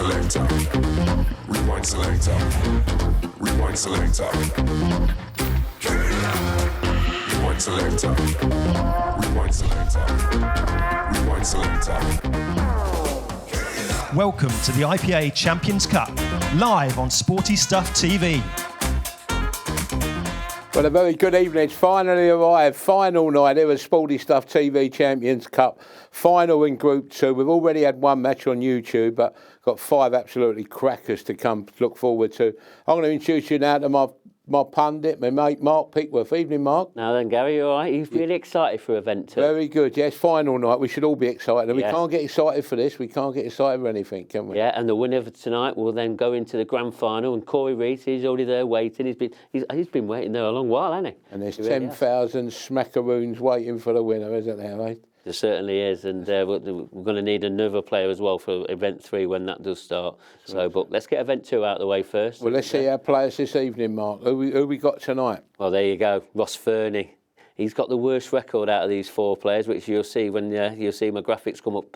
selector. Rewind selector. Rewind selector. Rewind selector. Rewind selector. Rewind selector. Welcome to the IPA Champions Cup, live on Sporty Stuff TV. Well, a very good evening. It's finally arrived. Final night. It was Sporty Stuff TV Champions Cup. Final in Group 2. We've already had one match on YouTube, but got 5 absolutely crackers to come look forward to. I'm going to introduce you now to my pundit, my mate Mark Pickworth. Evening, Mark. Now then, Gary, you all right? You're really excited for event 2. Very good. Yes, final night. We should all be excited. And Yes. we can't get excited for this. We can't get excited for anything, can we? Yeah, and the winner of tonight will then go into the grand final. And Corey Reese, he's already there waiting. He's been waiting there a long while, hasn't he? And there's He really 10,000 smackaroons waiting for the winner, isn't there, mate? There certainly is, and we're going to need another player as well for event 3 when that does start. So, but let's get event 2 out of the way first. Well, let's see our players this evening, Mark. Who we got tonight? Well, there you go, Ross Fernie. He's got the worst record out of these 4 players, which you'll see when you'll see my graphics come up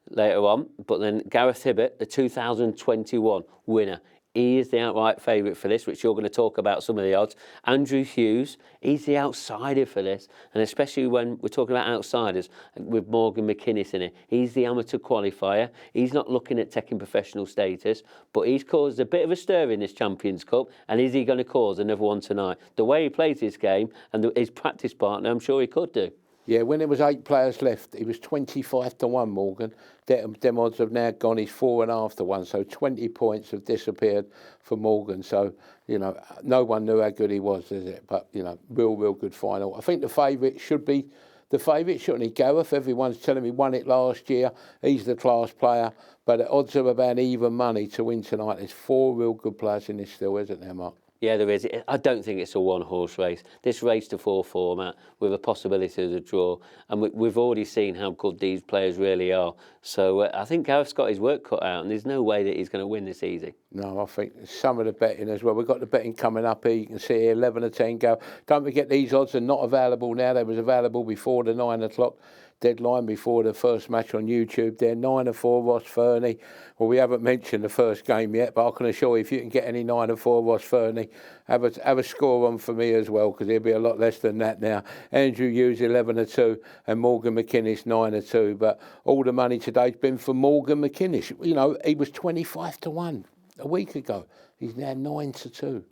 later on. But then Gareth Hibbert, the 2021 winner. He is the outright favourite for this, which you're going to talk about some of the odds. Andrew Hughes, he's the outsider for this. And especially when we're talking about outsiders with Morgan Mckinnis in it. He's the amateur qualifier. He's not looking at taking professional status, but he's caused a bit of a stir in this Champions Cup. And is he going to cause another one tonight? The way he plays his game and his practice partner, I'm sure he could do. Yeah, when there was 8 players left, he was 25 to 1, Morgan. Them odds have now gone, he's 4.5 to 1, so 20 points have disappeared for Morgan. So, you know, no one knew how good he was, is it? But, you know, real good final. I think the favourite should be the favourite, shouldn't he? Gareth, everyone's telling me won it last year. He's the class player, but the odds are about even money to win tonight. There's 4 real good players in this still, isn't there, Mark? Yeah, there is. I don't think it's a one-horse race. This race to 4 format with a possibility of a draw. And we've already seen how good these players really are. So I think Gareth's got his work cut out, and there's no way that he's going to win this easy. No, I think some of the betting as well. We've got the betting coming up here. You can see here, 11 to 10 go. Don't forget these odds are not available now. They was available before the 9 o'clock deadline, before the first match on YouTube there. 9 to 4, Ross Fernie. Well, we haven't mentioned the first game yet, but I can assure you, if you can get any 9 to 4, Ross Fernie, have a score on for me as well, because it'll be a lot less than that now. Andrew Hughes, 11 to 2, and Morgan Mckinnis, 9 to 2. But all the money today's been for Morgan Mckinnis. You know, he was 25 to 1 a week ago. He's now 9 to 2.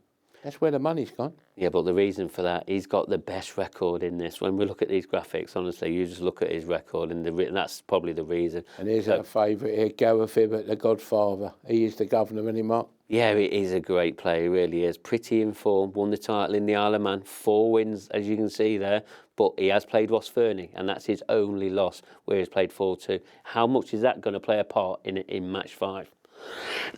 That's where the money's gone. Yeah, but the reason for that, he's got the best record in this. When we look at these graphics, honestly, you just look at his record, and that's probably the reason. And here's our favourite here, Gareth Hibbert, the Godfather. He is the governor, isn't he, Mark? Yeah, he's a great player, he really is. Pretty in form, won the title in the Isle of Man, 4 wins, as you can see there. But he has played Ross Fernie, and that's his only loss, where he's played 4-2. How much is that going to play a part in match 5?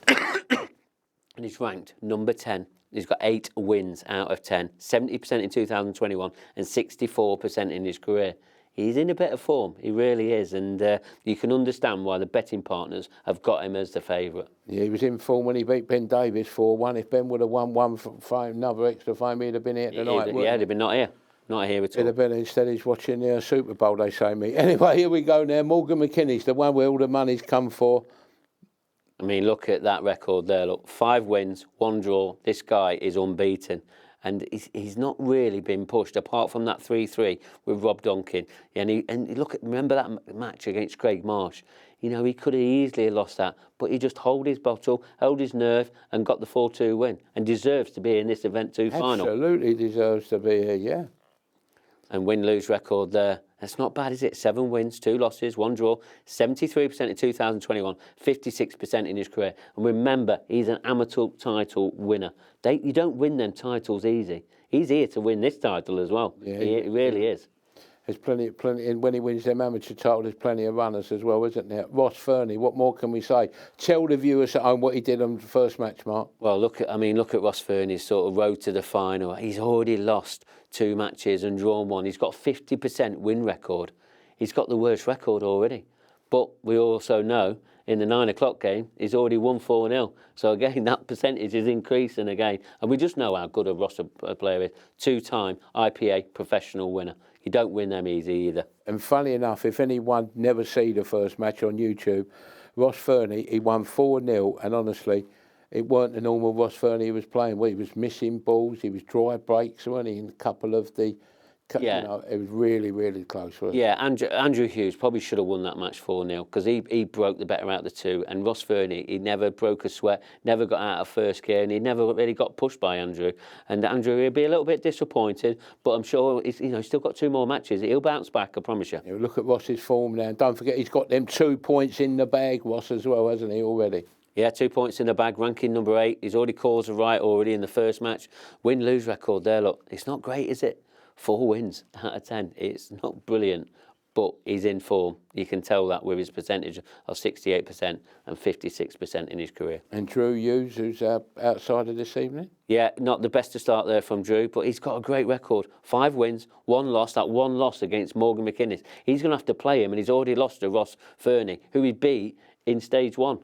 And he's ranked number 10. He's got 8 wins out of 10, 70% in 2021 and 64% in his career. He's in a bit of form, he really is, and you can understand why the betting partners have got him as the favourite. Yeah, he was in form when he beat Ben Davies 4-1. If Ben would have won one for another extra fame, he'd have been here tonight. He'd have been not here at all. He'd have been, instead he's watching the Super Bowl, they say me. Anyway, here we go now. Morgan Mckinnis, the one where all the money's come for. I mean, look at that record there. Look, 5 wins, 1 draw. This guy is unbeaten. And he's not really been pushed, apart from that 3-3 with Rob Donkin. And remember that match against Craig Marsh? You know, he could have easily lost that, but he just held his bottle, held his nerve, and got the 4-2 win, and deserves to be in this event 2 final. Absolutely deserves to be here, yeah. And win-lose record there. That's not bad, is it? 7 wins, 2 losses, 1 draw, 73% in 2021, 56% in his career. And remember, he's an amateur title winner. You don't win them titles easy. He's here to win this title as well. Yeah, he really is. There's plenty, and when he wins them amateur title, there's plenty of runners as well, isn't there? Ross Fernie, what more can we say? Tell the viewers at home what he did on the first match, Mark. Well, look at Ross Fernie's sort of road to the final. He's already lost 2 matches and drawn 1. He's got 50% win record. He's got the worst record already. But we also know in the 9 o'clock game, he's already won 4-0. So again, that percentage is increasing again. And we just know how good a Ross player is. 2-time IPA professional winner. You don't win them easy either. And funny enough, if anyone never see the first match on YouTube, Ross Fernie, he won 4-0, and honestly, it weren't the normal Ross Fernie he was playing. Well, he was missing balls, he was dry breaks, weren't he, in a couple of the... Yeah. You know, it was really, really close, wasn't it? Yeah, Andrew Hughes probably should have won that match 4-0 because he broke the better out of the two. And Ross Fernie, he never broke a sweat, never got out of first gear, and he never really got pushed by Andrew. And Andrew, he'll be a little bit disappointed, but I'm sure he's still got 2 more matches. He'll bounce back, I promise you. Yeah, look at Ross's form now. Don't forget, he's got them 2 points in the bag, Ross, as well, hasn't he, already? Yeah, 2 points in the bag, ranking number 8. He's already called a right already in the first match. Win-lose record there, look. It's not great, is it? 4 wins out of 10. It's not brilliant, but he's in form. You can tell that with his percentage of 68% and 56% in his career. And Drew Hughes, who's outsider this evening? Yeah, not the best to start there from Drew, but he's got a great record. 5 wins, 1 loss. That 1 loss against Morgan Mckinnis. He's going to have to play him, and he's already lost to Ross Fernie, who he beat in stage 1,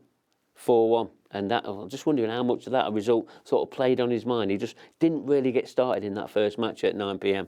4-1. And that, I'm just wondering how much of that result sort of played on his mind. He just didn't really get started in that first match at 9 p.m.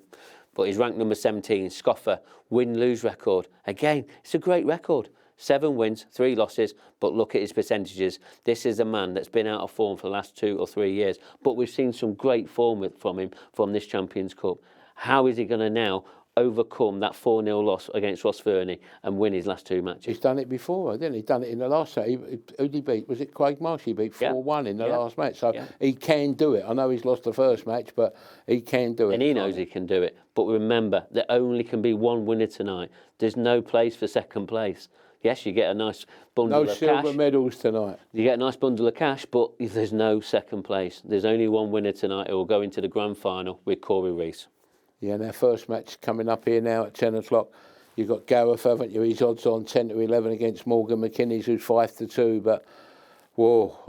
But he's ranked number 17, scoffer, win-lose record. Again, it's a great record. 7 wins, 3 losses, but look at his percentages. This is a man that's been out of form for the last 2 or 3 years, but we've seen some great form from him from this Champions Cup. How is he going to now overcome that 4-0 loss against Ross Fernie and win his last 2 matches? He's done it before, didn't he? He's done it in the last set. Who did he beat? Was it Craig Marsh? He beat 4-1 in the last match. So he can do it. I know he's lost the first match, but he can do it. And he knows he can do it. But remember, there only can be 1 winner tonight. There's no place for second place. Yes, you get a nice bundle of cash. No silver medals tonight. You get a nice bundle of cash, but there's no second place. There's only 1 winner tonight who will go into the grand final with Corey Rees. Yeah, and our first match coming up here now at 10 o'clock. You've got Gareth, haven't you? His odds on 10-11 against Morgan Mckinnis, who's 5-2. But, whoa,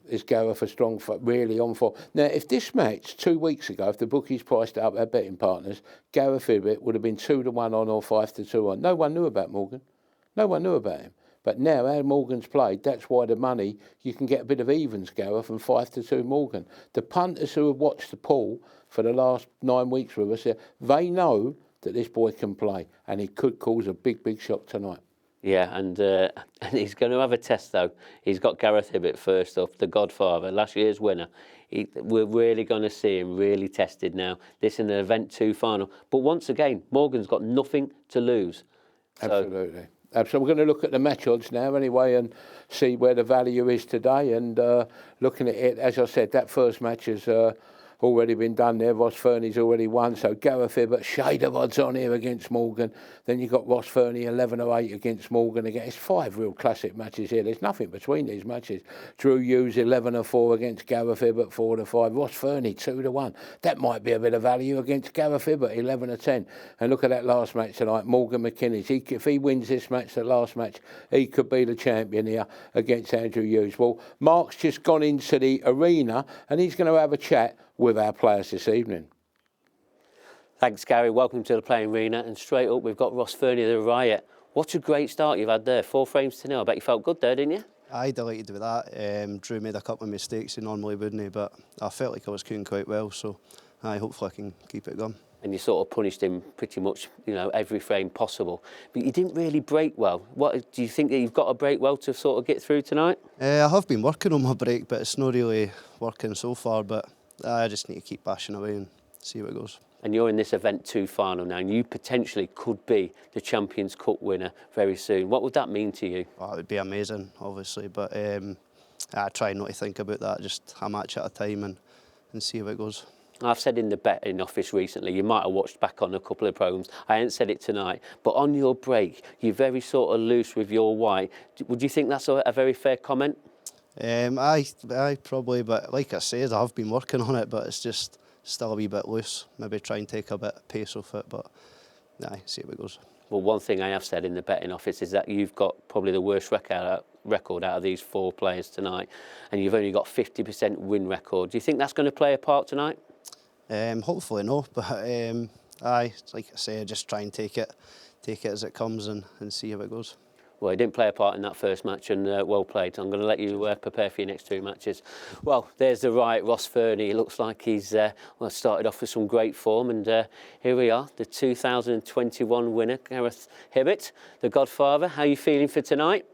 is Gareth a strong, really on for? Now, if this match 2 weeks ago, if the bookies priced it up, our betting partners, Gareth Hibbert would have been 2-1 on or 5-2 on. No one knew about Morgan. No one knew about him. But now, how Morgan's played, that's why the money, you can get a bit of evens, Gareth, and 5-2 Morgan. The punters who have watched the pool for the last 9 weeks with us, they know that this boy can play, and he could cause a big, big shock tonight. Yeah, and he's going to have a test, though. He's got Gareth Hibbert first off, the Godfather, last year's winner. We're really going to see him really tested now. This in the Event 2 final. But once again, Morgan's got nothing to lose. Absolutely. So we're going to look at the match odds now anyway and see where the value is today. And looking at it, as I said, that first match has already been done there. Ross Fernie's already won. So Gareth Hibbert, shade of odds on here against Morgan. Then you've got Ross Fernie, 11-8 against Morgan. Again, it's 5 real classic matches here. There's nothing between these matches. Drew Hughes, 11-4 against Gareth Hibbert, 4-5. Ross Fernie, 2-1. That might be a bit of value against Gareth Hibbert, 11-10. And look at that last match tonight, Morgan Mckinnis. If he wins this match, the last match, he could be the champion here against Andrew Hughes. Well, Mark's just gone into the arena and he's going to have a chat with our players this evening. Thanks, Gary. Welcome to the playing arena. And straight up, we've got Ross Fernie, the Riot. What a great start you've had there. 4 frames to 0. I bet you felt good there, didn't you? I delighted with that. Drew made a couple of mistakes he normally wouldn't, but I felt like I was cooking quite well. So, hopefully I can keep it going. And you sort of punished him pretty much, every frame possible. But you didn't really break well. What do you think that you've got to break well to sort of get through tonight? I have been working on my break, but it's not really working so far. But I just need to keep bashing away and see where it goes. And you're in this Event 2 final now, and you potentially could be the Champions Cup winner very soon. What would that mean to you? Well, it would be amazing, obviously, but I try not to think about that, just a match at a time and see how it goes. I've said in the betting office recently, you might have watched back on a couple of programmes, I ain't said it tonight, but on your break, you're very sort of loose with your white. Would you think that's a very fair comment? I probably, but like I said, I've been working on it, but it's just still a wee bit loose. Maybe try and take a bit of pace off it, but see how it goes. Well, one thing I have said in the betting office is that you've got probably the worst record out of these 4 players tonight, and you've only got 50% win record. Do you think that's going to play a part tonight? Hopefully no, but like I say, just try and take it as it comes and see how it goes. Well, he didn't play a part in that first match, and well played. I'm going to let you prepare for your next 2 matches. Well, there's the right Ross Fernie. It looks like he's started off with some great form, and here we are, the 2021 winner, Gareth Hibbert, the Godfather. How are you feeling for tonight?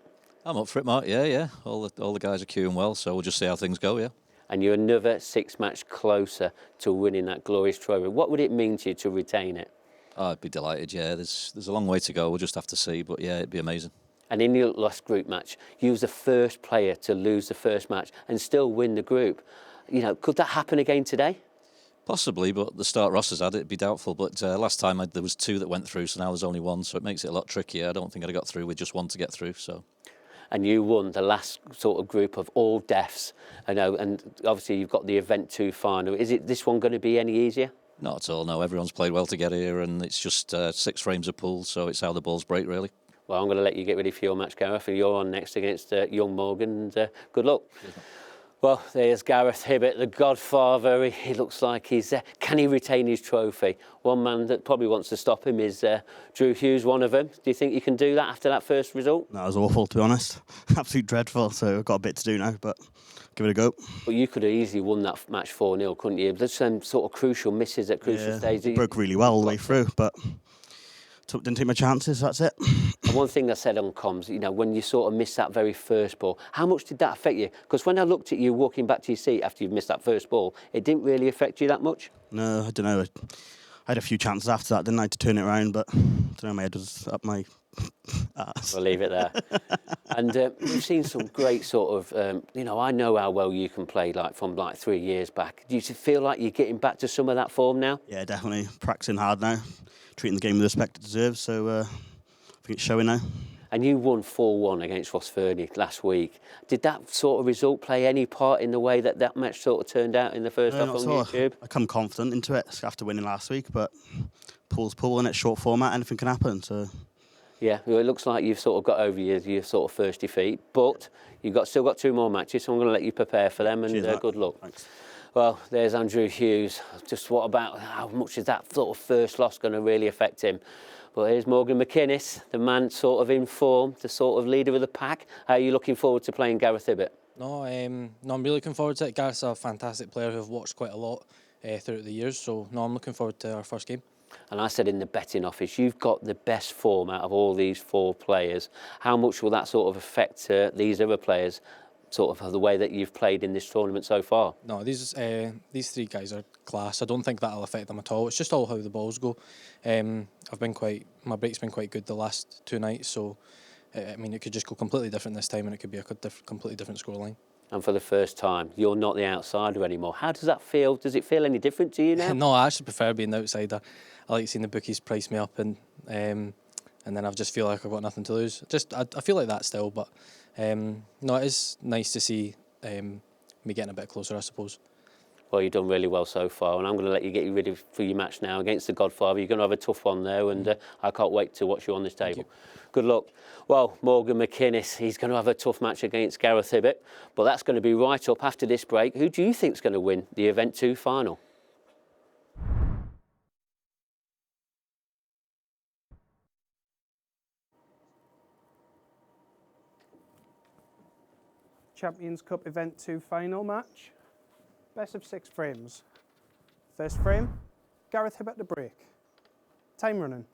I'm up for it, Mark. Yeah. All the guys are queuing well, so we'll just see how things go. Yeah. And you're another 6 match closer to winning that glorious trophy. What would it mean to you to retain it? Oh, I'd be delighted. Yeah, there's a long way to go. We'll just have to see, but yeah, it'd be amazing. And in your last group match, you was the first player to lose the first match and still win the group. You know, could that happen again today? Possibly, but the start Ross has had, it'd be doubtful. But last time there was 2 that went through, so now there's only 1, so it makes it a lot trickier. I don't think I'd have got through with just 1 to get through. So. And you won the last sort of group of all deaths. I know, and obviously you've got the Event 2 final. Is it this one going to be any easier? Not at all. No, everyone's played well to get here, and it's just 6 frames of pool, so it's how the balls break, really. Well, I'm going to let you get ready for your match, Gareth, and you're on next against young Morgan. And good luck. Well, there's Gareth Hibbert, the Godfather. He looks like he's... can he retain his trophy? One man that probably wants to stop him is Drew Hughes, one of them. Do you think you can do that after that first result? That was awful, to be honest. Absolutely dreadful, so I've got a bit to do now, but give it a go. Well, you could have easily won that match 4-0, couldn't you? There's some sort of crucial misses at crucial stages. Broke really well all the way through, but didn't take my chances, that's it. And one thing I said on comms, you know, when you sort of missed that very first ball, how much did that affect you? Because when I looked at you walking back to your seat after you've missed that first ball, it didn't really affect you that much? No, I don't know. I had a few chances after that, didn't I, to turn it around, but I don't know, my head was up my ass. We'll leave it there. And we've seen some great sort of, you know, I know how well you can play from 3 years back. Do you feel like you're getting back to some of that form now? Yeah, definitely. Practicing hard now. Treating the game with the respect it deserves, so I think it's showing now. And you won 4-1 against Fernie last week. Did that sort of result play any part in the way that match sort of turned out in the first half on YouTube? I come confident into it after winning last week, but pool's pool and it's short format, anything can happen. So. Yeah, well, it looks like you've sort of got over your sort of first defeat, but you've still got 2 more matches, so I'm going to let you prepare for them, and good luck. Thanks. Well, there's Andrew Hughes. Just what about how much is that sort of first loss going to really affect him? Well, here's Morgan Mckinnis, the man sort of in form, the sort of leader of the pack. How are you looking forward to playing Gareth Hibbert? No, I'm really looking forward to it. Gareth's a fantastic player who I've watched quite a lot throughout the years, so no, I'm looking forward to our first game. And I said in the betting office, you've got the best form out of all these 4 players. How much will that sort of affect these other players? Sort of the way that you've played in this tournament so far? No, these 3 guys are class. I don't think that'll affect them at all. It's just all how the balls go. My break's been quite good the last 2 nights, so I mean it could just go completely different this time, and it could be a completely different scoreline. And for the first time, you're not the outsider anymore. How does that feel? Does it feel any different to you now? No, I actually prefer being the outsider. I like seeing the bookies price me up, and then I just feel like I've got nothing to lose. I feel like that still, but. No, it is nice to see me getting a bit closer, I suppose. Well, you've done really well so far, and I'm going to let you get ready for your match now against the Godfather. You're going to have a tough one there, and I can't wait to watch you on this table. Good luck. Well, Morgan Mckinnis, he's going to have a tough match against Gareth Hibbert, but that's going to be right up after this break. Who do you think's going to win the Event 2 final? Champions Cup Event 2 final match. Best of 6 frames. First frame, Gareth Hibbert to break. Time running.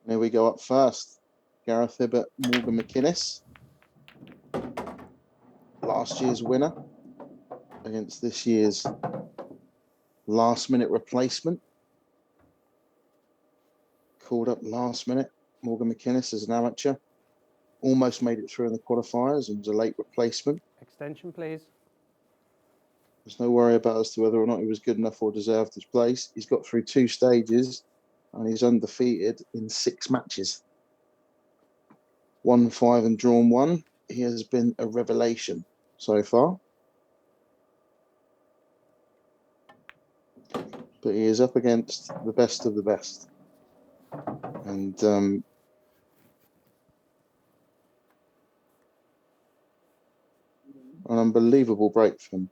There we go up first. Gareth Hibbert, Morgan Mckinnis. Last year's winner against this year's last minute replacement. Called up last minute. Morgan Mckinnis as an amateur. Almost made it through in the qualifiers and was a late replacement. Extension, please. There's no worry about as to whether or not he was good enough or deserved his place. He's got through 2 stages and he's undefeated in 6 matches. 1, 5 and drawn 1. He has been a revelation so far. But he is up against the best of the best. And an unbelievable break from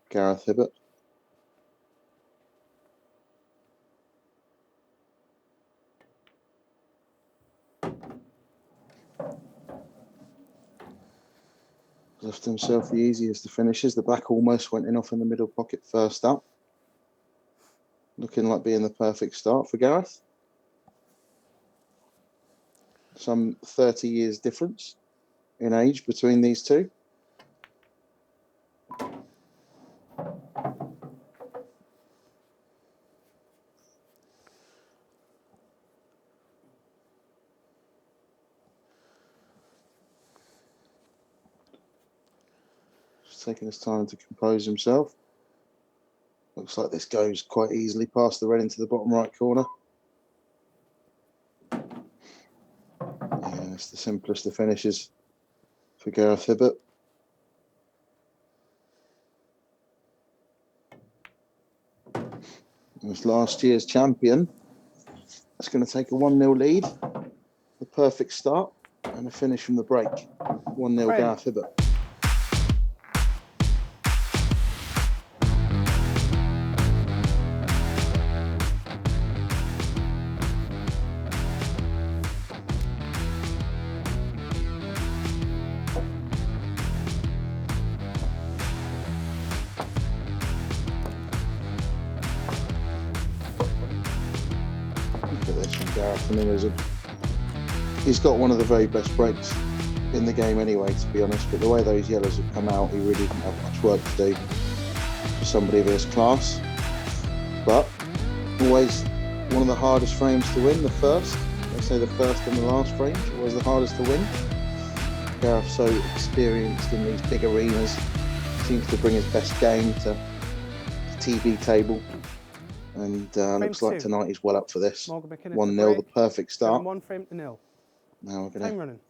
Gareth Hibbert. Left himself the easiest of finishes. The back almost went in off in the middle pocket first up. Looking like being the perfect start for Gareth. some 30 years difference in age between these two. Just taking his time to compose himself. Looks like this goes quite easily past the red into the bottom right corner. Yeah, it's the simplest of finishes for Gareth Hibbert. As last year's champion, that's going to take a 1-0 lead, the perfect start, and a finish from the break. 1-0 Gareth Hibbert. Look at this from Gareth. I mean, he's got one of the very best breaks in the game anyway, to be honest, but the way those yellows have come out, he really didn't have much work to do for somebody of his class. But always one of the hardest frames to win, the first. They say the first and the last frames, always the hardest to win. Gareth, so experienced in these big arenas, seems to bring his best game to the TV table. And looks like tonight he's well up for this. 1-0, the perfect start. 1 frame to 0. Now we're going Time to running.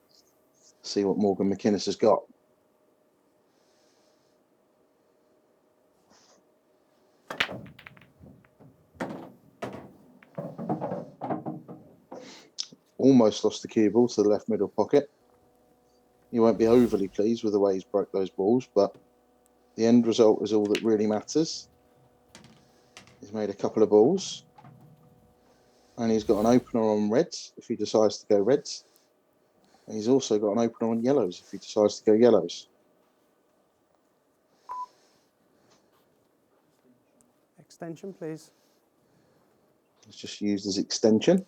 see what Morgan Mckinnis has got. Almost lost the cue ball to the left middle pocket. He won't be overly pleased with the way he's broke those balls, but the end result is all that really matters. He's made a couple of balls, and he's got an opener on reds if he decides to go reds. And he's also got an opener on yellows if he decides to go yellows. Extension, please. It's just used as extension.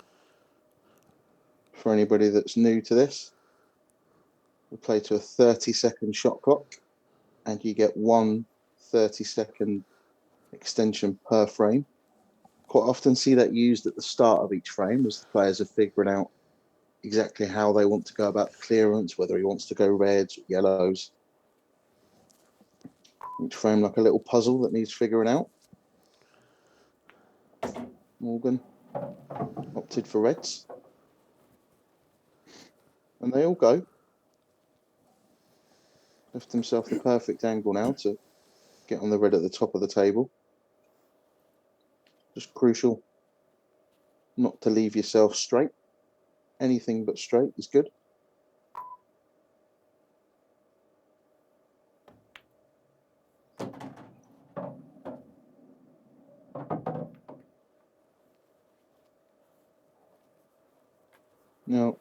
For anybody that's new to this, we play to a 30-second shot clock, and you get 1 30-second extension per frame. Quite often see that used at the start of each frame as the players are figuring out exactly how they want to go about the clearance, whether he wants to go reds or yellows. Each frame like a little puzzle that needs figuring out. Morgan opted for reds. And they all go. Left himself the perfect angle now to get on the red at the top of the table. Just crucial not to leave yourself straight. Anything but straight is good. Now,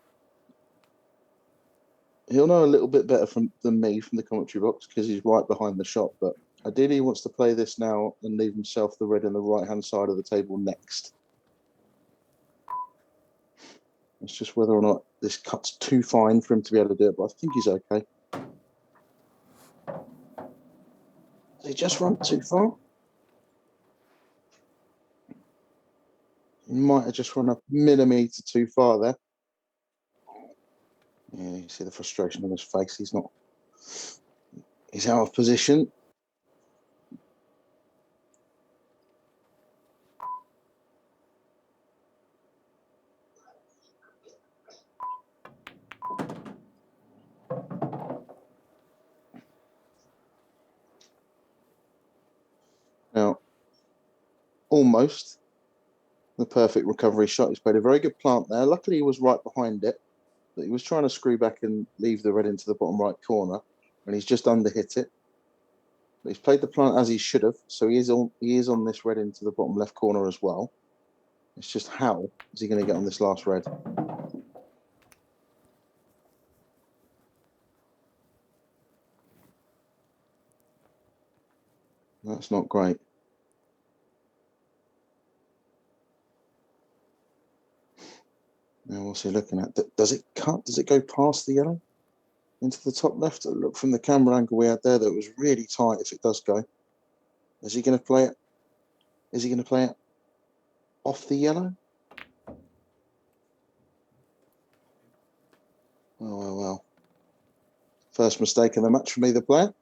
he'll know a little bit better than me from the commentary box because he's right behind the shot, but ideally he wants to play this now and leave himself the red on the right-hand side of the table next. It's just whether or not this cut's too fine for him to be able to do it, but I think he's okay. Did he just run too far? He might have just run a millimetre too far there. Yeah, you see the frustration on his face. He's out of position. Now, almost the perfect recovery shot. He's played a very good plant there. Luckily, he was right behind it. But he was trying to screw back and leave the red into the bottom right corner, and he's just underhit it. But he's played the plant as he should have, so he is on this red into the bottom left corner as well. It's just how is he going to get on this last red? That's not great. Now, what's he looking at? Does it cut? Does it go past the yellow into the top left? Look from the camera angle we had there, that was really tight. If it does go, is he going to play it? Is he going to play it off the yellow? Well. First mistake of the match from either player.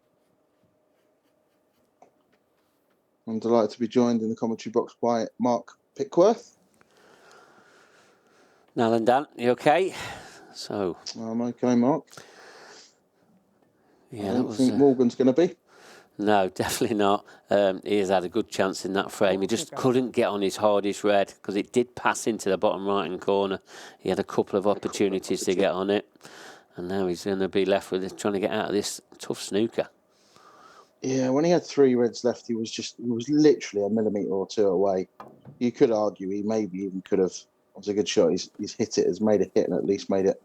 I'm delighted to be joined in the commentary box by Mark Pickworth. Now then, Dan, you okay? So I'm okay, Mark. Yeah, I don't think Morgan's going to be. No, definitely not. He has had a good chance in that frame. He just couldn't get on his hardest red because it did pass into the bottom right-hand corner. He had a couple of opportunities to get on it, and now he's going to be left with it, trying to get out of this tough snooker. Yeah, when he had 3 reds left, he was literally a millimetre or 2 away. You could argue he maybe even could have. It was a good shot. He's hit it, has made a hit, and at least made it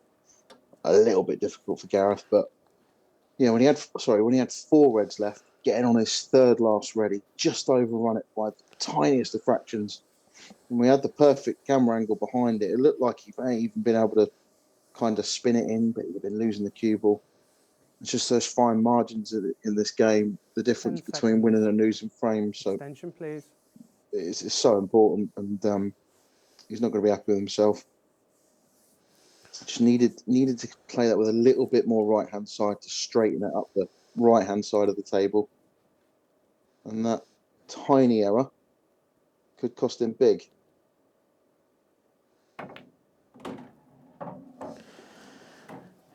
a little bit difficult for Gareth. But yeah, when he had 4 reds left, getting on his 3rd last red, he just overrun it by the tiniest of fractions. And we had the perfect camera angle behind it. It looked like he may even been able to kind of spin it in, but he'd have been losing the cue ball. It's just those fine margins in this game, the difference between winning and losing frames. So Attention, please. It's so important, and he's not going to be happy with himself. Just needed to play that with a little bit more right-hand side to straighten it up the right-hand side of the table. And that tiny error could cost him big.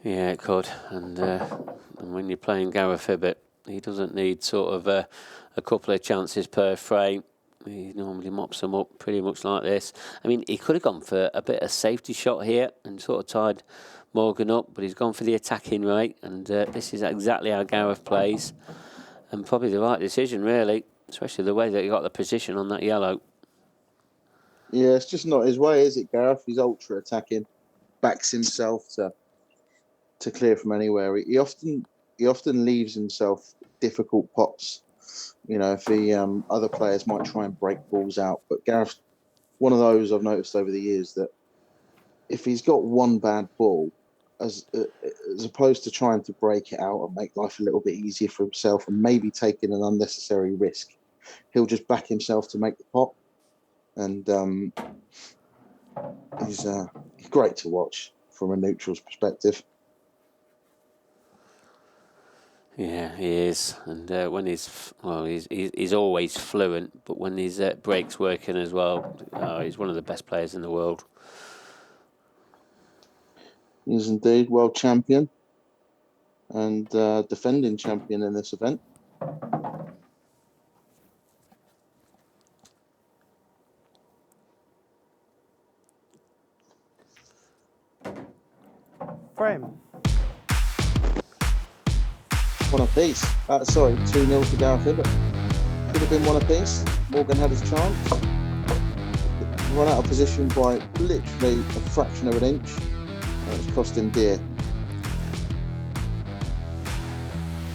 Yeah, it could. And when you're playing Gareth Hibbert, he doesn't need sort of a couple of chances per frame. He normally mops them up pretty much like this. I mean, he could have gone for a bit of safety shot here and sort of tied Morgan up, but he's gone for the attacking rate, and this is exactly how Gareth plays. And probably the right decision, really, especially the way that he got the position on that yellow. Yeah, it's just not his way, is it, Gareth? He's ultra attacking, backs himself to clear from anywhere. He often leaves himself difficult pots. You know, if other players might try and break balls out, but Gareth's one of those I've noticed over the years that if he's got one bad ball, as opposed to trying to break it out and make life a little bit easier for himself and maybe taking an unnecessary risk, he'll just back himself to make the pot. And he's great to watch from a neutral's perspective. Yeah, he is, and when he's always fluent, but when his break's working as well, he's one of the best players in the world. He is indeed world champion and defending champion in this event. Frame. 1 apiece. 2-0 to Gareth Hibbert. Could have been 1 apiece. Morgan had his chance. Run out of position by literally a fraction of an inch. It's cost him dear.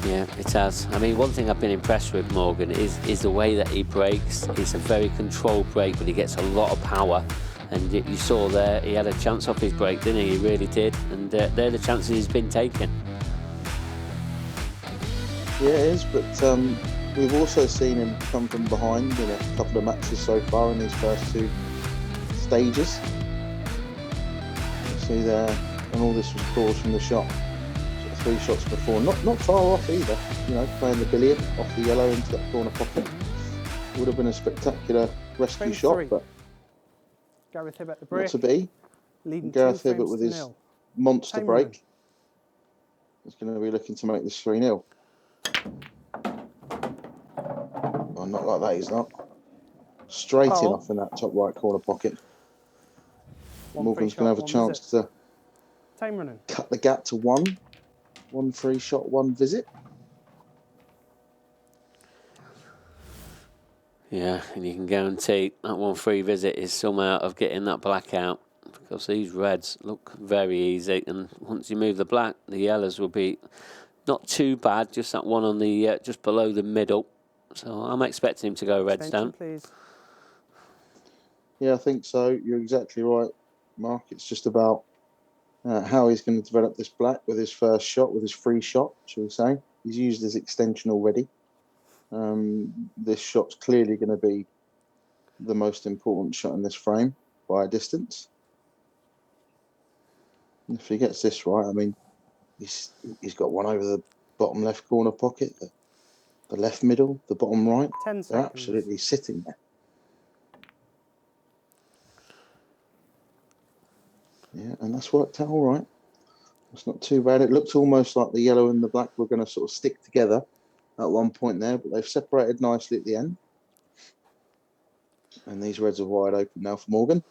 Yeah, it has. I mean, one thing I've been impressed with Morgan is the way that he breaks. It's a very controlled break, but he gets a lot of power. And you saw there, he had a chance off his break, didn't he? He really did. And they're the chances he's been taking. Yeah, it is, but we've also seen him come from behind in a couple of matches so far in these first 2 stages. You see there, and all this was caused from the shot. 3 shots before, not far off either. You know, playing the billion off the yellow into that corner pocket. Would have been a spectacular rescue shot, 3. but Gareth Hibbert the break. not to be. Leading Gareth 2 Hibbert frames with to his 0. monster Time break. running. He's going to be looking to make this 3-0. Oh, not like that, he's not. Straight in off in that top right corner pocket. Morgan's going to have a chance to Time running. cut the gap to 1. 1 free shot, 1 visit. Yeah, and you can guarantee that 1 free visit is some out of getting that black out, because these reds look very easy, and once you move the black, the yellows will be not too bad, just that one on the just below the middle. So I'm expecting him to go reds down. Please. Yeah, I think so. You're exactly right. Mark. It's just about how he's going to develop this black with his first shot, with his free shot, shall we say. He's used his extension already. This shot's clearly going to be the most important shot in this frame by a distance. And if he gets this right, I mean, he's got one over the bottom left corner pocket, the left middle, the bottom right. 10 They're seconds. absolutely sitting there. Yeah, and that's worked out all right. It's not too bad. It looked almost like the yellow and the black were going to sort of stick together at one point there, but they've separated nicely at the end. And these reds are wide open now for Morgan.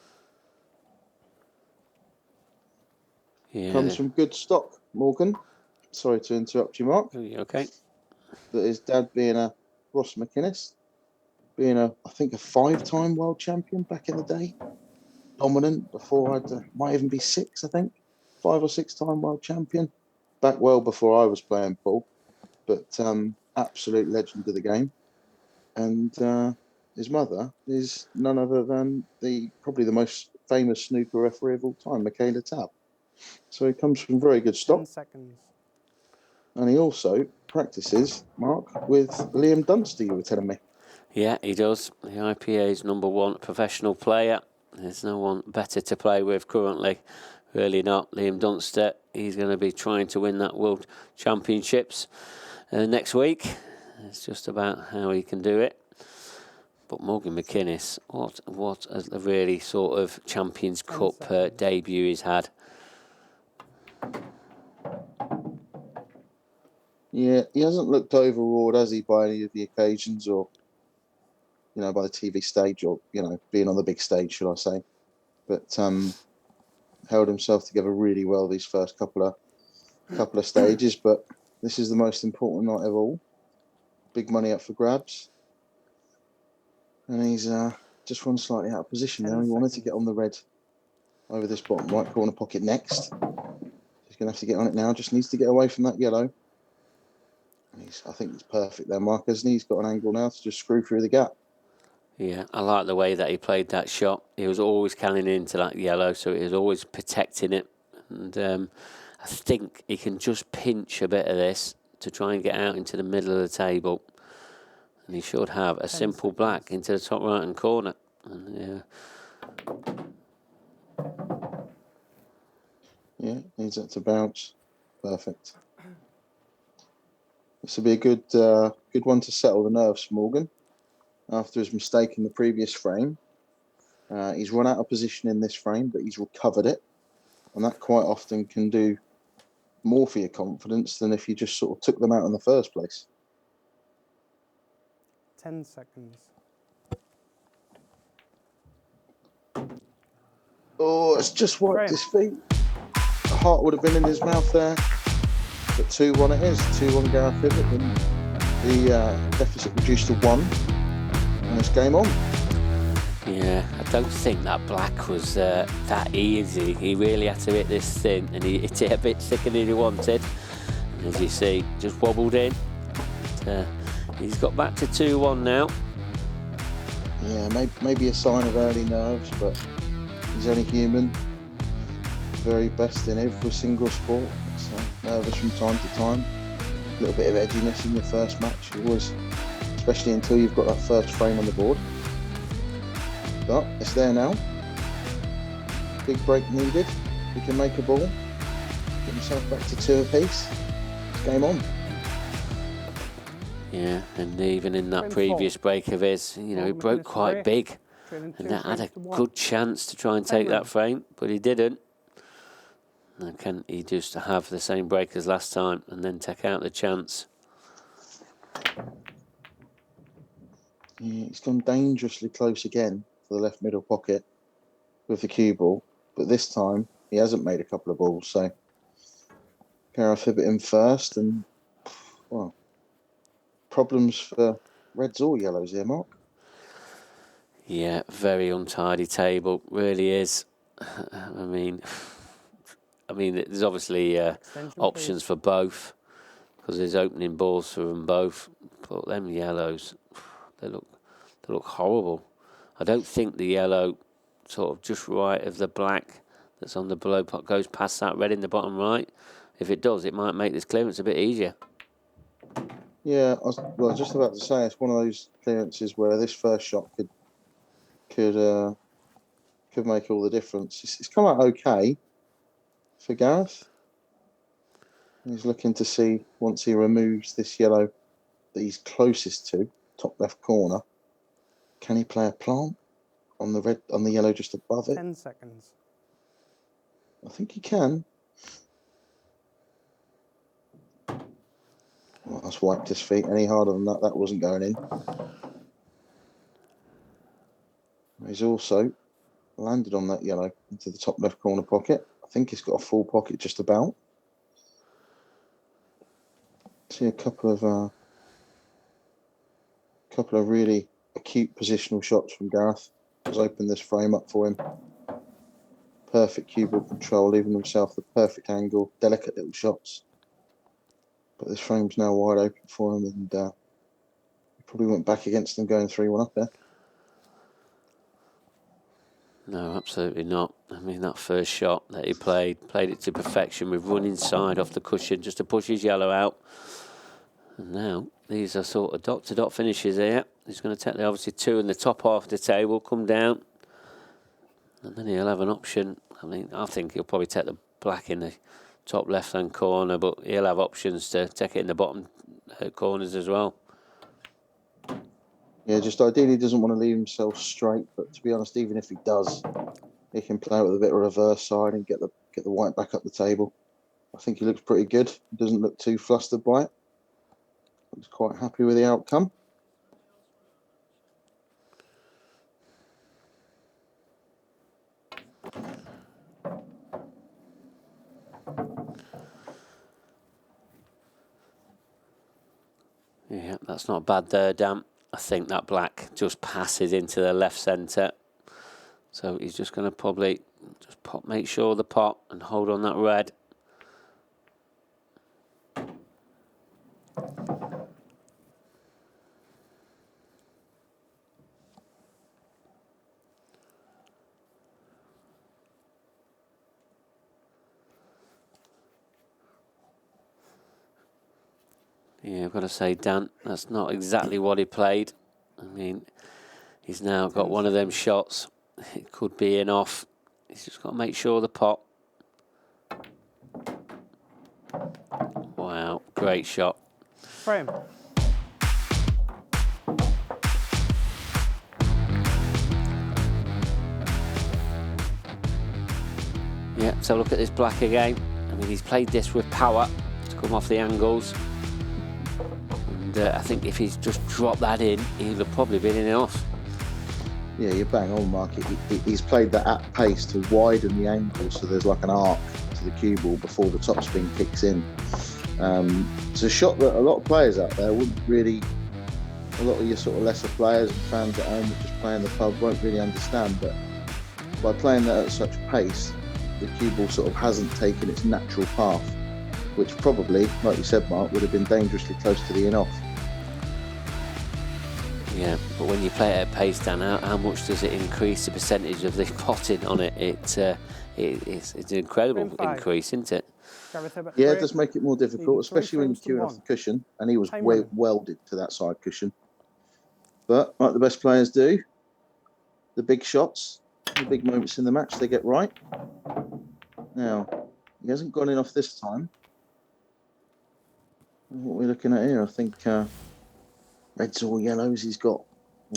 Yeah. Comes from good stock, Morgan. Sorry to interrupt you, Mark. Okay. But his dad being a Ross Mckinnis, being I think a 5-time world champion back in the day. Dominant before might even be 6, I think. 5 or 6-time world champion. Back well before I was playing pool. But absolute legend of the game. And his mother is none other than probably the most famous snooker referee of all time, Michaela Tabb. So he comes from very good stock. 10 seconds. And he also practices, Mark, with Liam Dunster, you were telling me. Yeah, he does. The IPA's #1 professional player. There's no one better to play with currently. Really not. Liam Dunster, he's going to be trying to win that World Championships next week. It's just about how he can do it. But Morgan Mckinnis, what a really sort of Champions Cup debut he's had. Yeah, he hasn't looked overawed, has he, by any of the occasions or, by the TV stage or, being on the big stage, should I say. But held himself together really well these first couple of stages. But this is the most important night of all. Big money up for grabs. And he's just run slightly out of position there. He wanted to get on the red over this bottom right corner pocket next. He's going to have to get on it now. Just needs to get away from that yellow. I think he's perfect there, Mark, hasn't he? He's got an angle now to just screw through the gap. Yeah, I like the way that he played that shot. He was always canning into that yellow, so he was always protecting it. And I think he can just pinch a bit of this to try and get out into the middle of the table. And he should have a simple black into the top right-hand corner. And, yeah, needs that to bounce. Perfect. This will be a good one to settle the nerves for Morgan after his mistake in the previous frame. He's run out of position in this frame, but he's recovered it. And that quite often can do more for your confidence than if you just sort of took them out in the first place. 10 seconds. Oh, it's just wiped his feet. The heart would have been in his mouth there. But 2-1 it is. 2-1 Gareth Hibbert. And the deficit reduced to 1. And it's game on. yeah, I don't think that black was that easy. He really had to hit this thin, and he hit it a bit thicker than he wanted. And as you see, just wobbled in. He's got back to 2-1 now. Yeah, maybe a sign of early nerves, but he's only human. Very best in every single sport. So nervous from time to time. A little bit of edginess in your first match. Always, especially until you've got that first frame on the board. But it's there now. Big break needed. He can make a ball. Get himself back to 2 apiece. It's game on. Yeah, and even in that previous break of his, he broke quite big. And that had a good chance to try and take that frame, but he didn't. And can he just have the same break as last time and then take out the chance? Yeah, he's gone dangerously close again for the left middle pocket with the cue ball, but this time he hasn't made a couple of balls. So Gareth Hibbert in first, and well, problems for reds or yellows here, Mark. Yeah, very untidy table, really is. I mean, there's obviously options for both because there's opening balls for them both. But them yellows, they look horrible. I don't think the yellow sort of just right of the black that's on the below pot goes past that red in the bottom right. If it does, it might make this clearance a bit easier. Yeah, I was just about to say it's one of those clearances where this first shot could make all the difference. It's come out okay for Gareth. He's looking to see, once he removes this yellow that he's closest to, top left corner, can he play a plant on the yellow just above it? 10 seconds. I think he can. Well, that's wiped his feet. Any harder than that, that wasn't going in. He's also landed on that yellow into the top left corner pocket. I think he's got a full pocket just about. See a couple of really acute positional shots from Gareth. Has opened this frame up for him. Perfect cue ball control, leaving himself the perfect angle, delicate little shots. But this frame's now wide open for him, and he probably went back against him going 3-1 up there. No, absolutely not. I mean, that first shot that he played it to perfection with running side off the cushion just to push his yellow out. And now, these are sort of dot-to-dot finishes here. He's going to take the obviously 2 in the top half of the table, come down. And then he'll have an option. I mean, I think he'll probably take the black in the top left-hand corner, but he'll have options to take it in the bottom corners as well. Yeah, just ideally doesn't want to leave himself straight, but to be honest, even if he does, he can play with a bit of reverse side and get the white back up the table. I think he looks pretty good. He doesn't look too flustered by it. He's quite happy with the outcome. Yeah, that's not bad there, Dan. I think that black just passes into the left centre. So he's just going to probably just make sure the pot and hold on that red. Yeah, I've got to say, Dan, that's not exactly what he played. I mean, he's now got one of them shots. It could be in off. He's just got to make sure the pot. Wow, great shot. Frame. Yeah, so look at this black again. I mean, he's played this with power to come off the angles. And I think if he's just dropped that in, he'd have probably been in off. Yeah, you're bang on, Mark. He's played that at pace to widen the angle so there's like an arc to the cue ball before the top spin kicks in. It's a shot that a lot of players out there wouldn't really, a lot of your sort of lesser players and fans at home that just play in the pub won't really understand, but by playing that at such pace, the cue ball sort of hasn't taken its natural path, which probably, like you said, Mark, would have been dangerously close to the in-off. Yeah, but when you play it at pace, Dan, how much does it increase the percentage of the potting on it? It's an incredible increase, isn't it? Yeah, it does make it more difficult, especially when you're queuing off the cushion, and he was welded to that side cushion. But like the best players do, the big shots, the big moments in the match, they get right. Now, he hasn't gone in off this time. What we're looking at here, I think reds or yellows, he's got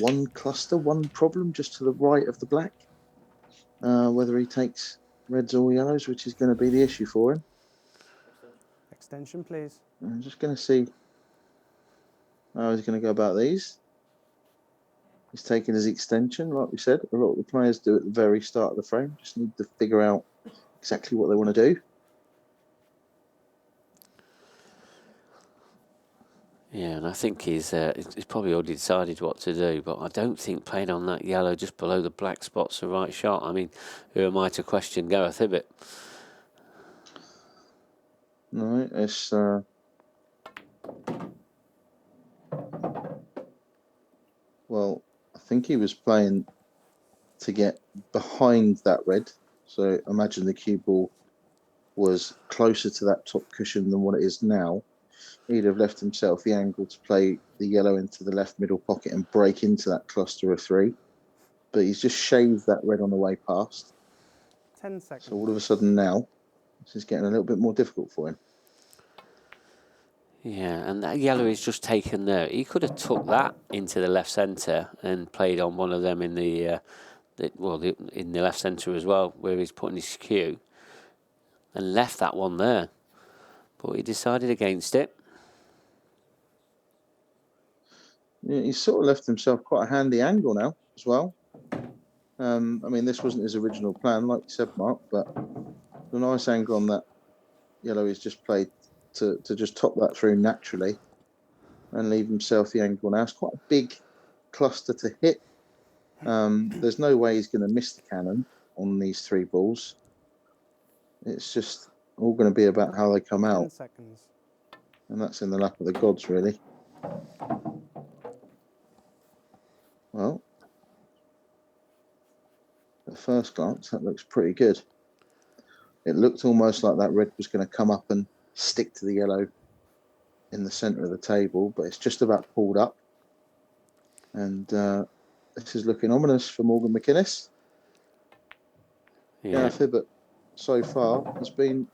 one cluster, one problem just to the right of the black. Whether he takes reds or yellows, which is going to be the issue for him. Extension, please. I'm just going to see how he's going to go about these. He's taking his extension, like we said. A lot of the players do at the very start of the frame. Just need to figure out exactly what they want to do. Yeah, and I think he's probably already decided what to do, but I don't think playing on that yellow just below the black spot's the right shot. I mean, who am I to question Gareth Hibbert? No, it's well, I think he was playing to get behind that red So imagine the cue ball was closer to that top cushion than what it is now. He'd have left himself the angle to play the yellow into the left middle pocket and break into that cluster of 3. But he's just shaved that red on the way past. 10 seconds. So all of a sudden now, this is getting a little bit more difficult for him. Yeah, and that yellow is just taken there. He could have took that into the left centre and played on one of them in in the left centre as well, where he's putting his cue, and left that one there. But he decided against it. Yeah, he's sort of left himself quite a handy angle now as well. I mean, this wasn't his original plan, like you said, Mark, but the nice angle on that yellow is just played to just top that through naturally and leave himself the angle now. It's quite a big cluster to hit. There's no way he's going to miss the cannon on these 3 balls. It's just all going to be about how they come out. 10 seconds. And that's in the lap of the gods, really. Well, at first glance, that looks pretty good. It looked almost like that red was going to come up and stick to the yellow in the centre of the table, but it's just about pulled up. And this is looking ominous for Morgan Mckinnis. Yeah. Gareth Hibbert so far has been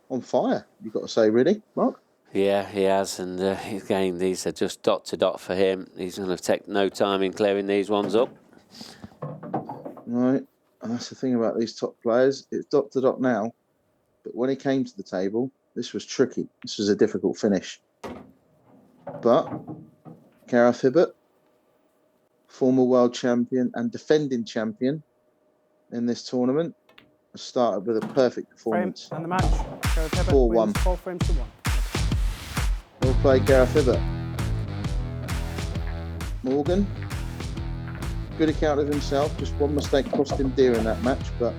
on fire, you've got to say, really, Mark? Yeah, he has, and again, these are just dot to dot for him. He's going to take no time in clearing these ones up. Right, and that's the thing about these top players. It's dot to dot now, but when he came to the table, this was tricky. This was a difficult finish. But Gareth Hibbert, former world champion and defending champion in this tournament, has started with a perfect performance. And the match. Gareth Hibbert 4-1. wins 4 frames to 1. Well played, Gareth Hibbert. Morgan, good account of himself. Just one mistake cost him dear in that match, but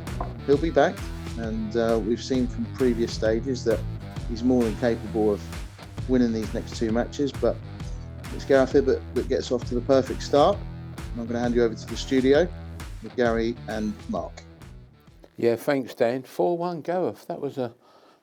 he'll be back. And we've seen from previous stages that he's more than capable of winning these next 2 matches. But it's Gareth Hibbert that gets off to the perfect start. And I'm going to hand you over to the studio with Gary and Mark. Yeah, thanks, Dan. 4-1 Gareth. That was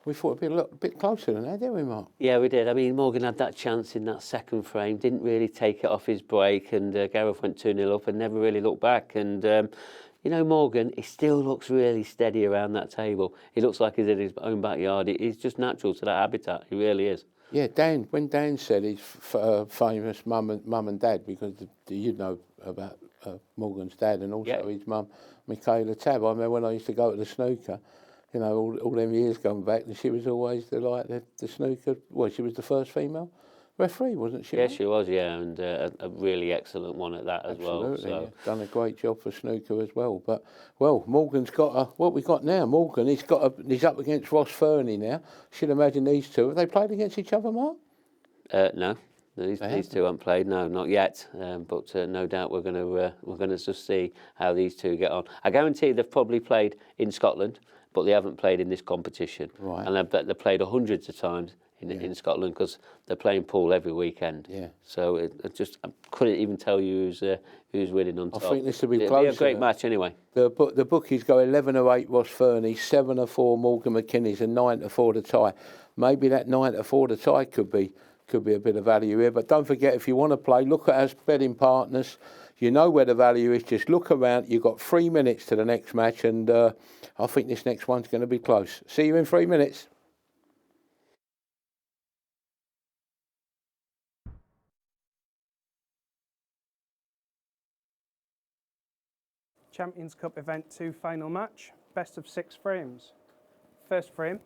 we thought it'd be a little bit closer than that, didn't we, Mark? Yeah, we did. I mean, Morgan had that chance in that second frame, didn't really take it off his break, and Gareth went 2-0 up and never really looked back. And, you know, Morgan, he still looks really steady around that table. He looks like he's in his own backyard. He's just natural to that habitat. He really is. Yeah, Dan, when Dan said he's famous mum and dad, because you know about Morgan's dad and also his mum, Michaela Tab. I remember when I used to go to the snooker, you know, all them years going back, and she was always the snooker. Well, she was the first female referee, wasn't she? Yeah, she was, yeah, and a really excellent one at that as well. Absolutely, So. yeah. Done a great job for snooker as well. But Morgan's got what we got now. Morgan, he's up against Ross Fernie now. Should imagine these two. Have they played against each other, Mark? No. These two haven't played, no, not yet. But no doubt we're going to just see how these two get on. I guarantee they've probably played in Scotland, but they haven't played in this competition. Right. And I bet they've played hundreds of times in Scotland, because they're playing pool every weekend. Yeah. So I couldn't even tell you who's winning on top. I think this will be It'll close. Be a great match anyway. The bookies go 11-8 Ross Fernie, 7-4 Morgan Mckinnis, and 9-4 the tie. Maybe that 9-4 the tie could be a bit of value here. But don't forget, if you want to play, look at our betting partners. You know where the value is. Just look around. You've got 3 minutes to the next match, and I think this next one's going to be close. See you in 3 minutes. Champions Cup Event 2 final match, best of 6 frames. First frame,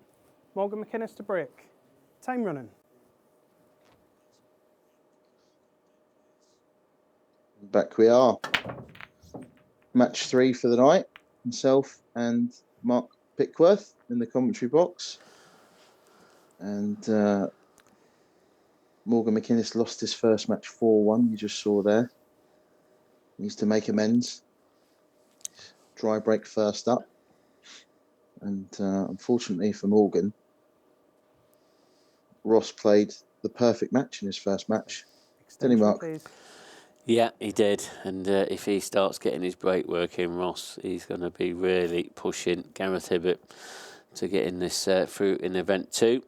Morgan Mckinnis to break. Time running. Back we are. Match 3 for the night. Myself and Mark Pickworth in the commentary box. And Morgan Mckinnis lost his first match 4-1. You just saw there. Needs to make amends. Dry break first up. And unfortunately for Morgan, Ross played the perfect match in his first match. Didn't he, Mark? Please. Yeah, he did. And if he starts getting his break work in, Ross, he's going to be really pushing Gareth Hibbert to get in this through in event 2.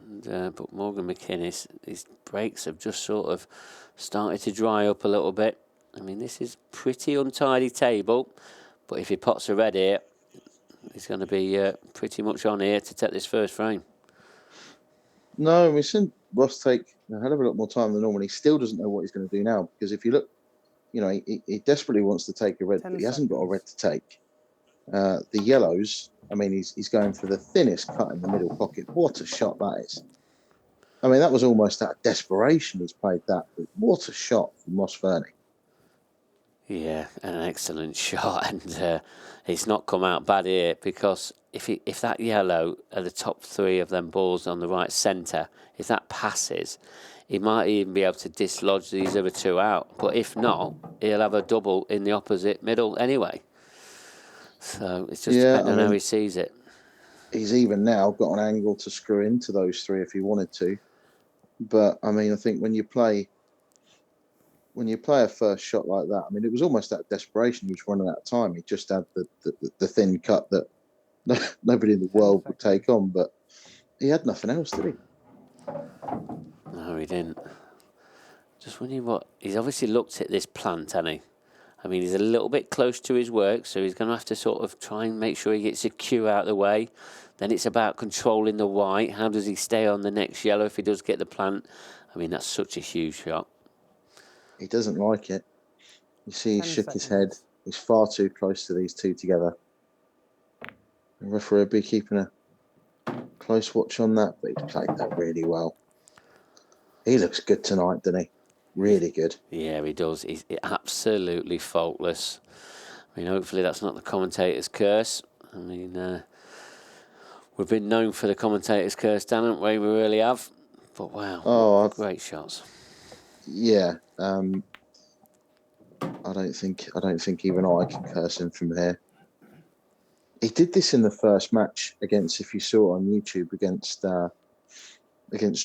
And, but Morgan Mckinnis, his breaks have just sort of started to dry up a little bit. I mean, this is pretty untidy table, but if he pots a red here, he's going to be pretty much on here to take this first frame. No, we've seen Ross take a hell of a lot more time than normal. He still doesn't know what he's going to do now, because if you look, he desperately wants to take a red, but he hasn't got a red to take. The yellows, I mean, he's going for the thinnest cut in the middle pocket. What a shot that is. I mean, that was almost out of desperation he's played that, but what a shot from Ross Fernie. Yeah, an excellent shot, and it's not come out bad here, because if that yellow are the top 3 of them balls on the right centre, if that passes, he might even be able to dislodge these other 2 out. But if not, he'll have a double in the opposite middle anyway. So it's just depending on how he sees it. He's even now got an angle to screw into those 3 if he wanted to. But I mean, I think when you play a first shot like that, I mean, it was almost that desperation. He was running out of time. He just had the thin cut that nobody in the world would take on, but he had nothing else, did he? No, he didn't. Just wondering what... He's obviously looked at this plant, hasn't he? I mean, he's a little bit close to his work, so he's going to have to sort of try and make sure he gets a cue out of the way. Then it's about controlling the white. How does he stay on the next yellow if he does get the plant? I mean, that's such a huge shot. He doesn't like it. You see, he shook his head. He's far too close to these 2 together. The referee will be keeping a close watch on that, but he's played that really well. He looks good tonight, doesn't he? Really good. Yeah, he does. He's absolutely faultless. I mean, hopefully that's not the commentator's curse. I mean, we've been known for the commentator's curse, Dan, haven't we? We really have. But wow, great shots. Yeah. I don't think even I can curse him from here. He did this in the first match against, if you saw it on YouTube, against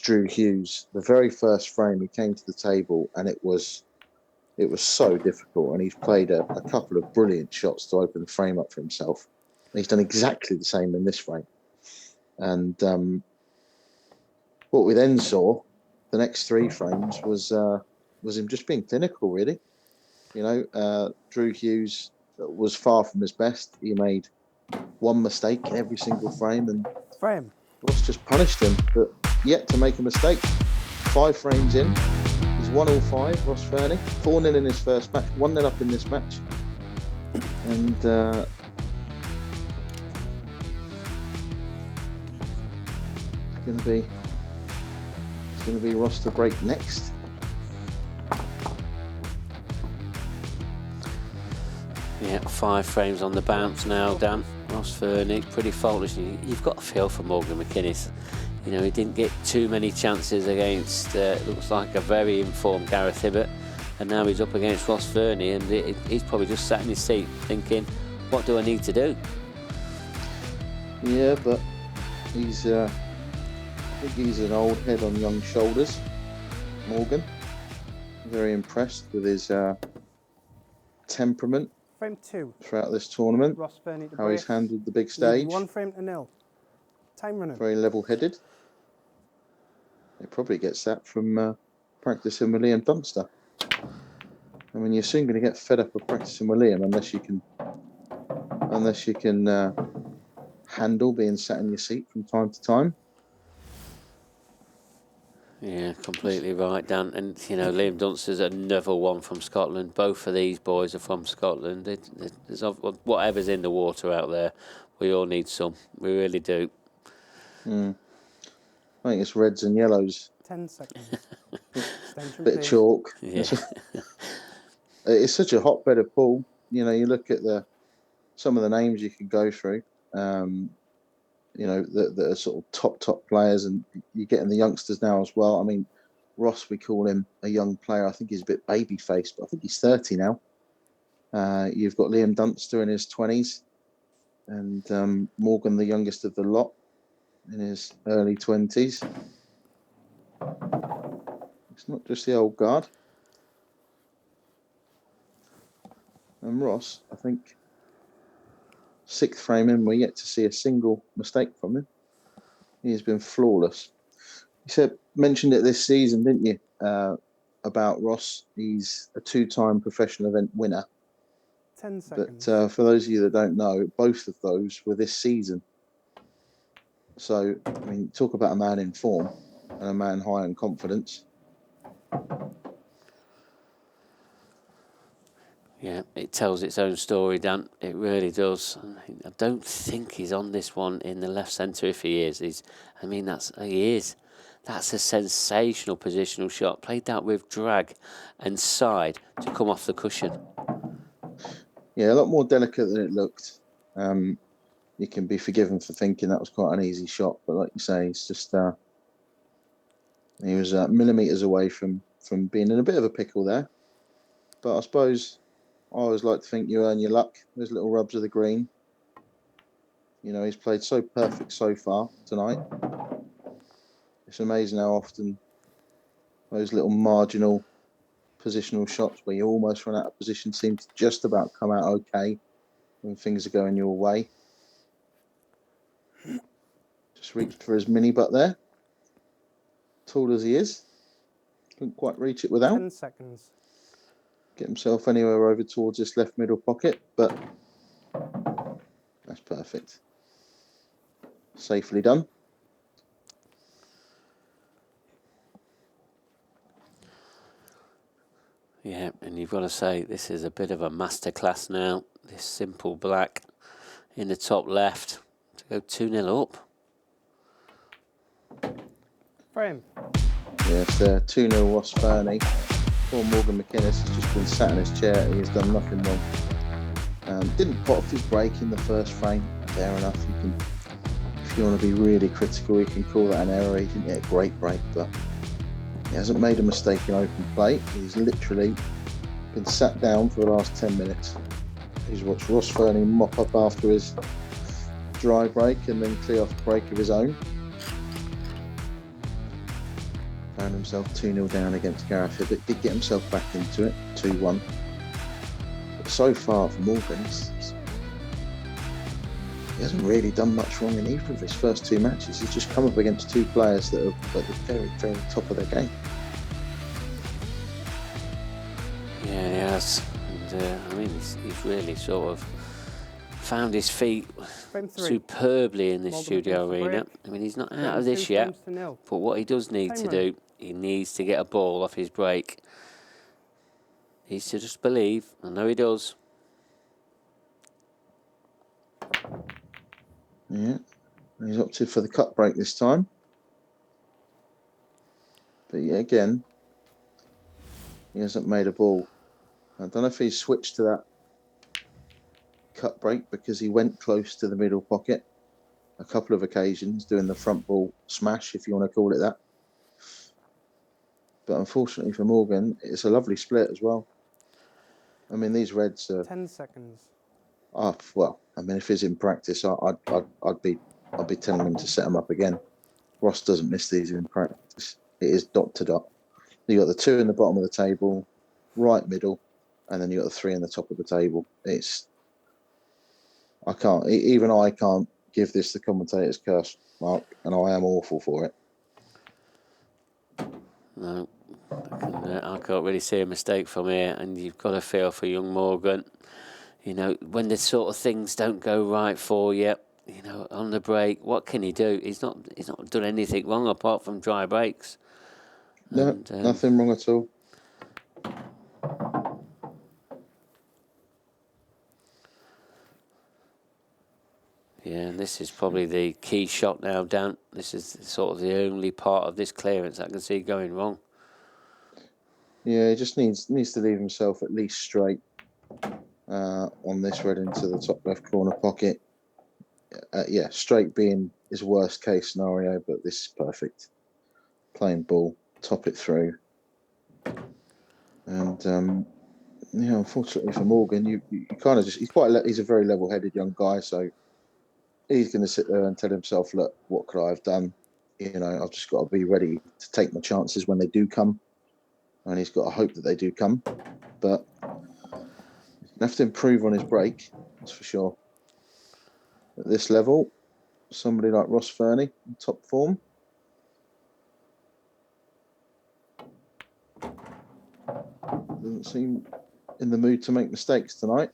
Drew Hughes. The very first frame, he came to the table, and it was so difficult. And he's played a couple of brilliant shots to open the frame up for himself. And he's done exactly the same in this frame. And what we then saw, the next 3 frames, was him just being clinical, really. Drew Hughes was far from his best. He made 1 mistake in every single frame, and Ross just punished him, but yet to make a mistake. 5 frames in, he's 1-5, Ross Fernie, 4-0 in his first match, 1-0 up in this match, and it's going to be Ross to break next. Yeah, 5 frames on the bounce now, Dan. Ross Fernie, pretty faultless. You've got a feel for Morgan Mckinnis. He didn't get too many chances against, looks like a very informed Gareth Hibbert. And now he's up against Ross Fernie, and he's probably just sat in his seat thinking, what do I need to do? Yeah, but he's... I think he's an old head on young shoulders, Morgan. Very impressed with his temperament Frame 2. Throughout this tournament. Ross Fernie how he's handled the big stage. 1 frame to 0. Time running. Very level-headed. He probably gets that from practicing with Liam Dunster. I mean, you're soon going to get fed up of practicing with Liam unless you can handle being sat in your seat from time to time. Yeah, completely right, Dan. And, Liam Dunster's another one from Scotland. Both of these boys are from Scotland. There's whatever's in the water out there, we all need some. We really do. I think it's reds and yellows. 10 seconds. Bit of chalk. Yeah. It's such a hotbed of pool. You look at some of the names you can go through. That are sort of top players, and you're getting the youngsters now as well. I mean, Ross, we call him a young player. I think he's a bit baby-faced, but I think he's 30 now. You've got Liam Dunster in his 20s, and Morgan, the youngest of the lot, in his early 20s. It's not just the old guard. And Ross, I think, 6th frame in, we're yet to see a single mistake from him. He has been flawless. You mentioned it this season, didn't you? About Ross, he's a 2-time professional event winner. 10 seconds. But for those of you that don't know, both of those were this season. So, I mean, talk about a man in form and a man high in confidence. Yeah, it tells its own story, Dan. It really does. I don't think he's on this one in the left centre. If he is, he is. That's a sensational positional shot. Played that with drag and side to come off the cushion. Yeah, a lot more delicate than it looked. You can be forgiven for thinking that was quite an easy shot, but like you say, it's just he was millimetres away from being in a bit of a pickle there. But I suppose I always like to think you earn your luck. Those little rubs of the green. You know, he's played so perfect so far tonight. It's amazing how often those little marginal positional shots where you almost run out of position seem to just about come out okay when things are going your way. Just reached for his mini butt there. Tall as he is. Couldn't quite reach it without. 10 seconds. Get himself anywhere over towards this left middle pocket, but that's perfect. Safely done. Yeah, and you've got to say, this is a bit of a masterclass now. This simple black in the top left to go 2-0 up. Frame. Yes, 2-0 Ross Fernie. Poor Morgan Mckinnis has just been sat in his chair. He has done nothing wrong. Didn't pot off his break in the first frame. Fair enough. You can, if you want to be really critical, you can call that an error. He didn't get a great break, but he hasn't made a mistake in open play. He's literally been sat down for the last 10 minutes. He's watched Ross Fernie mop up after his dry break and then clear off a break of his own. Found himself 2-0 down against Gareth Hibbert. Did get himself back into it, 2-1. But so far for Morgan, he hasn't really done much wrong in either of his first 2 matches. He's just come up against 2 players that are at the very, very top of their game. Yeah, he has. And, he's really sort of found his feet superbly in this studio arena. I mean, he's not out of this yet, but what he does need to do, he needs to get a ball off his break. He needs to just believe. I know he does. Yeah, he's opted for the cut break this time. But yeah, again, he hasn't made a ball. I don't know if he's switched to that cut break because he went close to the middle pocket a couple of occasions doing the front ball smash, if you want to call it that. But unfortunately for Morgan, it's a lovely split as well. I mean, these reds are 10 seconds. Well, I mean, if he's in practice, I'd be telling him to set them up again. Ross doesn't miss these in practice. It is dot to dot. You got the 2 in the bottom of the table, right middle, and then you got the 3 in the top of the table. I can't give this the commentator's curse mark, and I am awful for it. No, I can't really see a mistake from here, and you've got to feel for young Morgan. You know, when the sort of things don't go right for you, you know, on the break, what can he do? He's not done anything wrong apart from dry breaks. No, And, nothing wrong at all. Yeah, and this is probably the key shot now, Dan. This is sort of the only part of this clearance I can see going wrong. Yeah, he just needs to leave himself at least straight on this red into the top left corner pocket. Yeah, straight being his worst case scenario, but this is perfect. Plain ball, top it through. And unfortunately for Morgan, you kind of just he's a very level-headed young guy, so he's going to sit there and tell himself, look, what could I have done? You know, I've just got to be ready to take my chances when they do come. And he's got to hope that they do come. But have to improve on his break, that's for sure. At this level, somebody like Ross Fernie in top form. Doesn't seem in the mood to make mistakes tonight.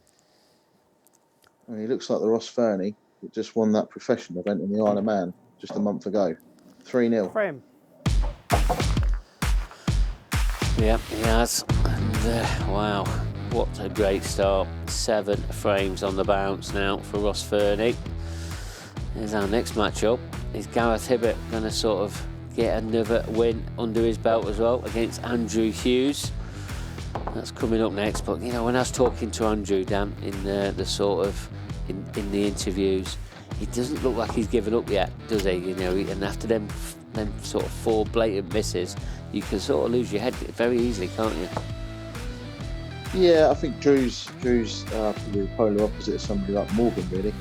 And he looks like the Ross Fernie that just won that professional event in the Isle of Man just a month ago. 3-0. Frame. Yeah, he has. And, wow, what a great start. 7 frames on the bounce now for Ross Fernie. Here's our next matchup. Is Gareth Hibbert going to sort of get another win under his belt as well against Andrew Hughes? That's coming up next. But, you know, when I was talking to Andrew, Dan, in the sort of, in the interviews, he doesn't look like he's given up yet, does he? You know, and after them sort of 4 blatant misses, you can sort of lose your head very easily, can't you? Yeah, I think Drew's probably the polar opposite of somebody like Morgan, really.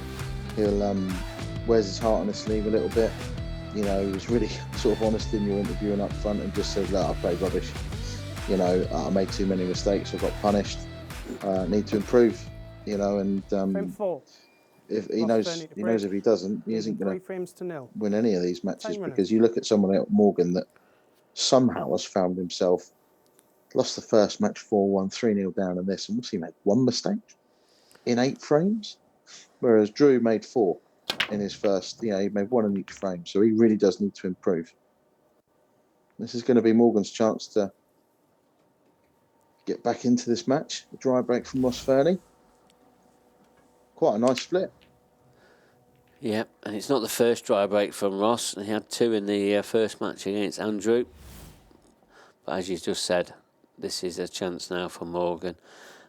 He'll wears his heart on his sleeve a little bit. You know, he was really sort of honest in your interview and up front and just said, look, I played rubbish. You know, I made too many mistakes, I got punished. Need to improve, you know, and if he knows if he doesn't, he isn't going to win any of these matches, because you look at someone like Morgan that somehow has found himself, lost the first match 4-1, 3-0 down in this, and what's he made? 1 mistake in 8 frames? Whereas Drew made 4 in his first, you know, he made 1 in each frame, so he really does need to improve. This is going to be Morgan's chance to get back into this match. A dry break from Ross Fernie. Quite a nice split. Yeah, and it's not the first dry break from Ross. He had 2 in the first match against Andrew. But as you just said, this is a chance now for Morgan.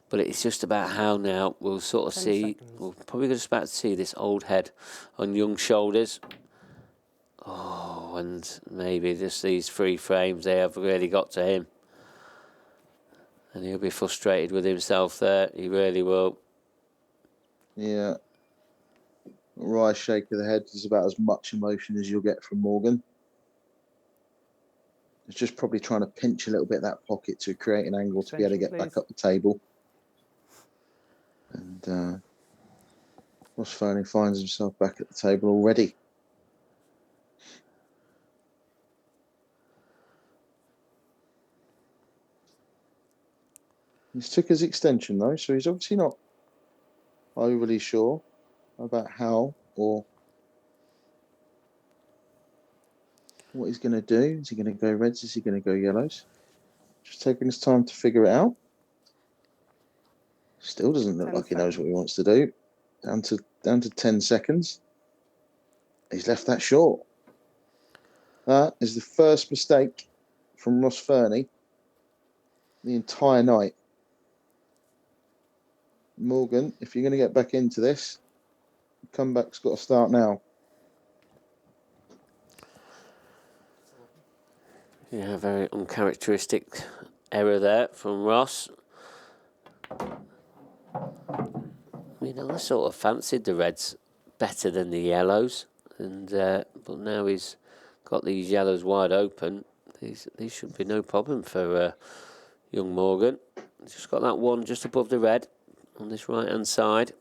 But it's just about how now we'll sort of see, we're probably just about to see this old head on young shoulders. Oh, and maybe just these 3 frames, they have really got to him. And he'll be frustrated with himself there. He really will. Yeah. Wry shake of the head is about as much emotion as you'll get from Morgan. He's just probably trying to pinch a little bit that pocket to create an angle to be able to get back up the table. And Ross Fernie finds himself back at the table already. He's took his extension though, so he's obviously not overly sure about how or what he's going to do. Is he going to go reds? Is he going to go yellows? Just taking his time to figure it out. Still doesn't look like he knows what he wants to do. Down to 10 seconds. He's left that short. That is the first mistake from Ross Fernie the entire night. Morgan, if you're going to get back into this, the comeback's got to start now. Yeah, very uncharacteristic error there from Ross. I mean, I sort of fancied the reds better than the yellows, and but now he's got these yellows wide open. These should be no problem for young Morgan. He's just got that one just above the red on this right-hand side.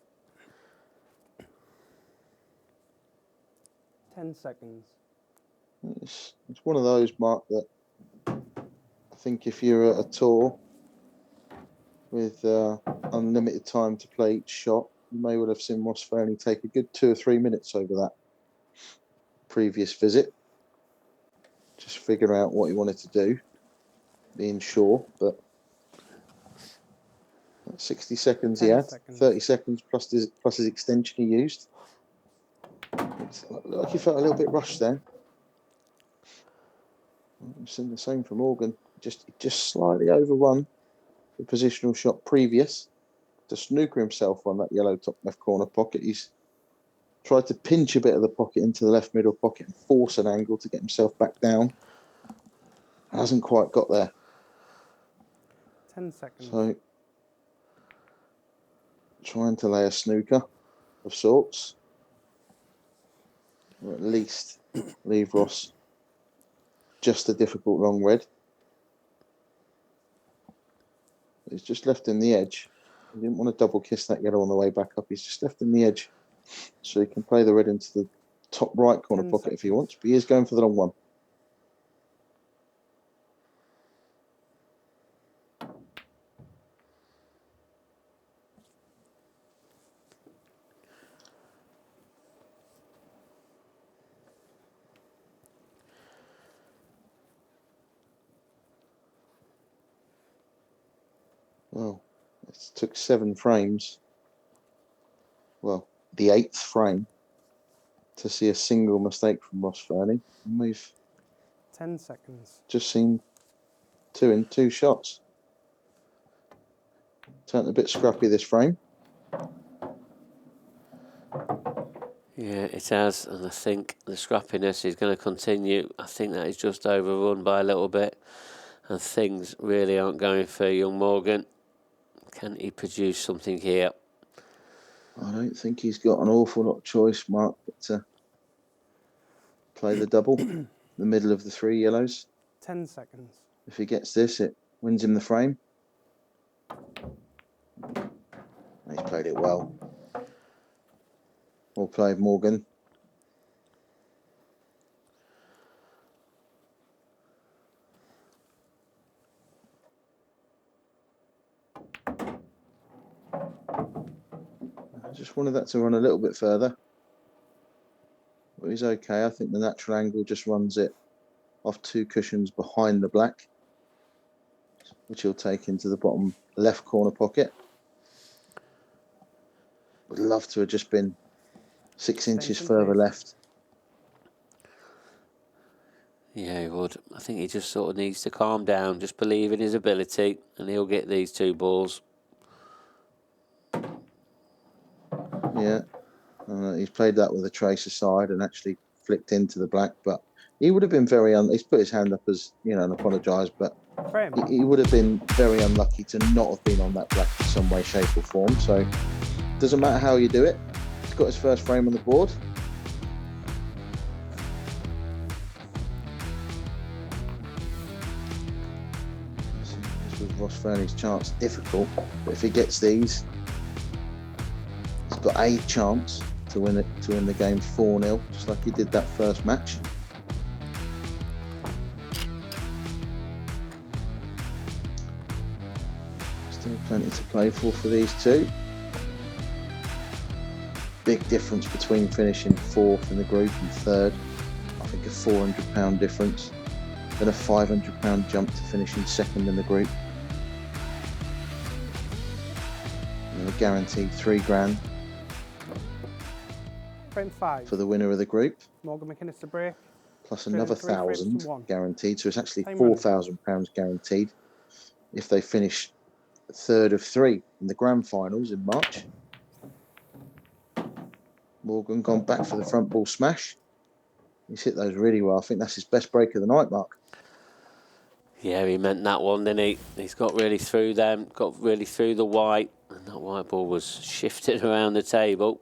10 seconds. It's one of those, Mark, that I think if you're at a tour with unlimited time to play each shot, you may well have seen Ross Fernie take a good 2 or 3 minutes over that previous visit. Just figure out what he wanted to do, being sure, but 60 seconds he had, 30 seconds plus his extension he used. It's like he felt a little bit rushed there. I've seen the same from Morgan. Just slightly overrun the positional shot previous to snooker himself on that yellow top left corner pocket. He's tried to pinch a bit of the pocket into the left middle pocket and force an angle to get himself back down. Hasn't quite got there. 10 seconds. So trying to lay a snooker of sorts, or at least leave Ross just a difficult long red. He's just left in the edge. He didn't want to double kiss that yellow on the way back up. He's just left in the edge. So he can play the red into the top right corner 10 pocket if he seconds. wants. But he is going for the long one. Well, it took 7 frames. Well, the 8th frame to see a single mistake from Ross Fernie. And we've 10 seconds. just seen 2 in 2 shots. Turned a bit scrappy this frame. Yeah, it has, and I think the scrappiness is going to continue. I think that is just overrun by a little bit, and things really aren't going for young Morgan. Can he produce something here? I don't think he's got an awful lot of choice, Mark, but to play the double, the middle of the 3 yellows. 10 seconds. If he gets this, it wins him the frame. He's played it well. Well played, Morgan. I just wanted that to run a little bit further. But he's okay. I think the natural angle just runs it off 2 cushions behind the black, which he'll take into the bottom left corner pocket. Would love to have just been 6 inches further left. Yeah, he would. I think he just sort of needs to calm down, just believe in his ability, and he'll get these 2 balls. Yeah, he's played that with a tracer side and actually flicked into the black, but he would have been very he's put his hand up as, you know, and apologised, but he would have been very unlucky to not have been on that black in some way, shape or form. So doesn't matter how you do it. He's got his first frame on the board. This was Ross Fernie's chance. Difficult, but if he gets these, he's got a chance to win the game 4-0, just like he did that first match. Still plenty to play for these 2. Big difference between finishing 4th in the group and 3rd. I think a £400 difference. Then a £500 jump to finishing 2nd in the group. And a guaranteed £3,000 Frame 5. for the winner of the group. Morgan Mckinnis to break. Plus Trailing another 3 frames to 1,000 1. guaranteed. So it's actually Time running. £4,000 guaranteed if they finish 3rd of 3 in the grand finals in March. Morgan gone back for the front ball smash. He's hit those really well. I think that's his best break of the night, Mark. Yeah, he meant that one, didn't he? He's got really through them, got really through the white, and that white ball was shifted around the table.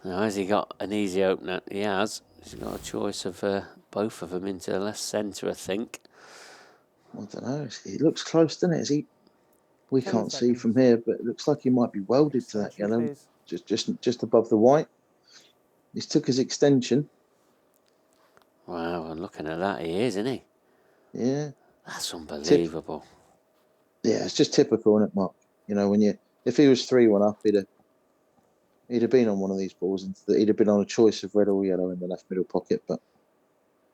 Now, has he got an easy opener? He has. He's got a choice of both of them into the left centre, I think. I don't know. It looks close, doesn't it? We can't see from here, but it looks like he might be welded to that yellow, just above the white. He's took his extension. Wow, and looking at that, he is, isn't he? Yeah. That's unbelievable. Yeah, it's just typical, isn't it, Mark? You know, if he was 3-1 up, he'd have been on one of these balls, and he'd have been on a choice of red or yellow in the left middle pocket, but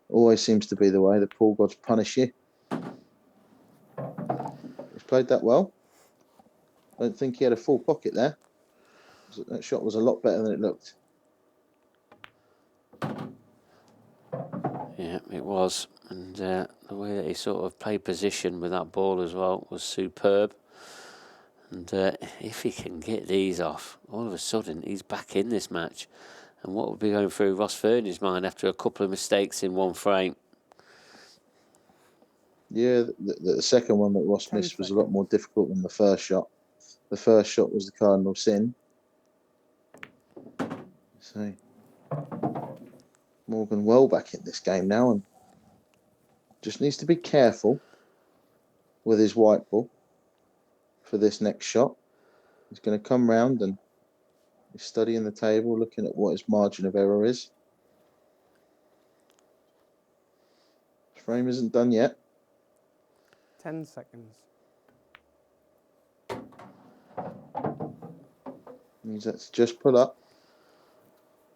always seems to be the way. The pool gods punish you. He's played that well. I don't think he had a full pocket there. That shot was a lot better than it looked. Yeah, it was. And the way that he sort of played position with that ball as well was superb. And if he can get these off, all of a sudden he's back in this match. And what would be going through Ross Fernie's mind after a couple of mistakes in one frame? Yeah, the second one that Ross missed was a lot more difficult than the first shot. The first shot was the cardinal sin. So Morgan well back in this game now, and just needs to be careful with his white ball for this next shot. He's going to come round and he's studying the table, looking at what his margin of error is. His frame isn't done yet. 10 seconds. Means that's just pull up.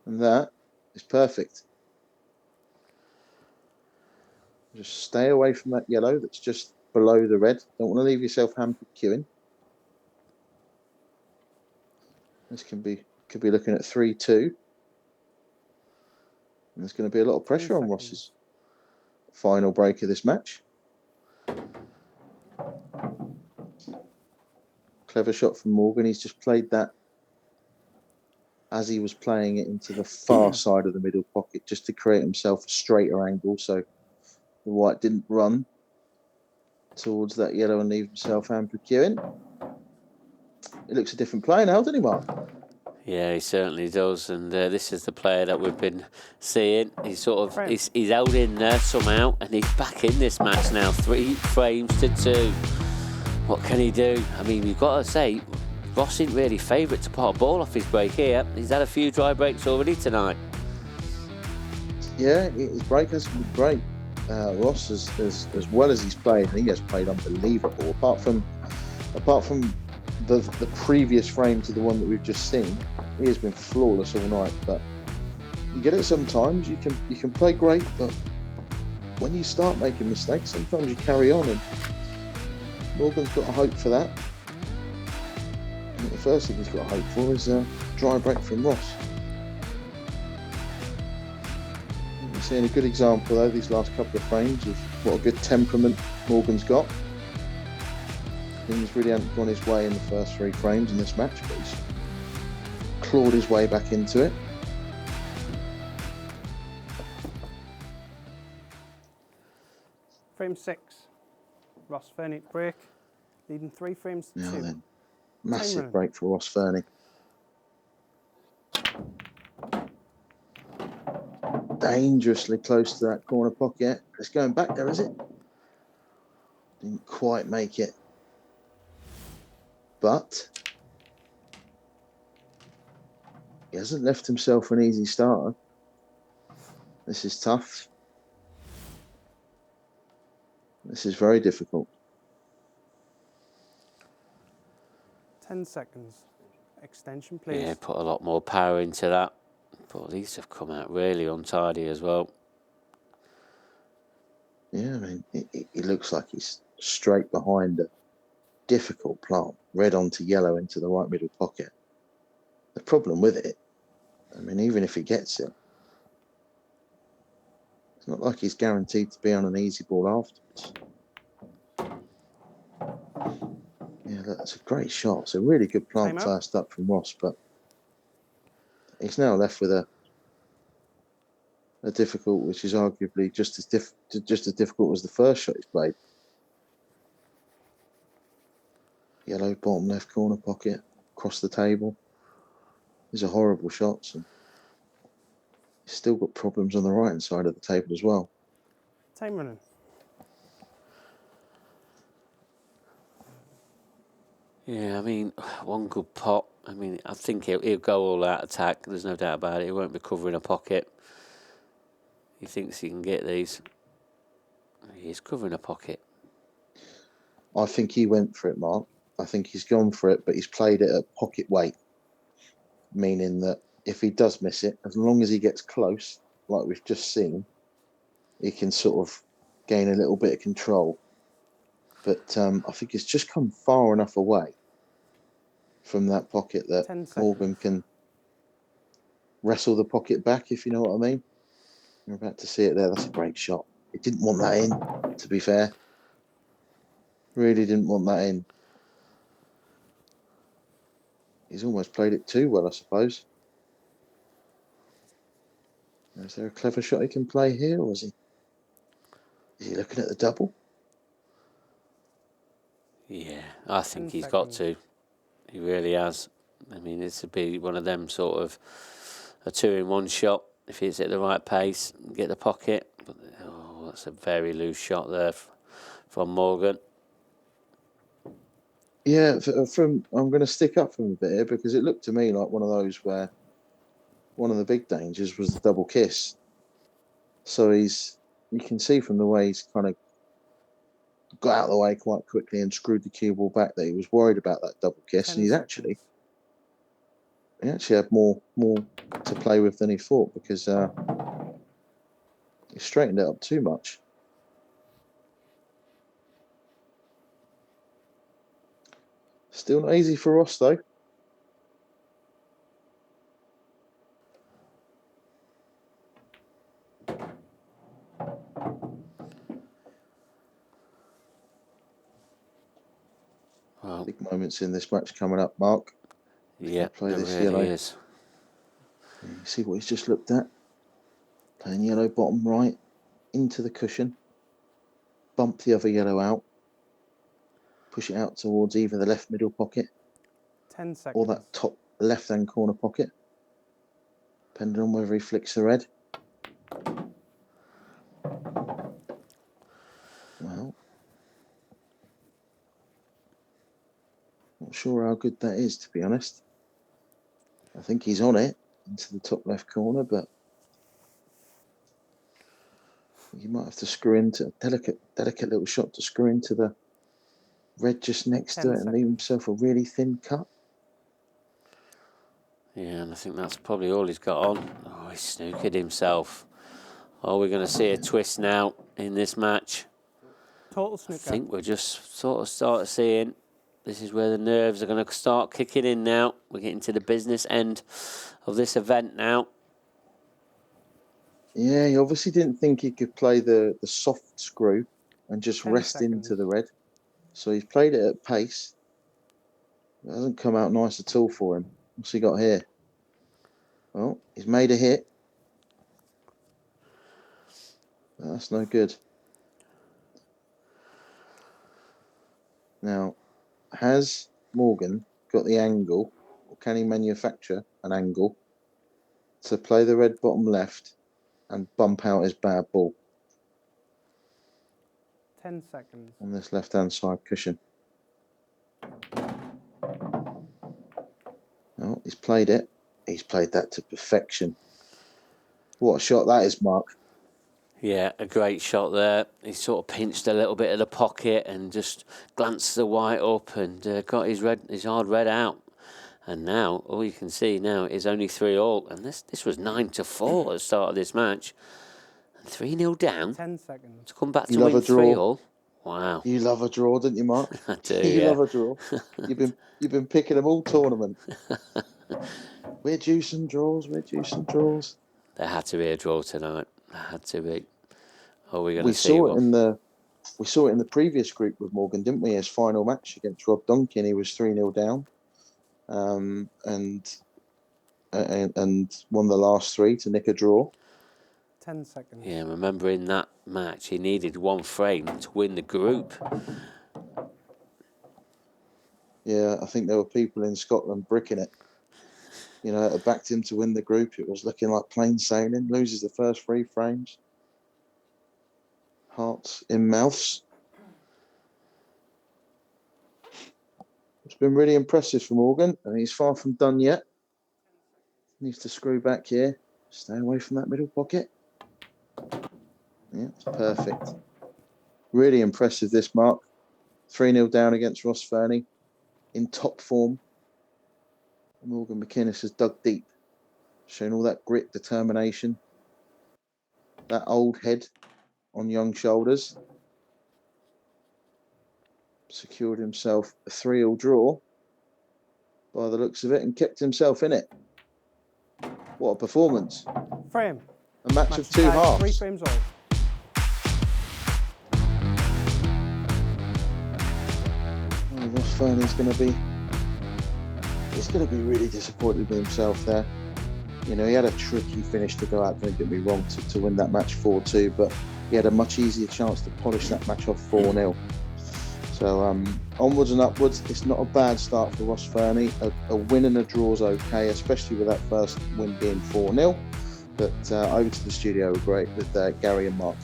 And that is perfect. Just stay away from that yellow that's just below the red. Don't want to leave yourself hampered queuing. This could be looking at 3-2. And there's going to be a lot of pressure on Ross's final break of this match. Clever shot from Morgan. He's just played that as he was playing it into the far side of the middle pocket just to create himself a straighter angle so the white didn't run towards that yellow and leave himself hampered queuing. He looks a different player now, doesn't he, Mark? Yeah, he certainly does, and this is the player that we've been seeing. He's sort of he's held in there somehow, and he's back in this match now. 3 frames to 2. What can he do? I mean, we've got to say, Ross isn't really favourite to pot a ball off his break here. He's had a few dry breaks already tonight. Yeah, his break has been great. Ross, as well as he's played, he has played unbelievable. Apart from the previous frame to the one that we've just seen, he has been flawless all night. But you get it sometimes. You can play great, but when you start making mistakes, sometimes you carry on. And Morgan's got a hope for that. I think the first thing he's got to hope for is a dry break from Ross. We're seeing a good example though these last couple of frames of what a good temperament Morgan's got. Things really haven't gone his way in the first 3 frames in this match, but he's clawed his way back into it. Frame 6. Ross Fernie break, leading 3 frames to 2. Now then, massive break for Ross Fernie. Dangerously close to that corner pocket. It's going back there, is it? Didn't quite make it. But he hasn't left himself an easy starter. This is tough. This is very difficult. 10 seconds. Extension, please. Yeah, put a lot more power into that. But these have come out really untidy as well. Yeah, I mean, it looks like he's straight behind a difficult plant. Red onto yellow into the right middle pocket. The problem with it, I mean, even if he gets it, it's not like he's guaranteed to be on an easy ball afterwards. Yeah, that's a great shot. It's a really good plant first up from Ross, but he's now left with a difficult, which is arguably just as difficult as the first shot he's played. Yellow bottom left corner pocket, across the table. These are horrible shots, and he's still got problems on the right hand side of the table as well. Time running. Yeah, I mean, one good pot. I mean, I think he'll go all out attack. There's no doubt about it. He won't be covering a pocket. He thinks he can get these. He's covering a pocket. I think he went for it, Mark. I think he's gone for it, but he's played it at pocket weight, meaning that if he does miss it, as long as he gets close, like we've just seen, he can sort of gain a little bit of control. But I think it's just come far enough away from that pocket that Morgan can wrestle the pocket back, if you know what I mean. You're about to see it there. That's a great shot. He didn't want that in, to be fair. Really didn't want that in. He's almost played it too well, I suppose. Is there a clever shot he can play here, or is he looking at the double? Yeah, I think he's got to. He really has. I mean, it's to be one of them sort of a 2-in-1 shot. If he's at the right pace, get the pocket. But, that's a very loose shot there from Morgan. Yeah, I'm going to stick up for him a bit here because it looked to me like one of those where one of the big dangers was the double kiss. So you can see from the way he's kind of got out of the way quite quickly and screwed the cue ball back that he was worried about that double kiss, and he actually had more to play with than he thought because he straightened it up too much. Still not easy for Ross though. Well, big moments in this match coming up, Mark. Yeah, play it this really yellow. is. You see what he's just looked at? Playing yellow bottom right into the cushion. Bump the other yellow out. Push it out towards either the left middle pocket 10 seconds. or that top left-hand corner pocket, depending on whether he flicks the red. Well, not sure how good that is, to be honest. I think he's on it into the top left corner, but you might have to screw into a delicate little shot to screw into the red just next to it and leave himself a really thin cut. Yeah, and I think that's probably all he's got on. Oh, he's snookered himself. Oh, we're going to see a twist now in this match. Total snooker. I think we're just sort of start seeing this is where the nerves are going to start kicking in now. We're getting to the business end of this event now. Yeah, he obviously didn't think he could play the soft screw and just rest into the red. So he's played it at pace. It hasn't come out nice at all for him. What's he got here? Well, he's made a hit. That's no good. Now, has Morgan got the angle, or can he manufacture an angle to play the red bottom left and bump out his bad ball? 10 seconds. On this left-hand side cushion. Oh, he's played it. He's played that to perfection. What a shot that is, Mark. Yeah, a great shot there. He sort of pinched a little bit of the pocket and just glanced the white up and got his hard red out. And now, all you can see now is only 3-3. And this was 9-4 at the start of this match. 3-0 down. 10 seconds. To come back to win 3-3. Wow. You love a draw, don't you, Mark? I do, You love a draw. You've been picking them all tournament. We're due some draws. There had to be a draw tonight. There had to be. Oh, we're going We to see saw it one. we saw it in the previous group with Morgan, didn't we? His final match against Rob Duncan, he was 3-0 down, and won the last 3 to nick a draw. 10 seconds. Yeah, remember in that match, he needed 1 frame to win the group. Yeah, I think there were people in Scotland bricking it. You know, that backed him to win the group. It was looking like plain sailing. Loses the first 3 frames. Hearts in mouths. It's been really impressive for Morgan, and he's far from done yet. Needs to screw back here. Stay away from that middle pocket. Yeah, it's perfect. Really impressive this, Mark. 3-0 down against Ross Fernie. In top form. Morgan Mckinnis has dug deep. Shown all that grit, determination. That old head on young shoulders. Secured himself a 3-3 draw by the looks of it and kept himself in it. What a performance. Frame. A match of 2 halves. 3 frames all. Oh, Ross Fernie's going to be really disappointed with himself there. You know, he had a tricky finish to go out, don't get me wrong, to win that match 4-2, but he had a much easier chance to polish that match off 4-0. So onwards and upwards. It's not a bad start for Ross Fernie. A win and a draw is okay, especially with that first win being 4-0. But over to the studio with Gary and Mark.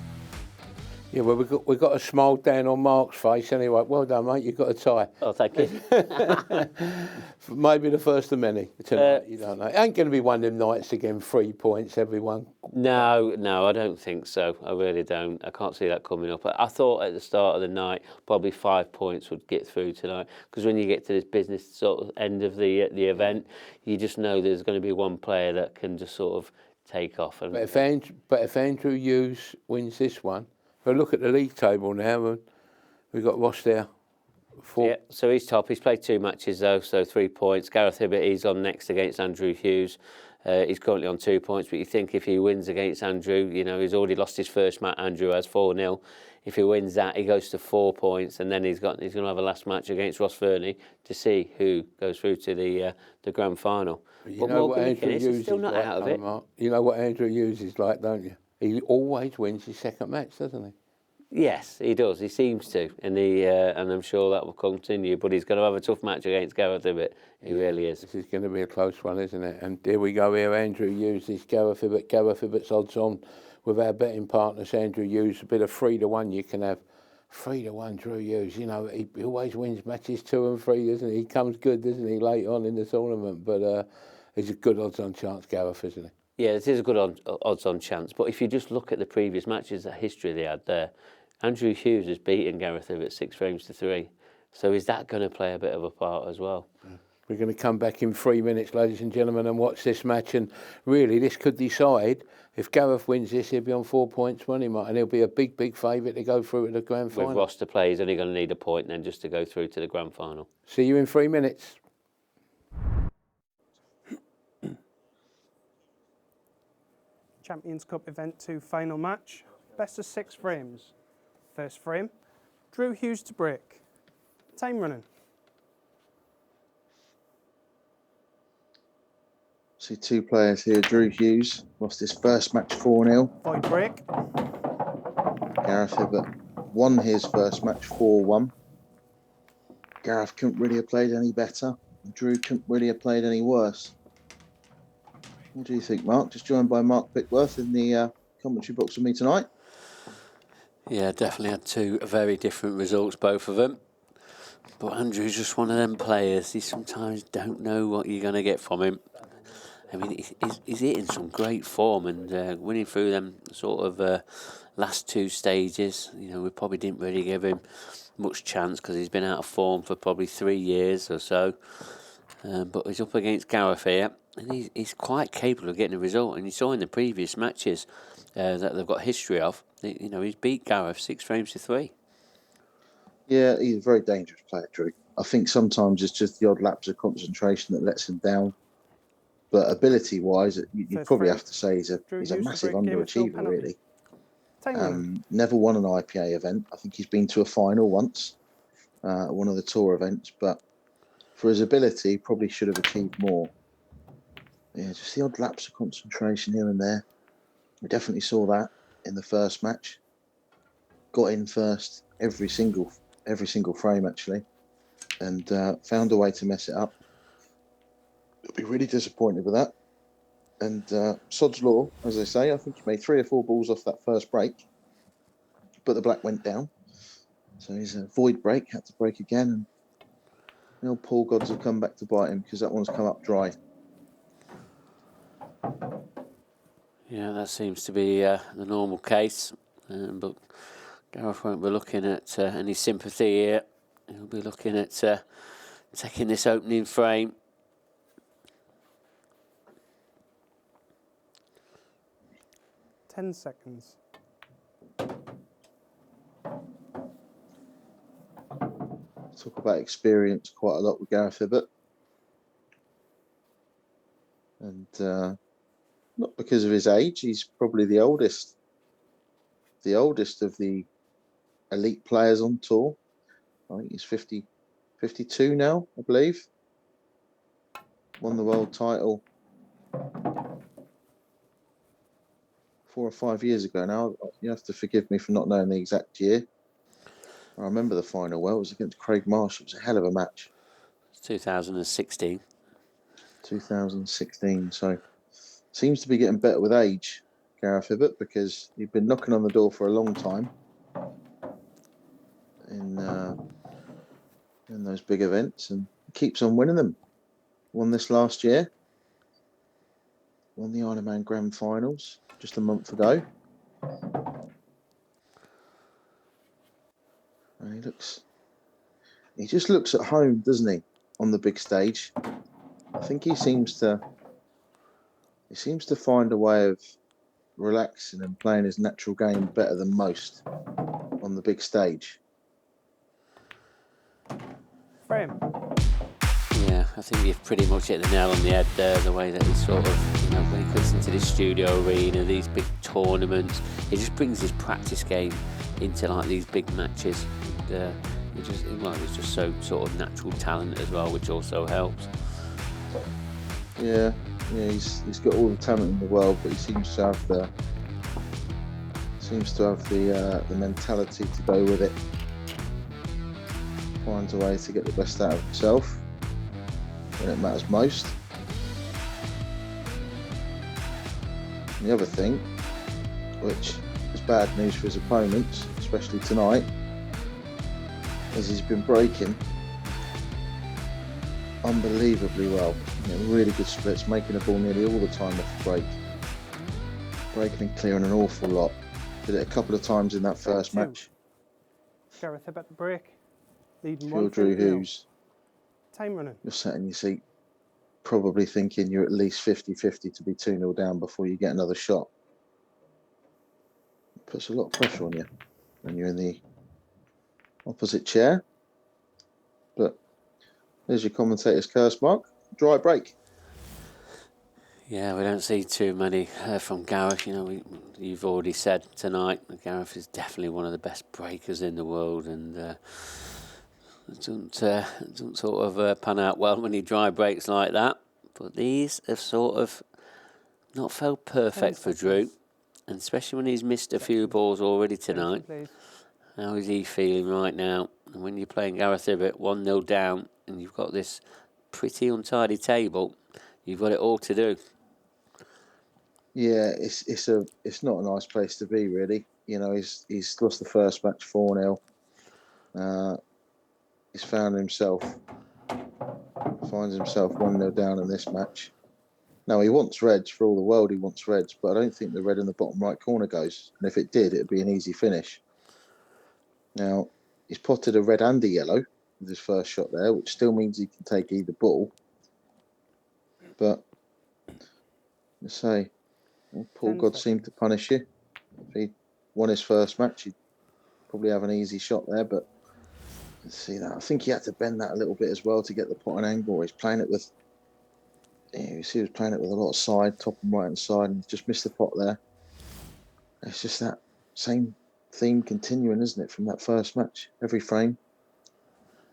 Yeah, well, we got a smile down on Mark's face anyway. Well done, mate. You got a tie. Oh, thank you. Maybe the first of many tonight. You don't know. It ain't going to be one of them nights again. 3 points, everyone. No, I don't think so. I really don't. I can't see that coming up. I thought at the start of the night probably 5 points would get through tonight, because when you get to this business sort of end of the event, you just know there's going to be one player that can just sort of take off. And But if Andrew Hughes wins this one, if I look at the league table now, we've got Ross there. 4. Yeah, so he's top. He's played 2 matches though, so 3 points. Gareth Hibbert, he's on next against Andrew Hughes. He's currently on 2 points, but you think if he wins against Andrew, you know, he's already lost his first match. Andrew has 4-0. If he wins that, he goes to 4 points, and then he's going to have a last match against Ross Fernie to see who goes through to the grand final. You know what Andrew Hughes is still not like, out of it. Mark? You know what Andrew Hughes is like, don't you? He always wins his second match, doesn't he? Yes, he does. He seems to, and I'm sure that will continue. But he's going to have a tough match against Gareth Hibbert. He really is. This is going to be a close one, isn't it? And here we go. Here, Andrew Hughes is Gareth Hibbert. Gareth Hibbert's odds on with our betting partners. Andrew Hughes, a bit of 3-1. You can have 3-1. Drew Hughes. You know, he always wins matches 2 and 3, doesn't he? He comes good, doesn't he, late on in the tournament? But he's a good odds-on chance, Gareth, isn't he? Yeah, it is a good odds-on chance. But if you just look at the previous matches, the history they had there, Andrew Hughes has beaten Gareth Hibbert 6-3. So is that going to play a bit of a part as well? Yeah. We're going to come back in 3 minutes, ladies and gentlemen, and watch this match. And really, this could decide. If Gareth wins this, he'll be on 4 points, won't he, Mark? And he'll be a big, big favourite to go through to the grand final. With Ross to play, he's only going to need a point then just to go through to the grand final. See you in 3 minutes. Champions Cup Event 2 final match. Best of 6 frames. First frame, Drew Hughes to break. Time running. See 2 players here. Drew Hughes lost his first match 4-0. Void break. Gareth Hibbert won his first match 4-1. Gareth couldn't really have played any better. Drew couldn't really have played any worse. What do you think, Mark? Just joined by Mark Pickworth in the commentary box with me tonight. Yeah, definitely had 2 very different results, both of them. But Andrew's just one of them players. You sometimes don't know what you're going to get from him. I mean, he's hitting some great form and winning through them sort of last 2 stages. You know, we probably didn't really give him much chance because he's been out of form for probably 3 years or so. But he's up against Gareth here, and he's quite capable of getting a result. And you saw in the previous matches that they've got history of, you know, he's beat Gareth 6-3. Yeah, he's a very dangerous player, Drew. I think sometimes it's just the odd lapse of concentration that lets him down. But ability-wise, you'd probably have to say he's a massive underachiever, really. Never won an IPA event. I think he's been to a final once, one of the tour events. But for his ability, probably should have achieved more. Yeah, just the odd lapse of concentration here and there. We definitely saw that in the first match. Got in first every single frame, actually, and found a way to mess it up. I'll be really disappointed with that. And sod's law, as they say, I think he made 3 or 4 balls off that first break, but the black went down. So he's a void break, had to break again, and the old Paul gods have come back to bite him because that one's come up dry. Yeah, that seems to be the normal case. But Gareth won't be looking at any sympathy here. He'll be looking at taking this opening frame. Seconds. Talk about experience quite a lot with Gareth Hibbert. And not because of his age, he's probably the oldest of the elite players on tour. I think he's 52 now, I believe. Won the world title 4 or 5 years ago now. You have to forgive me for not knowing the exact year. I remember the final well. It was against Craig Marshall. It was a hell of a match. 2016. 2016. So seems to be getting better with age, Gareth Hibbert, because he'd been knocking on the door for a long time. in those big events, and keeps on winning them. Won this last year. Won the Ironman Grand Finals just a month ago. And he just looks at home, doesn't he, on the big stage? I think he seems to find a way of relaxing and playing his natural game better than most on the big stage. Frame. Yeah, I think you've pretty much hit the nail on the head there, the way that he sort of, you know, when he comes into this studio arena, these big tournaments, he just brings his practice game into like these big matches. And, he's just so sort of natural talent as well, which also helps. Yeah, he's got all the talent in the world, but he seems to have the mentality to go with it. Finds a way to get the best out of himself when it matters most. And the other thing, which is bad news for his opponents, especially tonight, is he's been breaking unbelievably well. Really good splits, making the ball nearly all the time off the break. Breaking and clearing an awful lot. Did it a couple of times in that first match. Gareth Hibbert the break. Leading Drew 1-0. Hughes. Time running. You're sat in your seat probably thinking you're at least 50-50 to be 2-0 down before you get another shot. It puts a lot of pressure on you when you're in the opposite chair. But there's your commentator's curse mark. Dry break. Yeah, we don't see too many from Gareth. You know, you've already said tonight that Gareth is definitely one of the best breakers in the world, and doesn't sort of pan out well when he dry breaks like that. But these have sort of not felt perfect for Drew, and especially when he's missed a few balls already tonight. How is he feeling right now? And when you're playing Gareth Hibbert 1-0 down, and you've got this pretty untidy table, you've got it all to do. Yeah, it's not a nice place to be, really. You know, he's lost the first match 4-0. He's finds himself 1-0 down in this match. Now, he wants reds, for all the world he wants reds, but I don't think the red in the bottom right corner goes. And if it did, it'd be an easy finish. Now, he's potted a red and a yellow with his first shot there, which still means he can take either ball. But, let's say, Paul God seemed to punish you. If he won his first match, he'd probably have an easy shot there, but let's see that. I think he had to bend that a little bit as well to get the pot on angle. He's playing it with, you see, he was playing it with a lot of side, top and right hand side, and he's just missed the pot there. It's just that same theme continuing, isn't it, from that first match? Every frame,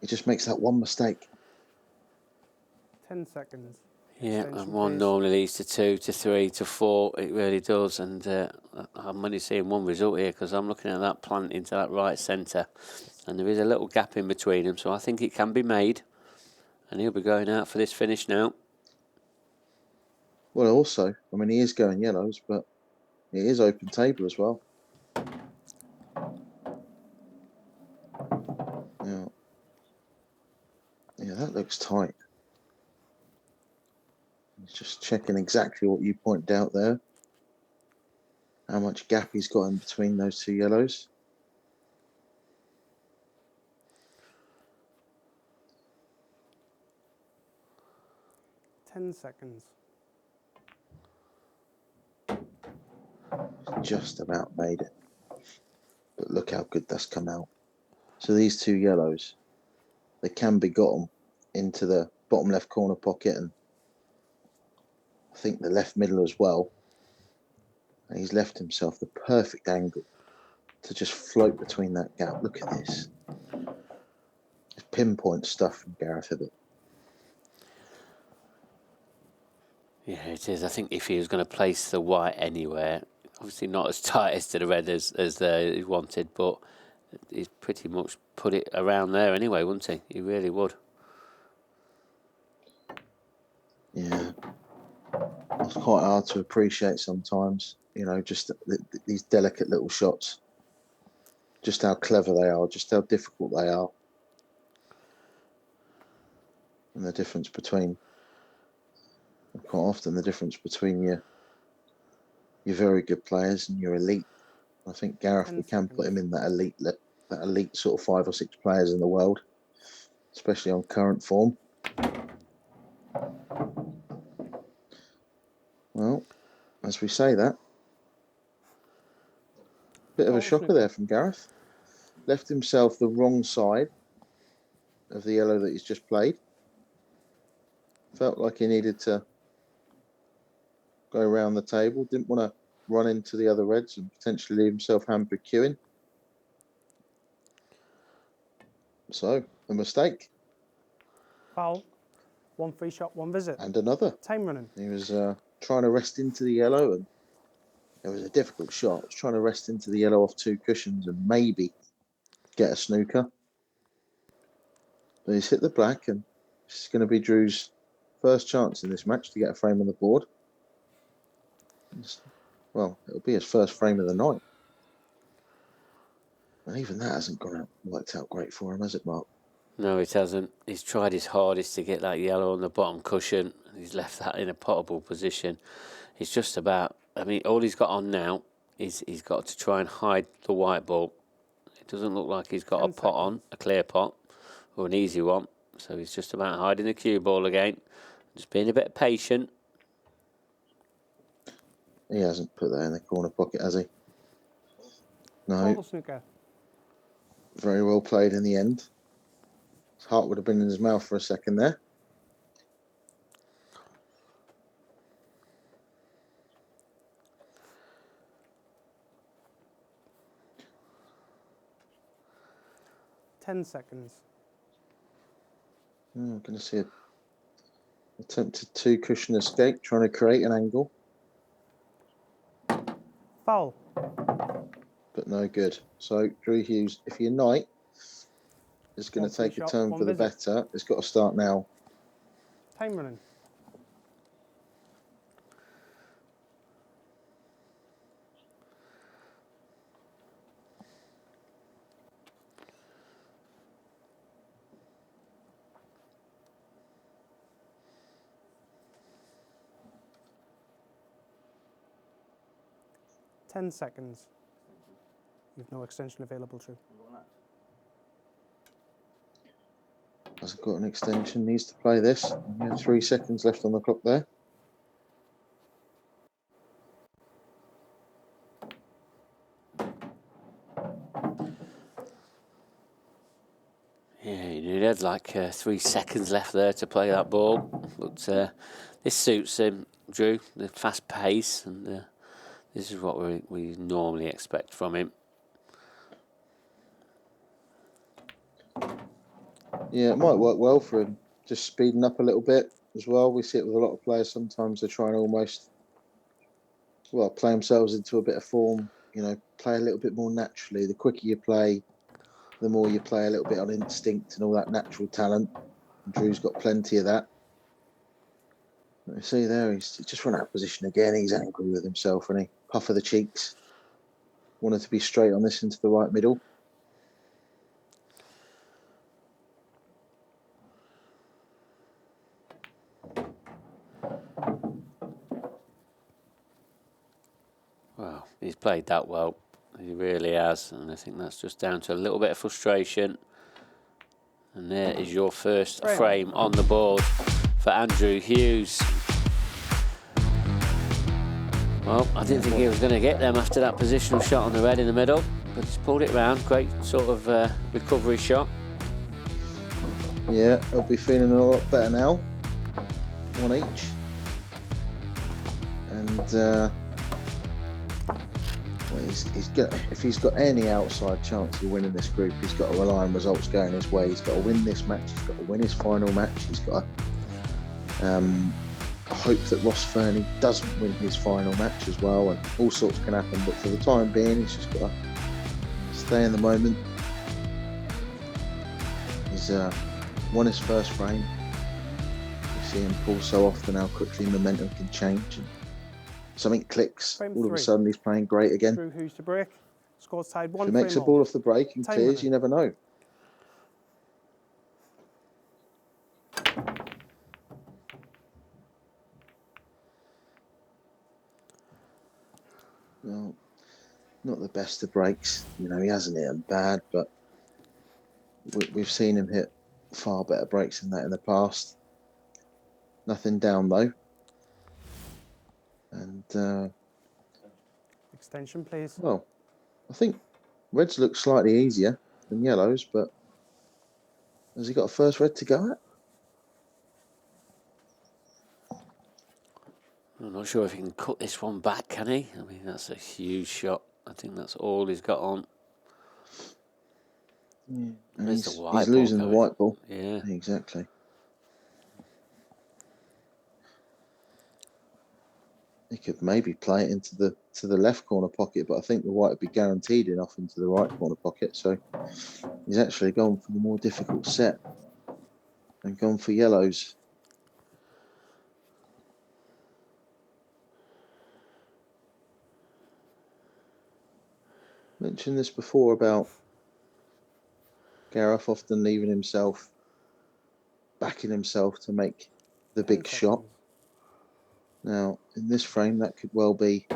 he just makes that one mistake. 10 seconds. Yeah, and one normally leads to 2, to 3, to 4. It really does. And I'm only seeing one result here because I'm looking at that plant into that right centre. And there is a little gap in between them. So I think it can be made. And he'll be going out for this finish now. Well, also, I mean, he is going yellows, but it is open table as well. Yeah, that looks tight. Just checking exactly what you pointed out there. How much gap he's got in between those two yellows. Seconds. Just about made it. But look how good that's come out. So these two yellows, they can be gotten into the bottom left corner pocket, and I think the left middle as well. And he's left himself the perfect angle to just float between that gap. Look at this. It's pinpoint stuff from Gareth Hibbert. Yeah, it is. I think if he was going to place the white anywhere, obviously not as tight as to the red as he wanted, but he's pretty much put it around there anyway, wouldn't he? He really would. Yeah. It's quite hard to appreciate sometimes, you know, just these delicate little shots. just how clever they are, just how difficult they are, and the difference between, quite often, the difference between your very good players and your elite. I think Gareth, we can put him in that elite sort of 5 or 6 players in the world, especially on current form. Well, as we say that, bit of a shocker there from Gareth. Left himself the wrong side of the yellow that he's just played. Felt like he needed to go around the table. Didn't want to run into the other reds and potentially leave himself hampered queuing. So, a mistake. Foul. 1 free shot, 1 visit. And another. Time running. He was trying to rest into the yellow, and it was a difficult shot. He was trying to rest into the yellow off 2 cushions and maybe get a snooker. But he's hit the black, and this is going to be Drew's first chance in this match to get a frame on the board. Well, it'll be his first frame of the night. And even that hasn't worked out great for him, has it, Mark? No, it hasn't. He's tried his hardest to get that yellow on the bottom cushion. He's left that in a potable position. He's just about, I mean, all he's got on now is he's got to try and hide the white ball. It doesn't look like he's got a pot on, a clear pot, or an easy one. So he's just about hiding the cue ball again. Just being a bit patient. He hasn't put that in the corner pocket, has he? No. Very well played in the end. His heart would have been in his mouth for a second there. Ten seconds. I'm going to see an attempted 2 cushion escape, trying to create an angle. Foul. But no good. So, Drew Hughes, if your knight is going to take a turn for the better, it's got to start now. Time running. Ten seconds. You've no extension available, Drew. Hasn't got an extension, needs to play this. 3 seconds left on the clock there. Yeah, he had like 3 seconds left there to play that ball. But this suits him, Drew, the fast pace, and this is what we normally expect from him. Yeah, it might work well for him. Just speeding up a little bit as well. We see it with a lot of players. Sometimes they're trying to almost, well, play themselves into a bit of form. You know, play a little bit more naturally. The quicker you play, the more you play a little bit on instinct and all that natural talent. And Drew's got plenty of that. You see there, he's just run out of position again. He's angry with himself, and he puff of the cheeks. Wanted to be straight on this into the right middle. Well, he's played that well. He really has, and I think that's just down to a little bit of frustration. And there is your first frame on the board for Andrew Hughes. Well, I didn't think he was going to get them after that positional shot on the red in the middle, but he's pulled it round. Great sort of recovery shot. Yeah, he'll be feeling a lot better now. 1 each. And well, he's got, if he's got any outside chance of winning this group, he's got to rely on results going his way. He's got to win this match. He's got to win his final match. He's got to hope that Ross Fernie doesn't win his final match as well, and all sorts can happen. But for the time being, he's just got to stay in the moment. He's won his first frame. You see him pull so often how quickly momentum can change. And something clicks. All of a sudden, he's playing great again. Drew Hughes to break. Score's tied If 1 he 3 makes a more. ball off the break and Time clears, you running. never know. Well, not the best of breaks. You know, he hasn't hit them bad, but we've seen him hit far better breaks than that in the past. Nothing down though. And Extension, please. well, I think reds look slightly easier than yellows, but has he got a first red to go at? I'm not sure if he can cut this one back, can he? I mean, that's a huge shot. I think that's all he's got on. Yeah. Where's the He's white ball losing the going? white ball. Yeah. Exactly. He could maybe play it into the left corner pocket, but I think the white would be guaranteed enough into the right corner pocket. So he's actually gone for the more difficult set and gone for yellows. Mentioned this before about Gareth often leaving himself, backing himself to make the 10 big shot. seconds. Now, in this frame, that could well be.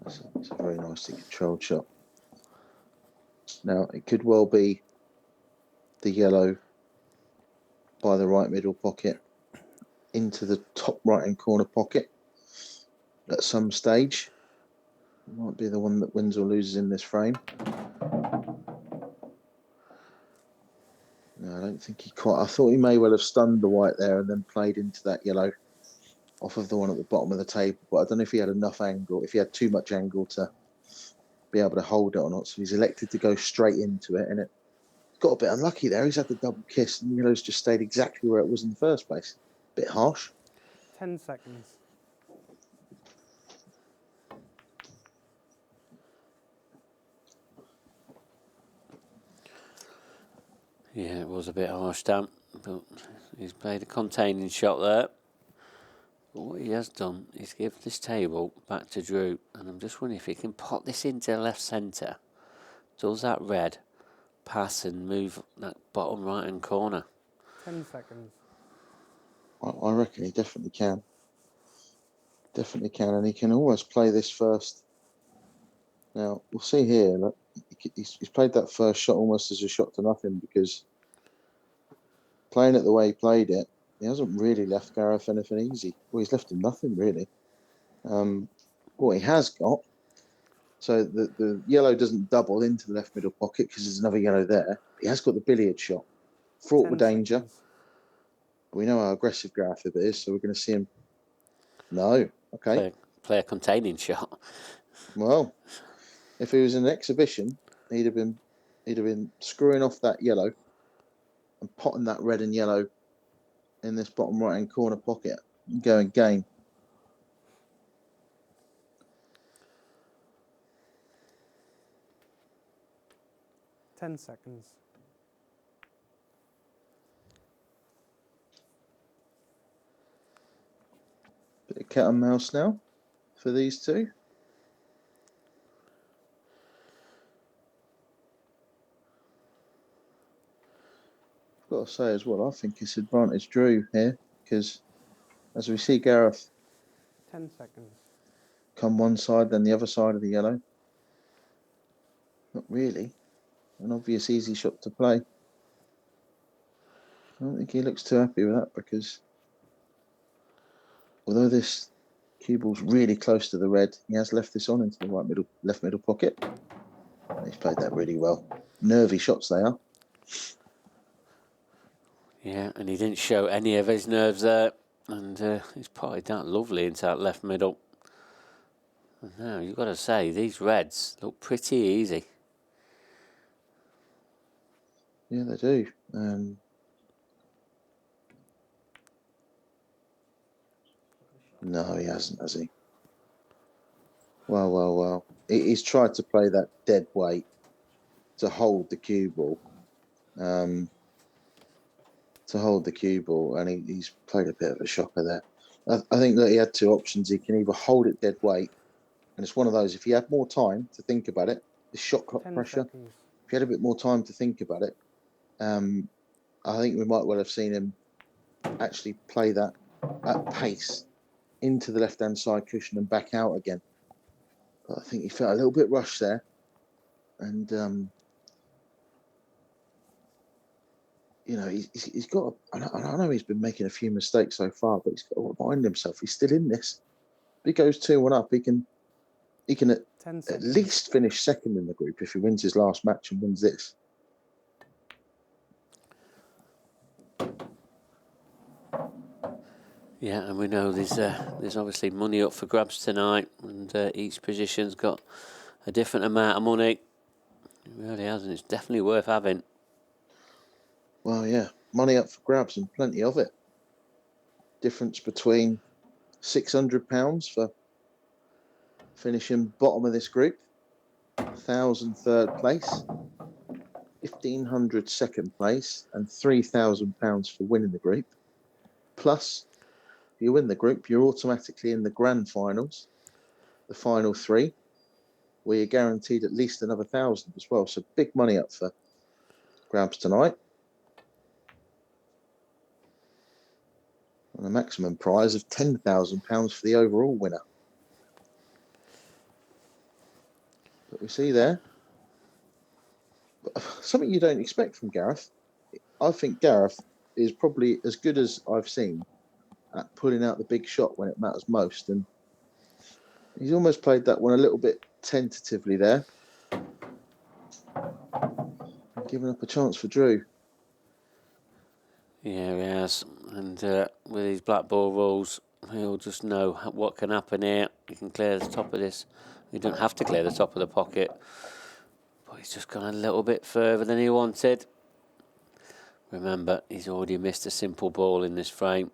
It's a very nicely controlled shot. Now, it could well be the yellow by the right middle pocket into the top right-hand corner pocket at some stage. It might be the one that wins or loses in this frame. No, I don't think he quite. I thought he may well have stunned the white there and then played into that yellow off of the one at the bottom of the table. But I don't know if he had enough angle, if he had too much angle to be able to hold it or not. So he's elected to go straight into it, and it got a bit unlucky there. He's had the double kiss, and the yellow's just stayed exactly where it was in the first place. Bit harsh. 10 seconds. Yeah, it was a bit harsh, Dan, but he's played a containing shot there. But what he has done is give this table back to Drew, and I'm just wondering if he can pop this into left centre. Does that red pass and move that bottom right-hand corner? 10 seconds. I reckon he definitely can. Definitely can, and he can almost play this first. Now, we'll see here. Look, he's played that first shot almost as a shot to nothing, because playing it the way he played it, he hasn't really left Gareth anything easy. Well, he's left him nothing, really. What he has got, so the yellow doesn't double into the left middle pocket because there's another yellow there. He has got the billiard shot, fraught with danger. Seconds. We know how aggressive Gareth Hibbert is, so we're going to see him. No, okay. Play a containing shot. Well, if he was in an exhibition, he'd have been screwing off that yellow and potting that red and yellow in this bottom right hand corner pocket and going game. Ten seconds. Bit of cat and mouse now for these two. I've got to say as well, I think it's advantage Drew here, because as we see Gareth 10 seconds. come one side, then the other side of the yellow. Not really an obvious easy shot to play. I don't think he looks too happy with that, because although this cue ball's really close to the red, he has left this on into the left middle pocket. He's played that really well. Nervy shots they are. Yeah, and he didn't show any of his nerves there. And he's potted that lovely into that left middle. And now, you've got to say, these reds look pretty easy. Yeah, they do. No, he hasn't, has he? Well. He's tried to play that dead weight to hold the cue ball. And he's played a bit of a shocker there. I think that he had two options. He can either hold it dead weight And it's one of those, if you had more time to think about it, the shot clock 10 pressure, seconds. if you had a bit more time to think about it, I think we might well have seen him actually play that at pace into the left-hand side cushion and back out again. But I think he felt a little bit rushed there. And, you know, he's got, I know he's been making a few mistakes so far, but he's got to remind himself he's still in this. If he goes 2-1 up, he can at least finish second in the group if he wins his last match and wins this. Yeah, and we know there's obviously money up for grabs tonight, and each position's got a different amount of money. It really has, and it's definitely worth having. Well, yeah, money up for grabs and plenty of it. Difference between £600 for finishing bottom of this group, 1,000 third place, 1,500 second place, and £3,000 for winning the group. Plus, if you win the group, you're automatically in the grand finals, the final three, where you're guaranteed at least another 1,000 as well. So big money up for grabs tonight. And a maximum prize of £10,000 for the overall winner. But we see there something you don't expect from Gareth. I think Gareth is probably as good as I've seen at pulling out the big shot when it matters most, and he's almost played that one a little bit tentatively there, giving up a chance for Drew. Yeah, he has, and with these black ball rules, he'll just know what can happen here. He can clear the top of this. He don't have to clear the top of the pocket, but he's just gone a little bit further than he wanted. Remember, he's already missed a simple ball in this frame.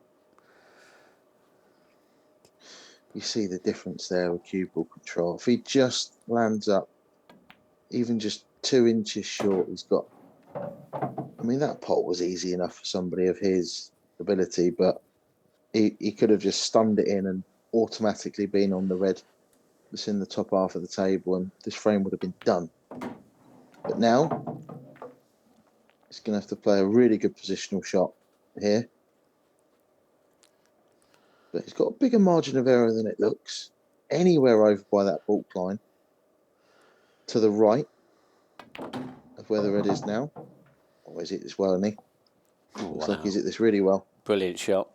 You see the difference there with cue ball control. If he just lands up, even just 2 inches short, he's got... I mean, that pot was easy enough for somebody of his ability, but he could have just stunned it in and automatically been on the red that's in the top half of the table, and this frame would have been done. But now, he's going to have to play a really good positional shot here. But he's got a bigger margin of error than it looks. Anywhere over by that baulk line, to the right of where the red is now. Oh, he's hit this well, hasn't he? Looks like he's hit this really well. Brilliant shot.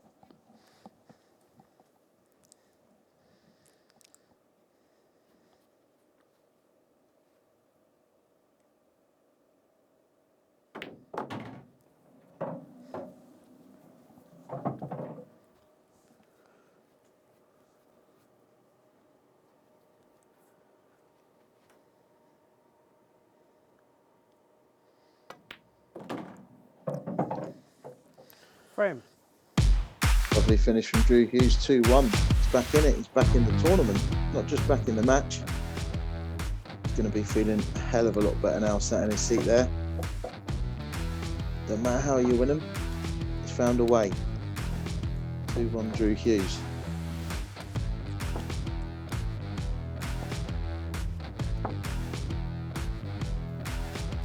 Frame. Lovely finish from Drew Hughes, 2-1. He's back in it, he's back in the tournament, not just back in the match. He's going to be feeling a hell of a lot better now, sat in his seat there. Don't matter how you win him, he's found a way. 2-1 Drew Hughes.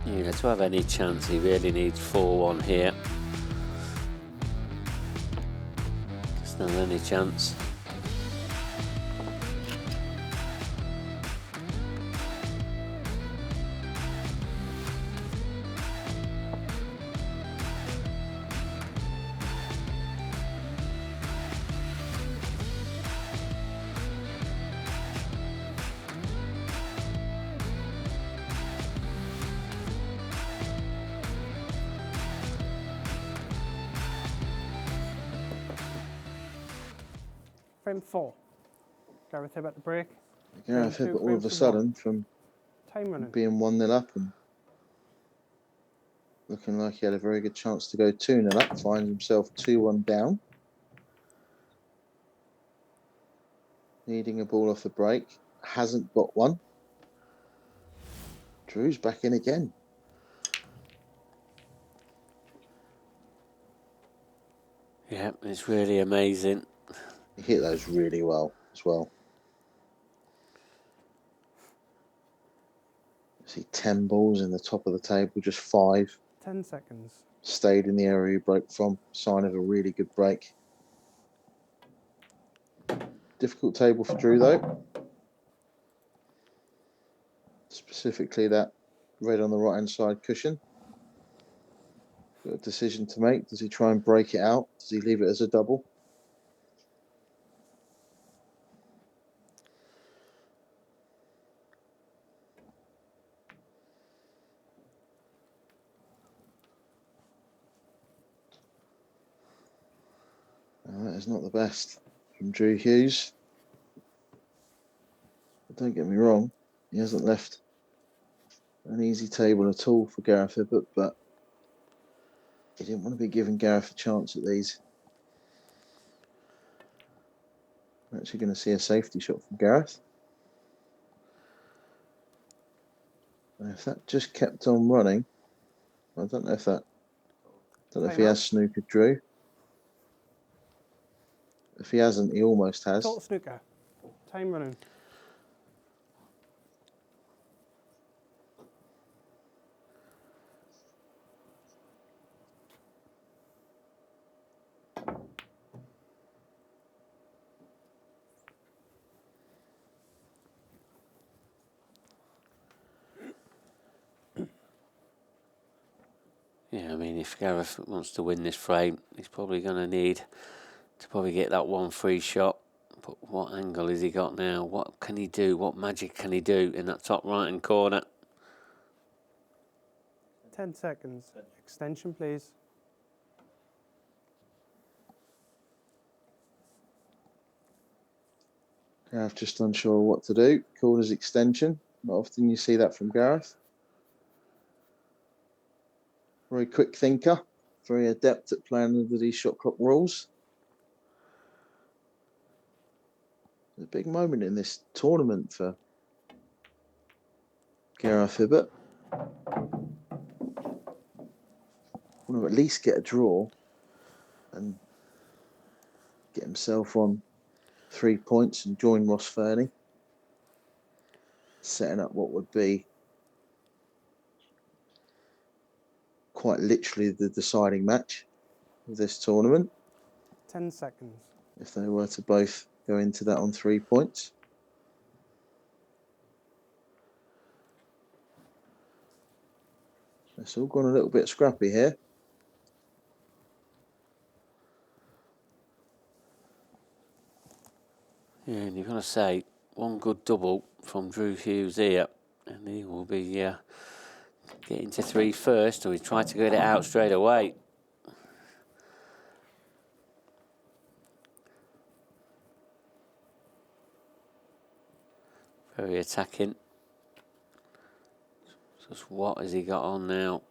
Yeah, to have any chance, he really needs 4-1 here. There's not any chance. Frame 4. Gareth Hibbert the break. Gareth Hibbert all of a sudden from time running. being 1-0 up and looking like he had a very good chance to go 2-0 up, finds himself 2-1 down. Needing a ball off the break, hasn't got one. Drew's back in again. Yeah, it's really amazing. He hit those really well as well. See 10 balls in the top of the table, just 5 10 seconds. stayed in the area he broke from. Sign of a really good break. Difficult table for Drew though. Specifically that red on the right hand side cushion. Got a decision to make. Does he try and break it out? Does he leave it as a double? That is not the best from Drew Hughes. But don't get me wrong, he hasn't left an easy table at all for Gareth Hibbert, but he didn't want to be giving Gareth a chance at these. We're actually going to see a safety shot from Gareth. And if that just kept on running, I don't know if he has snookered Drew. If he hasn't, he almost has. Total snooker. Time running. Yeah, I mean, if Gareth wants to win this frame, he's probably going to need to probably get that one free shot. But what angle has he got now? What can he do? What magic can he do in that top right-hand corner? 10 seconds. Extension, please. Gareth just unsure what to do. Called his extension. Not often you see that from Gareth. Very quick thinker. Very adept at playing under these shot clock rules. It's a big moment in this tournament for Gareth Hibbert. Want to at least get a draw and get himself on 3 points and join Ross Fernie, setting up what would be quite literally the deciding match of this tournament. 10 seconds. If they were to both go into that on 3 points. It's all gone a little bit scrappy here. Yeah, and you've got to say, one good double from Drew Hughes here, and he will be getting to 3 first, or he's trying to get it out straight away. Very attacking. Just what has he got on now?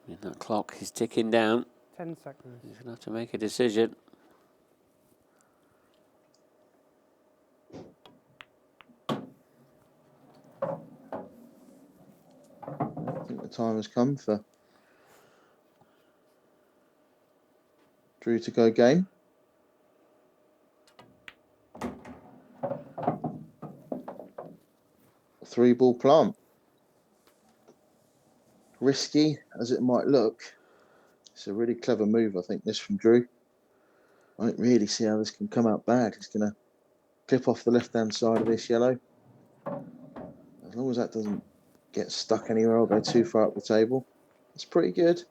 And that clock is ticking down. 10 seconds. He's going to have to make a decision. I think the time has come for Drew to go game. A 3-ball plant. Risky as it might look, it's a really clever move, I think, this from Drew. I don't really see how this can come out bad. He's going to clip off the left-hand side of this yellow. As long as that doesn't get stuck anywhere or go too far up the table, it's pretty good.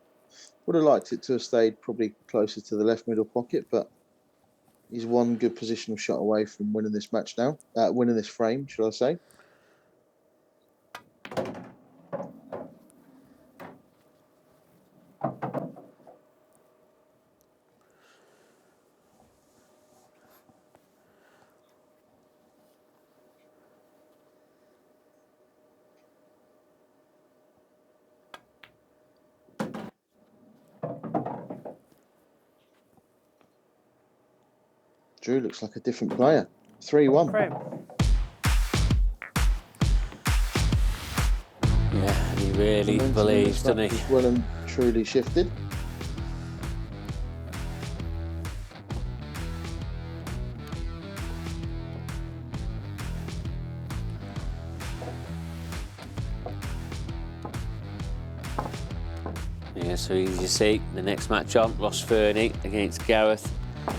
Would have liked it to have stayed probably closer to the left middle pocket, but he's one good positional shot away from winning this match now. Winning this frame, should I say. Drew looks like a different player. 3-1. Frame. Yeah, he really believes, doesn't he? Well and truly shifted. So as you see, the next match on, Ross Fernie against Gareth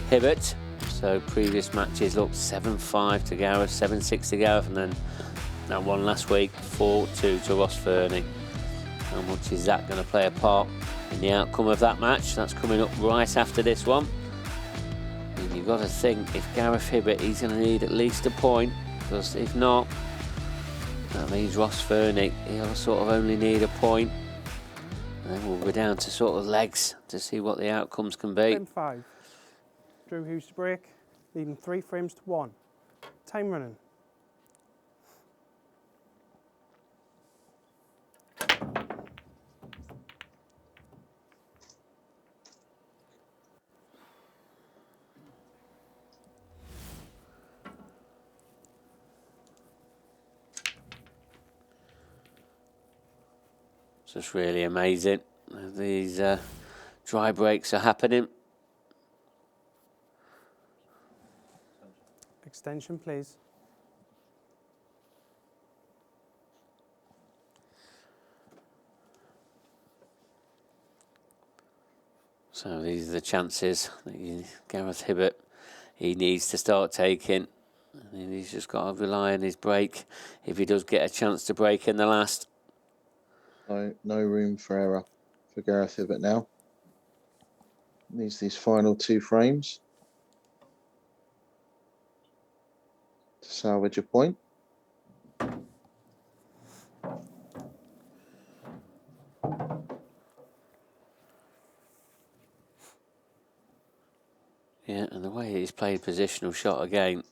Hibbert. So previous matches looked 7-5 to Gareth, 7-6 to Gareth, and then that one last week, 4-2 to Ross Fernie. How much is that going to play a part in the outcome of that match? That's coming up right after this one. And you've got to think, if Gareth Hibbert, he's going to need at least a point, because if not, that means Ross Fernie, he'll sort of only need a point. And then we'll go down to sort of legs to see what the outcomes can be. Frame 5. Drew Hughes to break, leading 3 frames to 1. Time running. It's just really amazing. These dry breaks are happening. Extension, please. So these are the chances that Gareth Hibbert, he needs to start taking. And he's just got to rely on his break if he does get a chance to break in the last. No room for error for Gareth Hibbert now. Needs these final 2 frames to salvage a point. Yeah, and the way he's played positional shot again,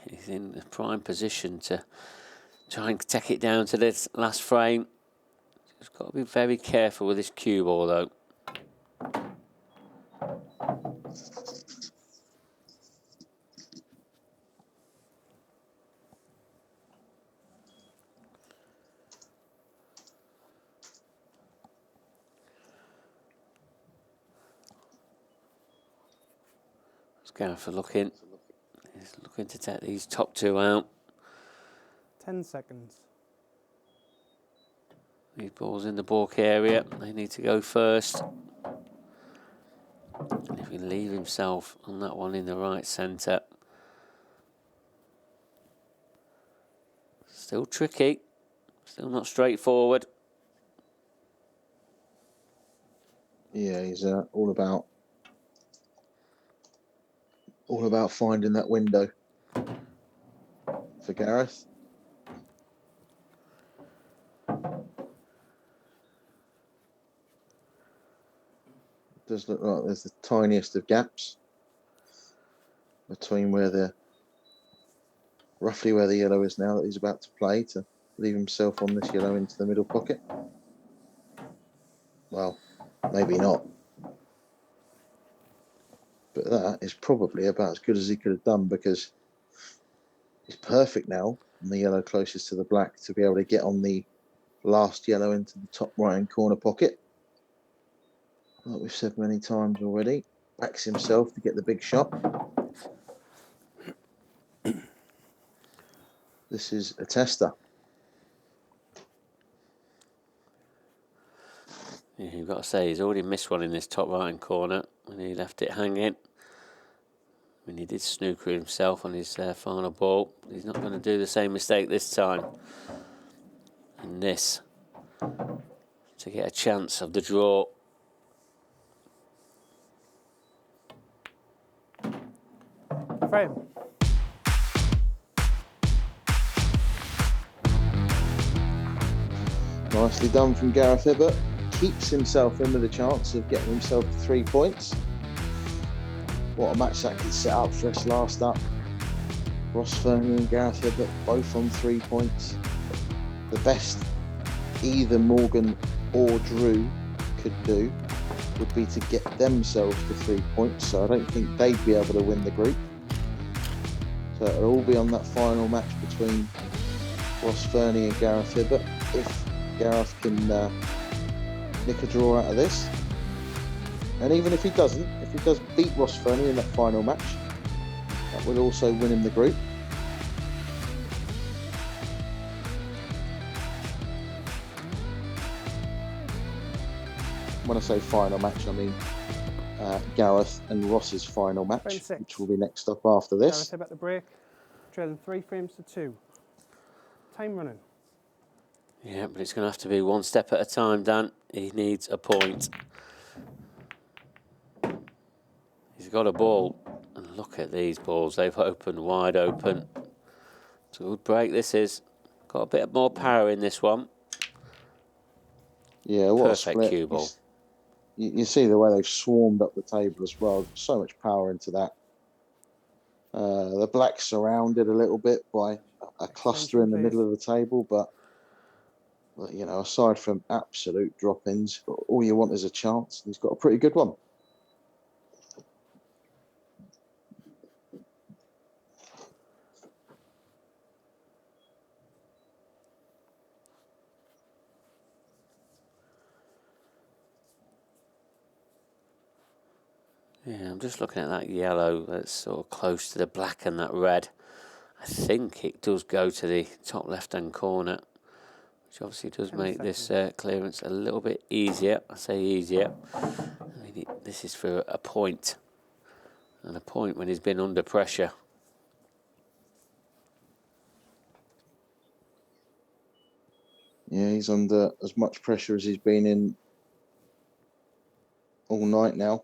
he's in the prime position to try and take it down to this last frame. He's got to be very careful with this cue ball though. Gareth looking. He's looking to take these top 2 out. 10 seconds. These balls in the balk area, they need to go first. And if he can leave himself on that one in the right centre. Still tricky, still not straightforward. Yeah, he's all about finding that window for Gareth. Does look like there's the tiniest of gaps between roughly where the yellow is now that he's about to play, to leave himself on this yellow into the middle pocket. Well, maybe not. But that is probably about as good as he could have done, because he's perfect now on the yellow closest to the black to be able to get on the last yellow into the top right-hand corner pocket. Like we've said many times already, backs himself to get the big shot. This is a tester. Yeah, you've got to say, he's already missed one in this top right-hand corner when he left it hanging. I mean, he did snooker himself on his final ball. He's not going to do the same mistake this time. And this, to get a chance of the draw. Frame. Nicely done from Gareth Hibbert. Keeps himself in with a chance of getting himself 3 points. What a match that could set up for us last up. Ross Fernie and Gareth Hibbert both on 3 points. The best either Morgan or Drew could do would be to get themselves to 3 points, so I don't think they'd be able to win the group. So it'll all be on that final match between Ross Fernie and Gareth Hibbert. If Gareth can nick a draw out of this, and even if he doesn't, if he does beat Ross Fernie in that final match, that will also win him the group. when I say final match, I mean Gareth and Ross's final Frame match, 6. which will be next up after this. Gareth Hibbert at the break, trailing 3 frames to 2. Time running. Yeah, but it's going to have to be one step at a time, Dan. He needs a point. He's got a ball, and look at these balls. They've opened wide open. It's a good break, this is. Got a bit more power in this one. Yeah, what Perfect a split. cue ball. You see the way they've swarmed up the table as well. So much power into that. The black's surrounded a little bit by a cluster in the middle of the table, but you know, aside from absolute drop-ins, all you want is a chance. He's got a pretty good one. Yeah, I'm just looking at that yellow that's sort of close to the black and that red. I think it does go to the top left-hand corner, which obviously does make this clearance a little bit easier. I say easier. I mean, this is for a point, and a point when he's been under pressure. Yeah, he's under as much pressure as he's been in all night now.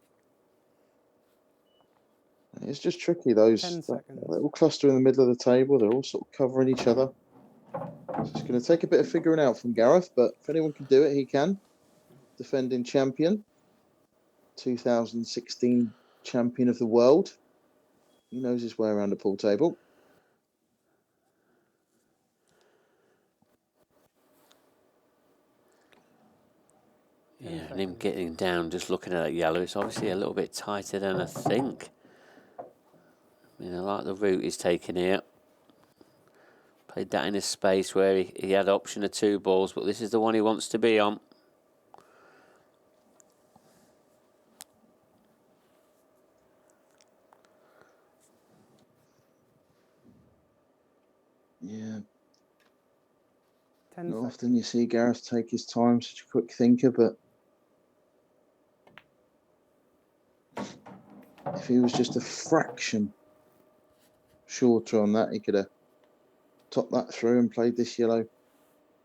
It's just tricky, those. They all cluster in the middle of the table. They're all sort of covering each other. It's going to take a bit of figuring out from Gareth, but if anyone can do it, he can. Defending champion, 2016 champion of the world. He knows his way around a pool table. Yeah, and him getting down, just looking at that yellow, it's obviously a little bit tighter than I think. I mean, I like the route he's taken here. Played that in a space where he had option of 2 balls, but this is the one he wants to be on. Yeah. Not often you see Gareth take his time, such a quick thinker, but if he was just a fraction shorter on that, he could have topped that through and played this yellow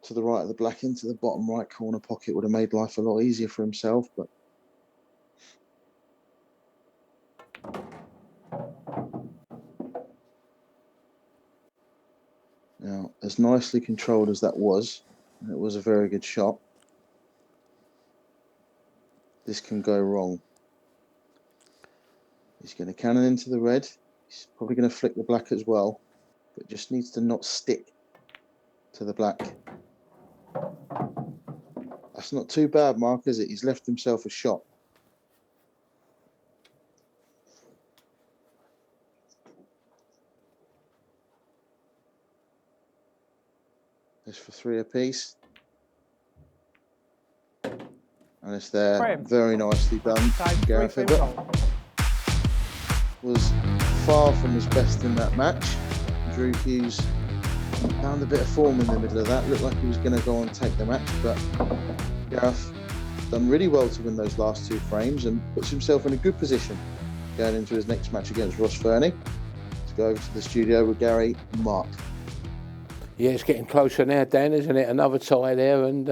to the right of the black into the bottom right corner pocket. Would have made life a lot easier for himself, but now, as nicely controlled as that was, and it was a very good shot, this can go wrong. He's going to cannon into the red. He's probably going to flick the black as well, but just needs to not stick to the black. That's not too bad, Mark, is it? He's left himself a shot. This for 3 apiece. And it's there. Frame. Very nicely done. Gareth Hibbert was far from his best in that match. Drew Hughes found a bit of form in the middle of that. Looked like he was going to go on and take the match, but Gareth done really well to win those last 2 frames and puts himself in a good position going into his next match against Ross Fernie. Let's go over to the studio with Gary and Mark. Yeah, it's getting closer now, Dan, isn't it? Another tie there, and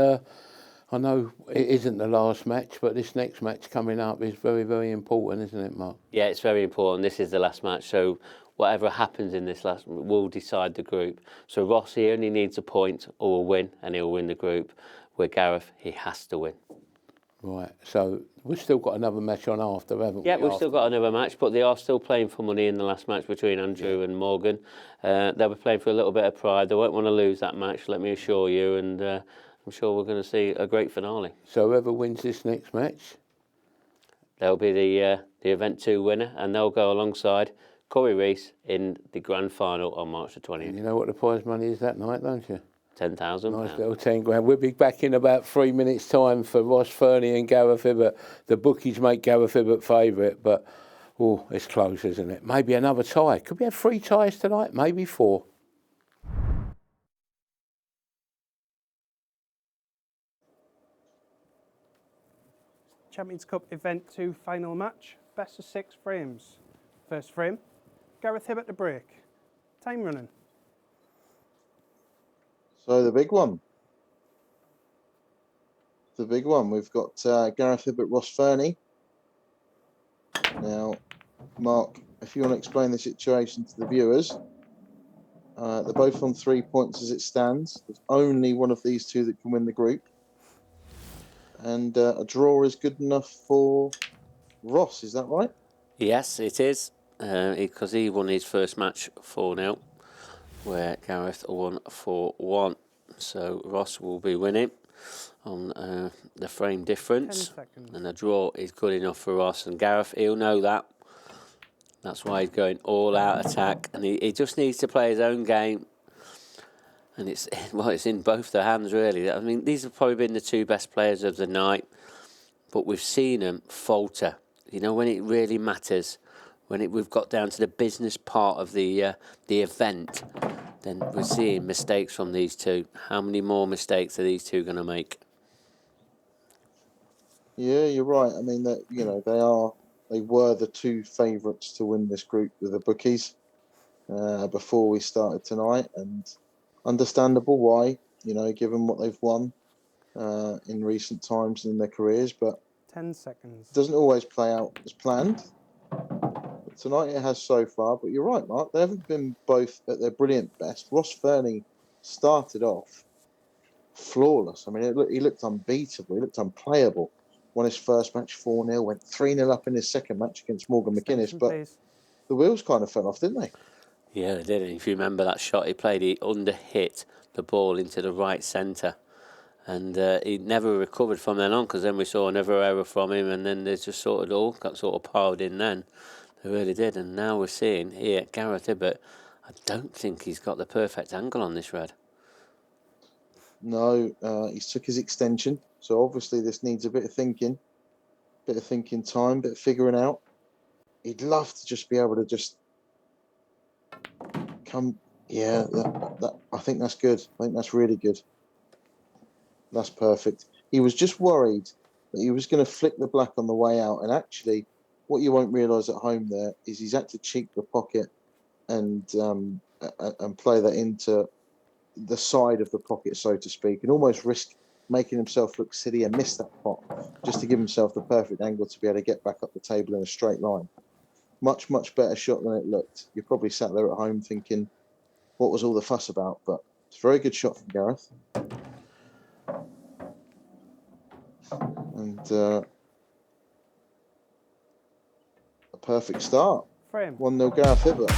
I know it isn't the last match, but this next match coming up is very, very important, isn't it, Mark? Yeah, it's very important. This is the last match, so whatever happens in this last will decide the group. So Ross, he only needs a point or a win, and he'll win the group. Where Gareth, he has to win. Right, so we've still got another match on after, haven't we? Yeah, we've still got another match, but they are still playing for money in the last match between Andrew and Morgan. They'll be playing for a little bit of pride. They won't want to lose that match, let me assure you, and I'm sure we're going to see a great finale. So whoever wins this next match? They'll be the Event 2 winner, and they'll go alongside Corey Reese in the grand final on March the 20th. And you know what the prize money is that night, don't you? £10,000. Nice little 10 grand. We'll be back in about 3 minutes' time for Ross Fernie and Gareth Hibbert. The bookies make Gareth Hibbert favourite, but oh, it's close, isn't it? Maybe another tie. Could we have 3 ties tonight? Maybe 4. Champions Cup Event 2 final match, best of 6 frames. First frame, Gareth Hibbert to break. Time running. So the big one. The big one. We've got Gareth Hibbert, Ross Fernie. Now, Mark, if you want to explain the situation to the viewers, they're both on 3 points as it stands. There's only one of these two that can win the group. And a draw is good enough for Ross, is that right? Yes, it is, because he won his first match 4-0, where Gareth won 4-1. So Ross will be winning on the frame difference. 10 seconds. And a draw is good enough for Ross. And Gareth, he'll know that. That's why he's going all out attack. And he just needs to play his own game. And it's in both their hands, really. I mean, these have probably been the two best players of the night. But we've seen them falter. You know, when it really matters, when we've got down to the business part of the event, then we're seeing mistakes from these two. How many more mistakes are these two going to make? Yeah, you're right. I mean, that they were the two favourites to win this group with the bookies before we started tonight, and understandable why, given what they've won in recent times in their careers, but 10 seconds. it doesn't always play out as planned. But tonight it has so far, but you're right, Mark. They haven't been both at their brilliant best. Ross Fernie started off flawless. I mean, he looked unbeatable. He looked unplayable. Won his first match 4-0, went 3-0 up in his second match against Morgan Mckinnis, but the wheels kind of fell off, didn't they? Yeah, they did. And if you remember that shot he played, he under-hit the ball into the right centre. And he never recovered from then on, because then we saw another error from him, and then they just all got sort of piled in then. They really did. And now we're seeing here, Gareth Hibbert, I don't think he's got the perfect angle on this red. No, he's took his extension. So obviously this needs a bit of thinking time, bit of figuring out. He'd love to just be able to just come. Yeah, that I think that's good. I think that's really good. That's perfect. He was just worried that he was going to flick the black on the way out. And actually, what you won't realise at home there is he's had to cheek the pocket and play that into the side of the pocket, so to speak, and almost risk making himself look silly and miss that pot just to give himself the perfect angle to be able to get back up the table in a straight line. Much, much better shot than it looked. You probably sat there at home thinking, what was all the fuss about? But it's a very good shot from Gareth. And a perfect start. Frame. 1-0 Gareth Hibbert.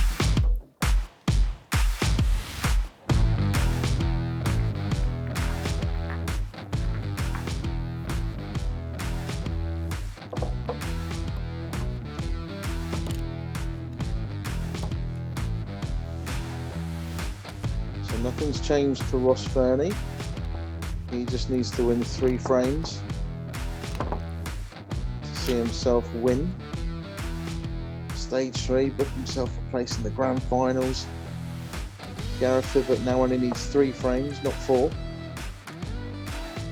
So nothing's changed for Ross Fernie. He just needs to win 3 frames to see himself win. Stage 3, book himself a place in the grand finals. Gareth Hibbert now only needs 3 frames, not 4.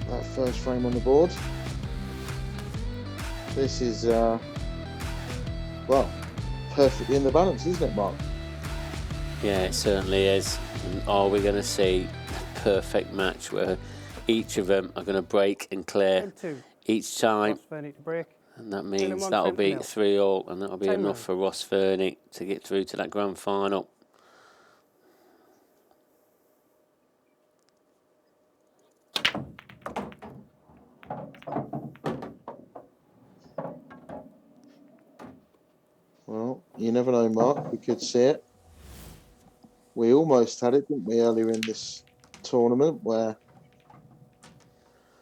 That first frame on the board. This is, perfectly in the balance, isn't it, Mark? Yeah, it certainly is. And are we going to see a perfect match where each of them are going to break and clear each time? Ross Fernie to break. And that means that'll be 3-all, and that'll be enough for Ross Fernie to get through to that grand final. Well, you never know, Mark. We could see it. We almost had it, didn't we, earlier in this tournament, where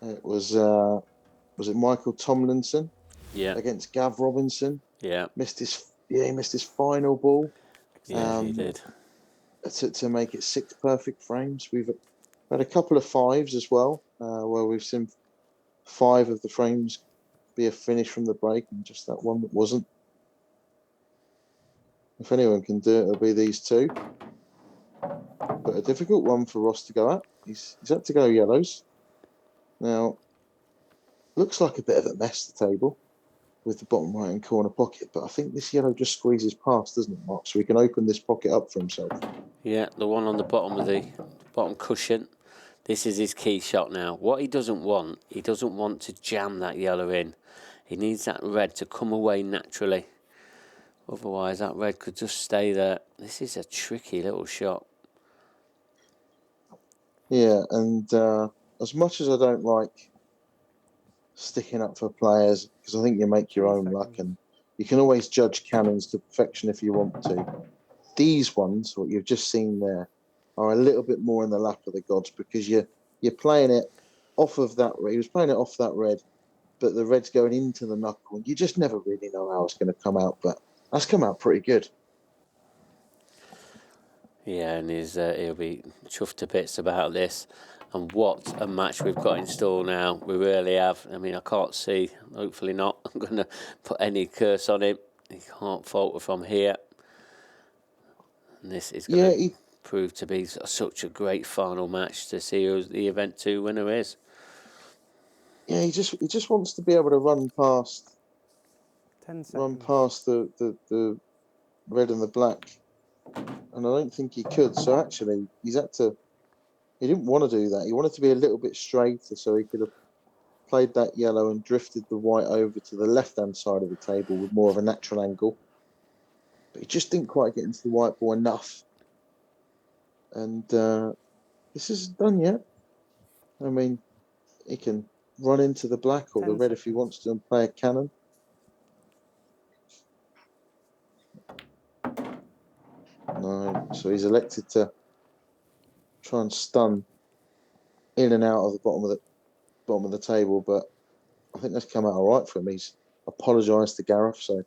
it was it Michael Tomlinson against Gav Robinson? Yeah. He missed his final ball. Yeah, he did. To make it 6 perfect frames. We've had a couple of 5s as well, where we've seen 5 of the frames be a finish from the break, and just that one that wasn't. If anyone can do it, it'll be these 2. But a difficult one for Ross to go at. He's had to go yellows. Now, Looks like a bit of a mess, the table, with the bottom right-hand corner pocket, but I think this yellow just squeezes past, doesn't it, Mark? So he can open this pocket up for himself. Yeah, the one on the bottom of the bottom cushion. This is his key shot now. What he doesn't want to jam that yellow in. He needs that red to come away naturally. Otherwise, that red could just stay there. This is a tricky little shot. Yeah, and as much as I don't like sticking up for players, because I think you make your own luck, and you can always judge cannons to perfection if you want to. These ones, what you've just seen there, are a little bit more in the lap of the gods, because you're playing it off of that red. He was playing it off that red, but the red's going into the knuckle, and you just never really know how it's going to come out, but that's come out pretty good. Yeah, and he'll be chuffed to bits about this. And what a match we've got in store now. We really have. I mean, I can't see, hopefully not, I'm going to put any curse on him. He can't falter from here. And this is going to prove to be such a great final match to see who the Event 2 winner is. Yeah, he just wants to be able to run past 10 seconds. Run past the red and the black. And I don't think he could. So actually, he didn't want to do that. He wanted to be a little bit straighter so he could have played that yellow and drifted the white over to the left-hand side of the table with more of a natural angle. But he just didn't quite get into the white ball enough. And this isn't done yet. I mean, he can run into the black or the red if he wants to and play a cannon. No, so he's elected to try and stun in and out of the bottom of the table, but I think that's come out all right for him. He's apologised to Gareth, so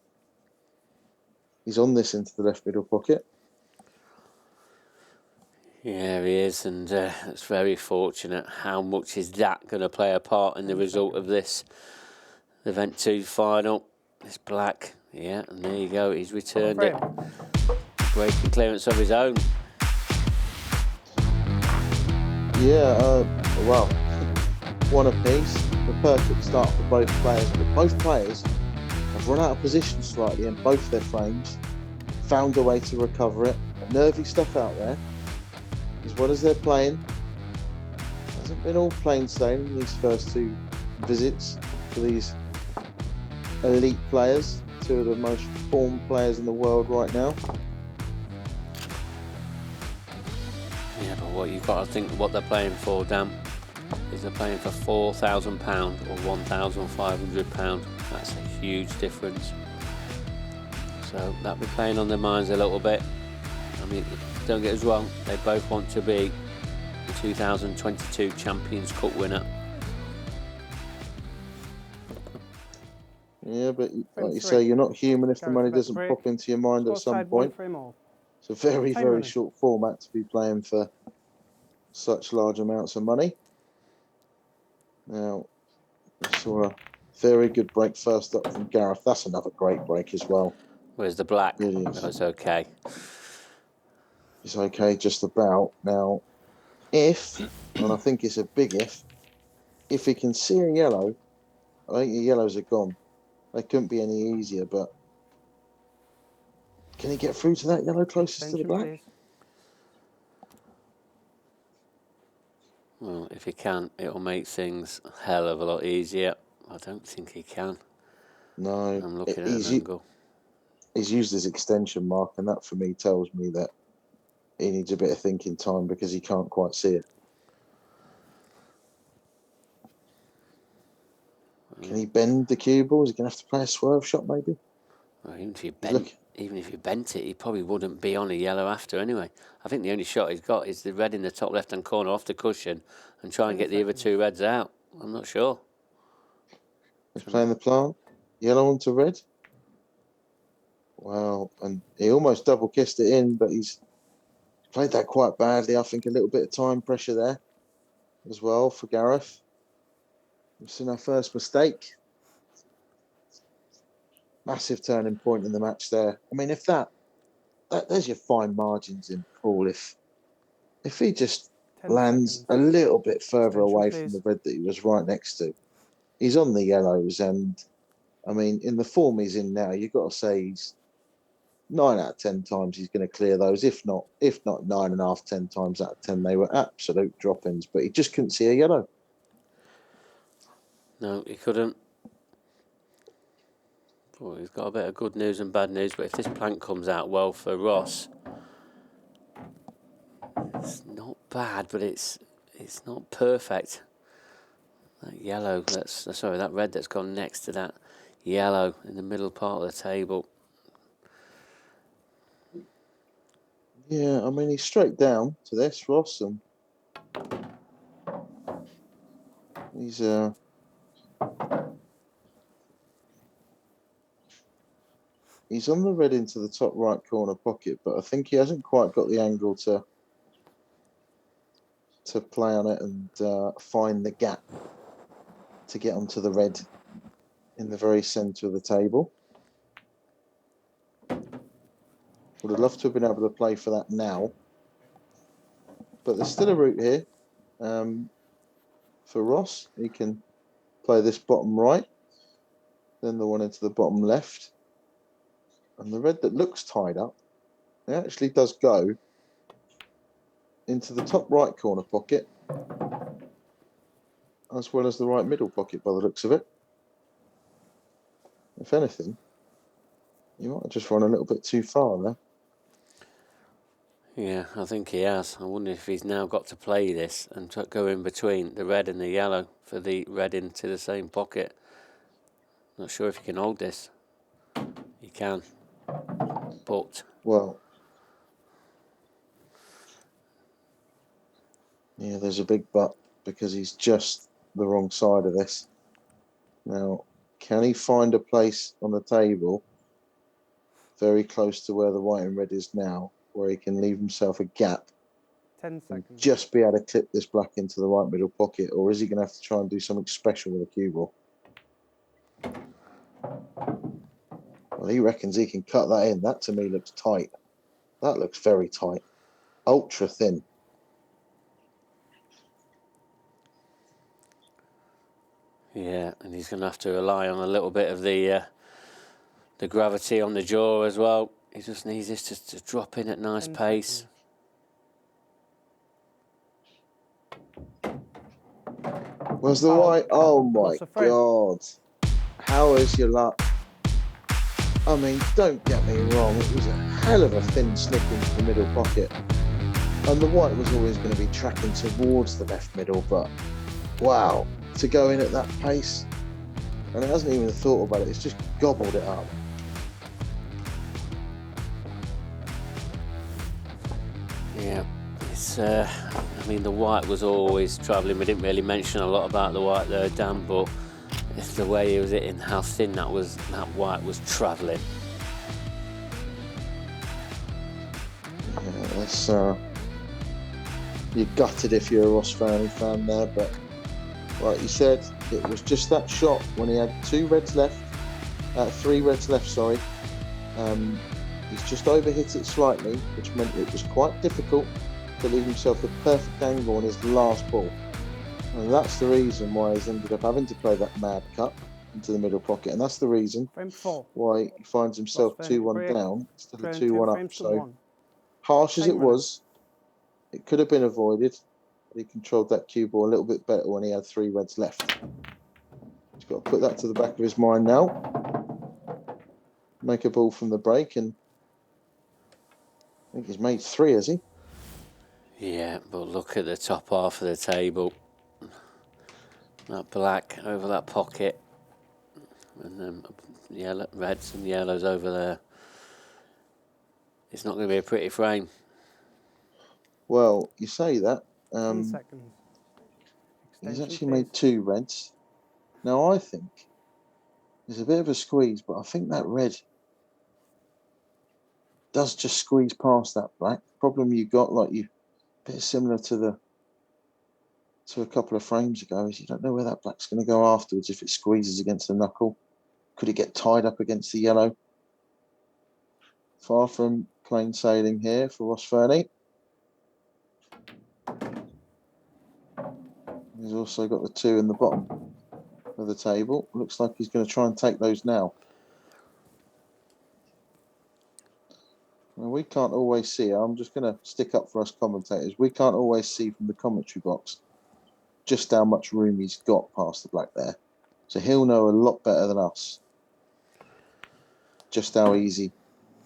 he's on this into the left middle pocket. Yeah, he is, and it's very fortunate. How much is that going to play a part in the result of this Event 2 final? It's black, yeah, and there you go, he's returned it. Breaking clearance of his own. Yeah, well, one apiece. The perfect start for both players, but both players have run out of position slightly in both their frames, found a way to recover it. Nervy stuff out there, as well as they're playing. Hasn't been all plain sailing in these first two visits for these elite players, two of the most formed players in the world right now. Yeah, but what you've got to think what they're playing for, Dan, is they're playing for £4,000 or £1,500. That's a huge difference. So that'll be playing on their minds a little bit. I mean, don't get us wrong, they both want to be the 2022 Champions Cup winner. Yeah, but like you say, you're not human if the money doesn't pop into your mind at some point. It's a very, very short format to be playing for such large amounts of money. Now, I saw a very good break first up from Gareth. That's another great break as well. Where's the black? That's okay. It's okay, just about. Now, if, and I think it's a big if he can see a yellow, I think the yellows are gone. They couldn't be any easier, but can he get through to that yellow closest to the black? Well, if he can, it'll make things a hell of a lot easier. I don't think he can. No. I'm looking at an angle. He's used his extension mark, and that for me tells me that he needs a bit of thinking time because he can't quite see it. Can he bend the cue ball? Is he going to have to play a swerve shot maybe? Well, even if you bent it, he probably wouldn't be on a yellow after anyway. I think the only shot he's got is the red in the top left-hand corner off the cushion and try and get the other two reds out. I'm not sure. He's playing the plant. Yellow onto red. Wow, and he almost double kissed it in, but he's played that quite badly. I think a little bit of time pressure there as well for Gareth. We've seen our first mistake. Massive turning point in the match there. I mean, if that there's your fine margins in Paul. If he just lands a little bit further away from the red that he was right next to, he's on the yellows, and I mean, in the form he's in now, you've got to say he's 9 out of 10 times he's going to clear those. If not 9.5, 10 times out of 10, they were absolute drop-ins. But he just couldn't see a yellow. No, he couldn't. Well, he's got a bit of good news and bad news, but if this plank comes out well for Ross, it's not bad, but it's not perfect. That yellow, that red that's gone next to that yellow in the middle part of the table. Yeah, I mean, he's straight down to this, Ross, and he's on the red into the top right corner pocket, but I think he hasn't quite got the angle to play on it and find the gap to get onto the red in the very centre of the table. Would have loved to have been able to play for that now, but there's still a route here for Ross. He can play this bottom right, then the one into the bottom left, and the red that looks tied up, it actually does go into the top right corner pocket, as well as the right middle pocket by the looks of it. If anything, you might have just run a little bit too far there. Yeah, I think he has. I wonder if he's now got to play this and go in between the red and the yellow for the red into the same pocket. Not sure if he can hold this. He can, but... Well, yeah, there's a big but, because he's just the wrong side of this. Now, can he find a place on the table very close to where the white and red is now, where he can leave himself a gap 10 seconds. Just be able to clip this black into the right middle pocket, or is he going to have to try and do something special with a cue ball? Well, he reckons he can cut that in. That to me looks tight. That looks very tight. Ultra thin. Yeah, and he's going to have to rely on a little bit of the gravity on the jaw as well. He just needs this to drop in at nice pace. Where's the white? Oh my God. How is your luck? I mean, don't get me wrong, it was a hell of a thin slip into the middle pocket. And the white was always going to be tracking towards the left middle, but wow, to go in at that pace, and it hasn't even thought about it, it's just gobbled it up. Yeah, it's, I mean, the white was always travelling. We didn't really mention a lot about the white there, Dan, but it's the way he was hitting, how thin that white was travelling. Yeah, that's, you're gutted if you're a Ross Fernie fan there, but like you said, it was just that shot when he had three reds left, sorry. He's just overhit it slightly, which meant it was quite difficult to leave himself the perfect angle on his last ball. And that's the reason why he's ended up having to play that mad cut into the middle pocket. And that's the reason why he finds himself 2-1 down instead of 2-1 up. So harsh as it was, it could have been avoided. But he controlled that cue ball a little bit better when he had three reds left. He's got to put that to the back of his mind now. Make a ball from the break, and I think he's made three, has he? Yeah, but look at the top half of the table. That black over that pocket, and then yellow, reds and yellows over there. It's not going to be a pretty frame. Well, you say that. 10 seconds. He's actually made two reds. Now, I think there's a bit of a squeeze, but I think that red does just squeeze past that black. Problem you got, like you, a bit similar to a couple of frames ago, is you don't know where that black's going to go afterwards if it squeezes against the knuckle. Could it get tied up against the yellow? Far from plain sailing here for Ross Fernie. He's also got the two in the bottom. of the table. Looks like he's going to try and take those now. Well, we can't always see. I'm just going to stick up for us commentators. We can't always see from the commentary box just how much room he's got past the black there. So he'll know a lot better than us just how easy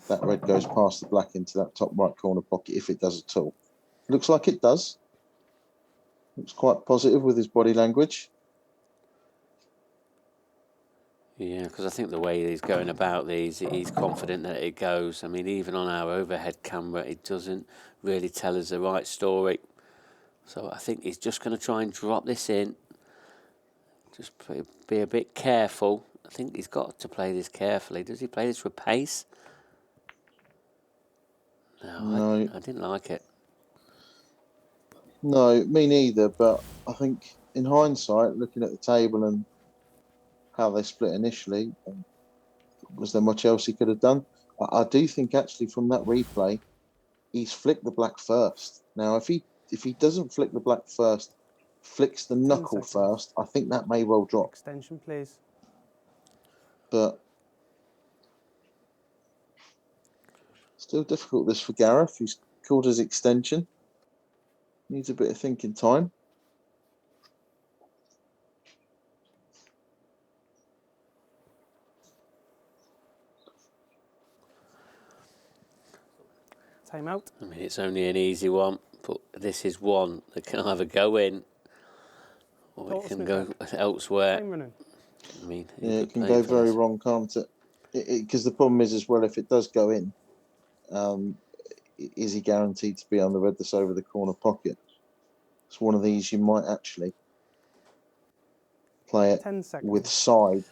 that red goes past the black into that top right corner pocket, if it does at all. Looks like it does. Looks quite positive with his body language. Yeah, because I think the way he's going about these, he's confident that it goes. I mean, even on our overhead camera, it doesn't really tell us the right story. So I think he's just going to try and drop this in. Just be a bit careful. I think he's got to play this carefully. Does he play this with pace? No. I didn't like it. No, me neither. But I think in hindsight, looking at the table and how they split initially, was there much else he could have done? I do think actually from that replay, he's flicked the black first. Now, if he doesn't flick the black first, flicks the knuckle first, I think that may well drop. Extension, please. But still difficult this for Gareth. He's called his extension. Needs a bit of thinking time. Time out. I mean, it's only an easy one, but this is one that can either go in or it can go elsewhere. Time running. I mean, Yeah, it can go very wrong, can't it? Because the problem is as well, if it does go in, is he guaranteed to be on the red that's over the corner pocket? It's one of these you might actually play it with side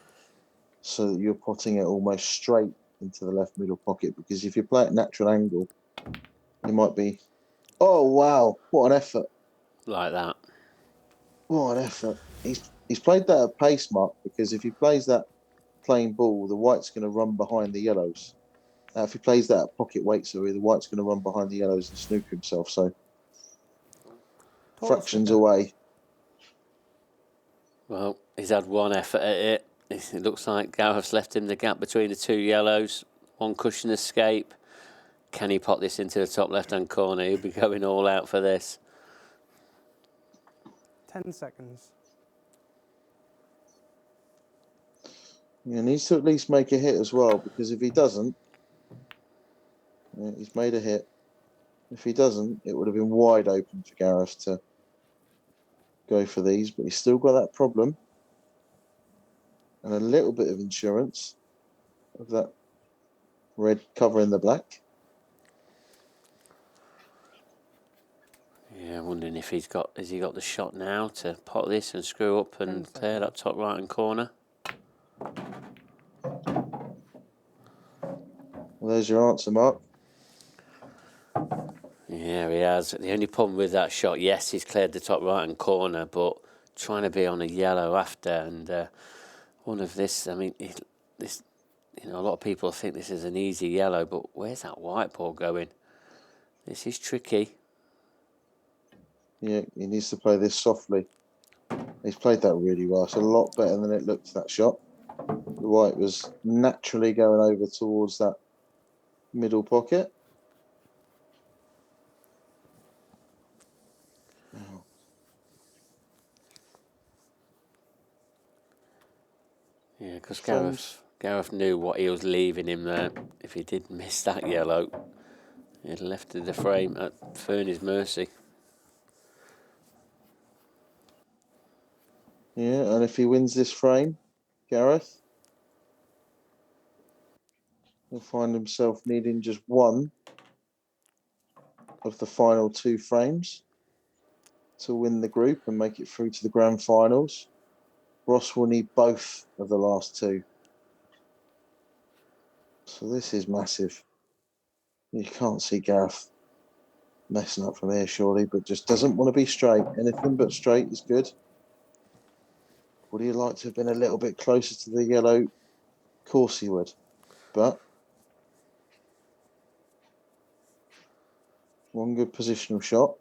so that you're potting it almost straight into the left middle pocket, because if you play it natural angle, you might be... Oh, wow. What an effort. Like that. What an effort. He's played that at pace, Mark, because if he plays that plain ball, the white's going to run behind the yellows. If he plays that at pocket weight, the white's going to run behind the yellows and snooker himself. So, fractions away. Well, he's had one effort at it. It looks like Gareth's left him the gap between the two yellows. One cushion escape. Can he pot this into the top left-hand corner? He'll be going all out for this. 10 seconds. He needs to at least make a hit as well, because if he doesn't, he's made a hit. If he doesn't, it would have been wide open for Gareth to go for these, but he's still got that problem. And a little bit of insurance of that red covering the black. Yeah, I'm wondering if has he got the shot now to pot this and screw up and clear that top right hand corner. Well, there's your answer, Mark. Yeah, he has. The only problem with that shot, yes, he's cleared the top right hand corner, but trying to be on a yellow after, and one of this, I mean, this, you know, a lot of people think this is an easy yellow, but where's that white ball going? This is tricky. Yeah, he needs to play this softly. He's played that really well. It's a lot better than it looked, that shot. The white was naturally going over towards that middle pocket. Yeah, because Gareth knew what he was leaving him there. If he did miss that yellow, he'd left the frame at Fernie's mercy. Yeah, and if he wins this frame, Gareth, he'll find himself needing just one of the final two frames to win the group and make it through to the grand finals. Ross will need both of the last two. So this is massive. You can't see Gareth messing up from here, surely, but just doesn't want to be straight. Anything but straight is good. Would he like to have been a little bit closer to the yellow? Of course he would. But one good positional shot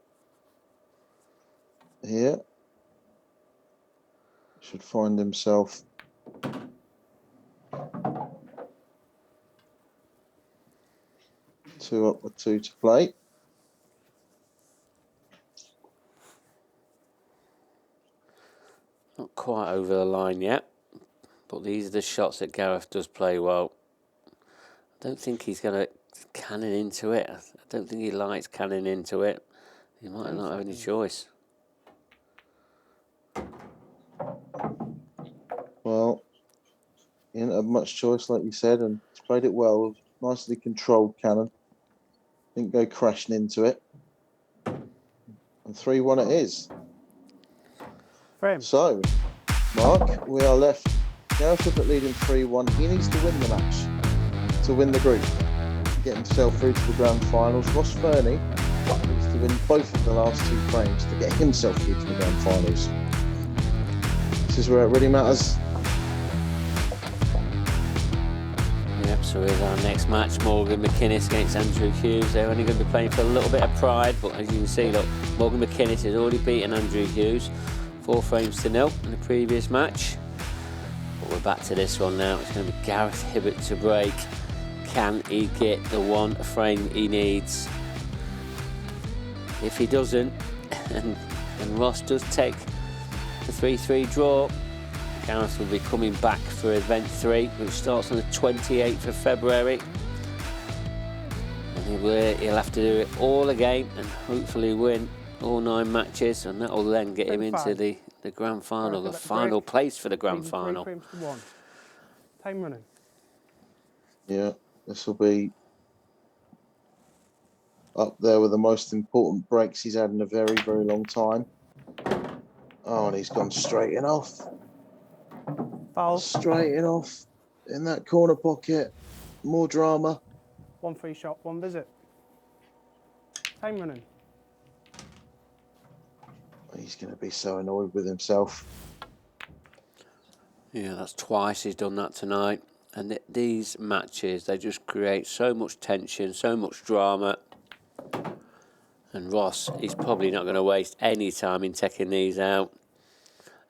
here. should find himself two up with 2 to play. Not quite over the line yet, but these are the shots that Gareth does play well. I don't think he's going to cannon into it. I don't think he likes cannon into it. He might not have any choice. Well, he didn't have much choice, like you said, and he's played it well. Nicely controlled cannon. Didn't go crashing into it. And 3-1 it is. Frame. So, Mark, we are left. Gareth Hibbert leading 3-1. He needs to win the match to win the group, get himself through to the grand finals. Ross Fernie needs to win both of the last 2 frames to get himself through to the grand finals. This is where it really matters. Yep, so here's our next match. Morgan Mckinnis against Andrew Hughes. They're only going to be playing for a little bit of pride, but as you can see, look, Morgan Mckinnis has already beaten Andrew Hughes 4-0 in the previous match. But we're back to this one now. It's going to be Gareth Hibbert to break. Can he get the 1 frame he needs? If he doesn't, and Ross does take the 3-3 draw, Gareth will be coming back for event 3, which starts on the 28th of February. And he'll have to do it all again and hopefully win all 9 matches, and that will then get him into the grand final, the final place for the grand final. 3 frames to 1. Time running. Yeah, this will be up there with the most important breaks he's had in a very, very long time. Oh, and he's gone straight in off. Foul. Straight in off in that corner pocket. More drama. 1 free shot, 1 visit. Time running. He's going to be so annoyed with himself. Yeah, that's twice he's done that tonight. And these matches, they just create so much tension, so much drama. And Ross, he's probably not going to waste any time in taking these out.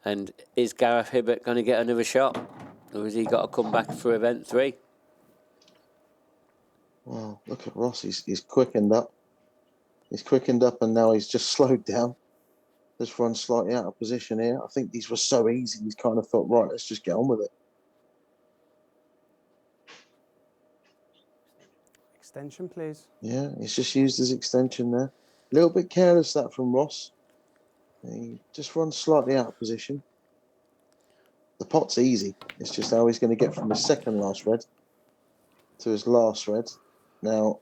And is Gareth Hibbert going to get another shot? Or has he got to come back for event 3? Well, look at Ross. He's quickened up. He's quickened up and now he's just slowed down. Just run slightly out of position here. I think these were so easy. He's kind of thought, right, let's just get on with it. Extension, please. Yeah, he's just used his extension there. A little bit careless that from Ross. He just runs slightly out of position. The pot's easy. It's just how he's going to get from his second last red to his last red. Now,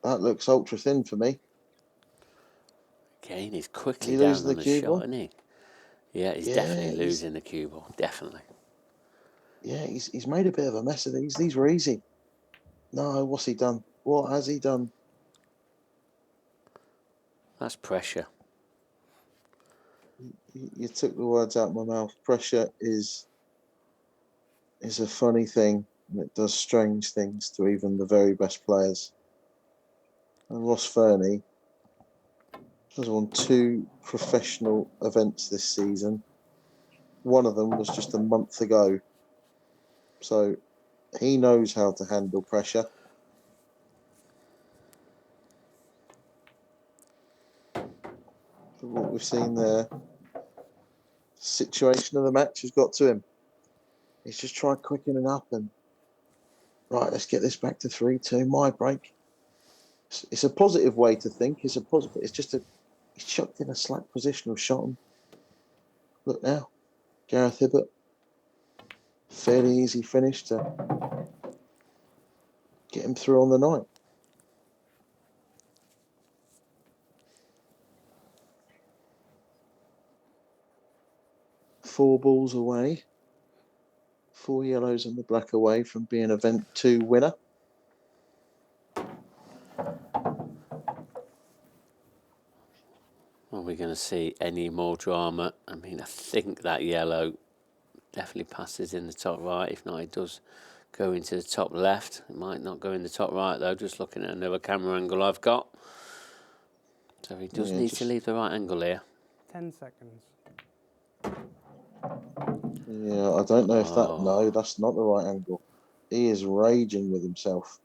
that looks ultra thin for me. Again, he's quickly down on the shot, isn't he? Yeah, he's definitely losing the cue ball. Definitely. Yeah, he's made a bit of a mess of these. These were easy. No, what's he done? What has he done? That's pressure. You took the words out of my mouth. Pressure is a funny thing, and it does strange things to even the very best players. And Ross Fernie has won 2 professional events this season. One of them was just a month ago. So he knows how to handle pressure. What we've seen there, situation of the match has got to him. He's just tried quickening up and right, let's get this back to 3-2. My break. It's a positive way to think. It's a positive. It's just he's chucked in a slack positional shot. And look now, Gareth Hibbert, fairly easy finish to get him through on the night. Four balls away, 4 yellows and the black away from being event 2 winner. Are we going to see any more drama? I mean, I think that yellow definitely passes in the top right. If not, it does go into the top left. It might not go in the top right, though, just looking at another camera angle I've got. So he does need to leave the right angle here. 10 seconds. Yeah, I don't know if that... No, that's not the right angle. He is raging with himself.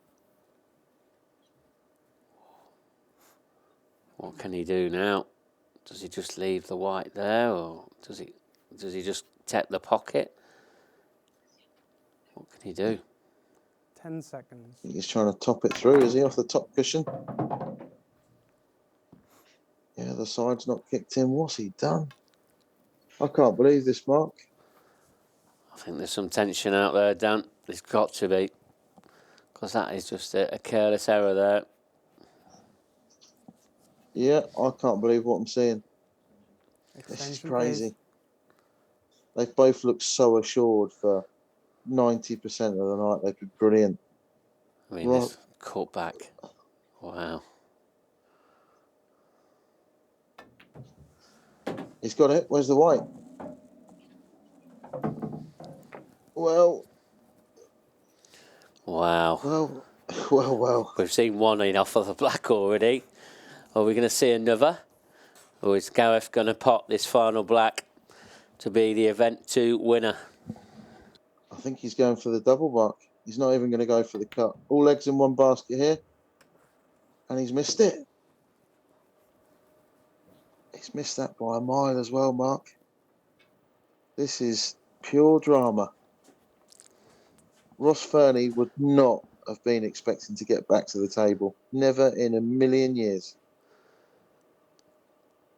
What can he do now? Does he just leave the white there, or does he just tap the pocket? What can he do? 10 seconds. He's trying to top it through. Is he off the top cushion? Yeah, the side's not kicked in. What's he done? I can't believe this, Mark. I think there's some tension out there, Dan. There's got to be, because that is just a careless error there. Yeah, I can't believe what I'm seeing. This is Extension, crazy. please. They both look so assured for 90% of the night. They've been brilliant. I mean, this cut back. Wow. He's got it. Where's the white? Well. Wow. Well. We've seen one enough of the black already. Are we going to see another? Or is Gareth going to pot this final black to be the event 2 winner? I think he's going for the double, Mark. He's not even going to go for the cut. All eggs in one basket here. And he's missed it. He's missed that by a mile as well, Mark. This is pure drama. Ross Fernie would not have been expecting to get back to the table. Never in a million years.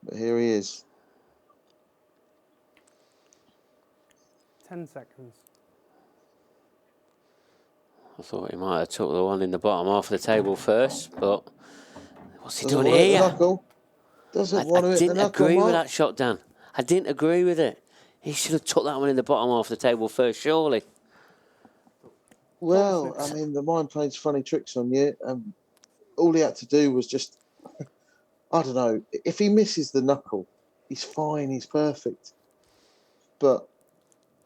But here he is. 10 seconds. I thought he might have took the one in the bottom half of the table first, but what's he doing Doesn't here? want to hit the knuckle. Doesn't want to hit the knuckle, I didn't agree with Mark. that shot, Dan. I didn't agree with it. He should have took that one in the bottom half of the table first, surely. Well, I mean, the mind plays funny tricks on you. All he had to do was just, I don't know, if he misses the knuckle, he's fine, he's perfect. But,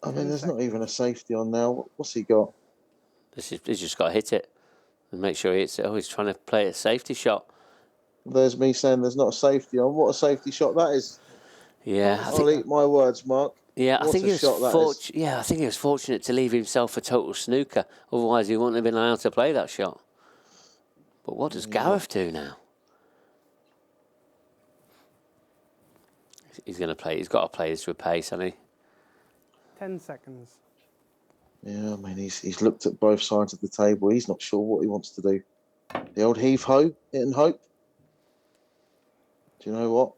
I mean, there's not even a safety on now. What's he got? He's just got to hit it and make sure he hits it. Oh, he's trying to play a safety shot. There's me saying there's not a safety on. What a safety shot that is. Yeah, I'll eat my words, Mark. Yeah, I What think a he was shot that is. I think he was fortunate to leave himself a total snooker. Otherwise, he wouldn't have been allowed to play that shot. But what does Gareth do now? He's going to play. He's got to play this with pace, hasn't he? 10 seconds. Yeah, I mean, he's looked at both sides of the table. He's not sure what he wants to do. The old heave-ho, hit and hope. Do you know what?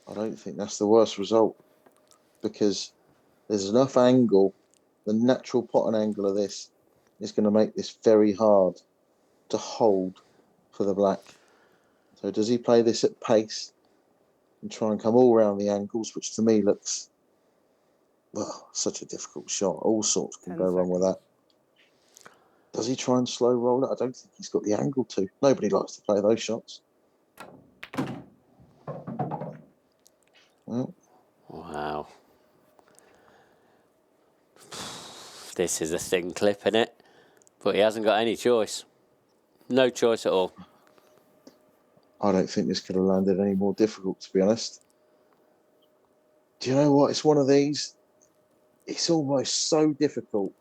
I don't think that's the worst result, because there's enough angle, the natural potting angle of this is going to make this very hard to hold for the black. So does he play this at pace and try and come all around the angles, which to me looks, well, such a difficult shot. All sorts can go wrong with that. Does he try and slow roll it? I don't think he's got the angle to. Nobody likes to play those shots. Well. Wow. This is a thin clip, isn't it? But he hasn't got any choice. No choice at all. I don't think this could have landed any more difficult, to be honest. Do you know what? It's one of these. It's almost so difficult.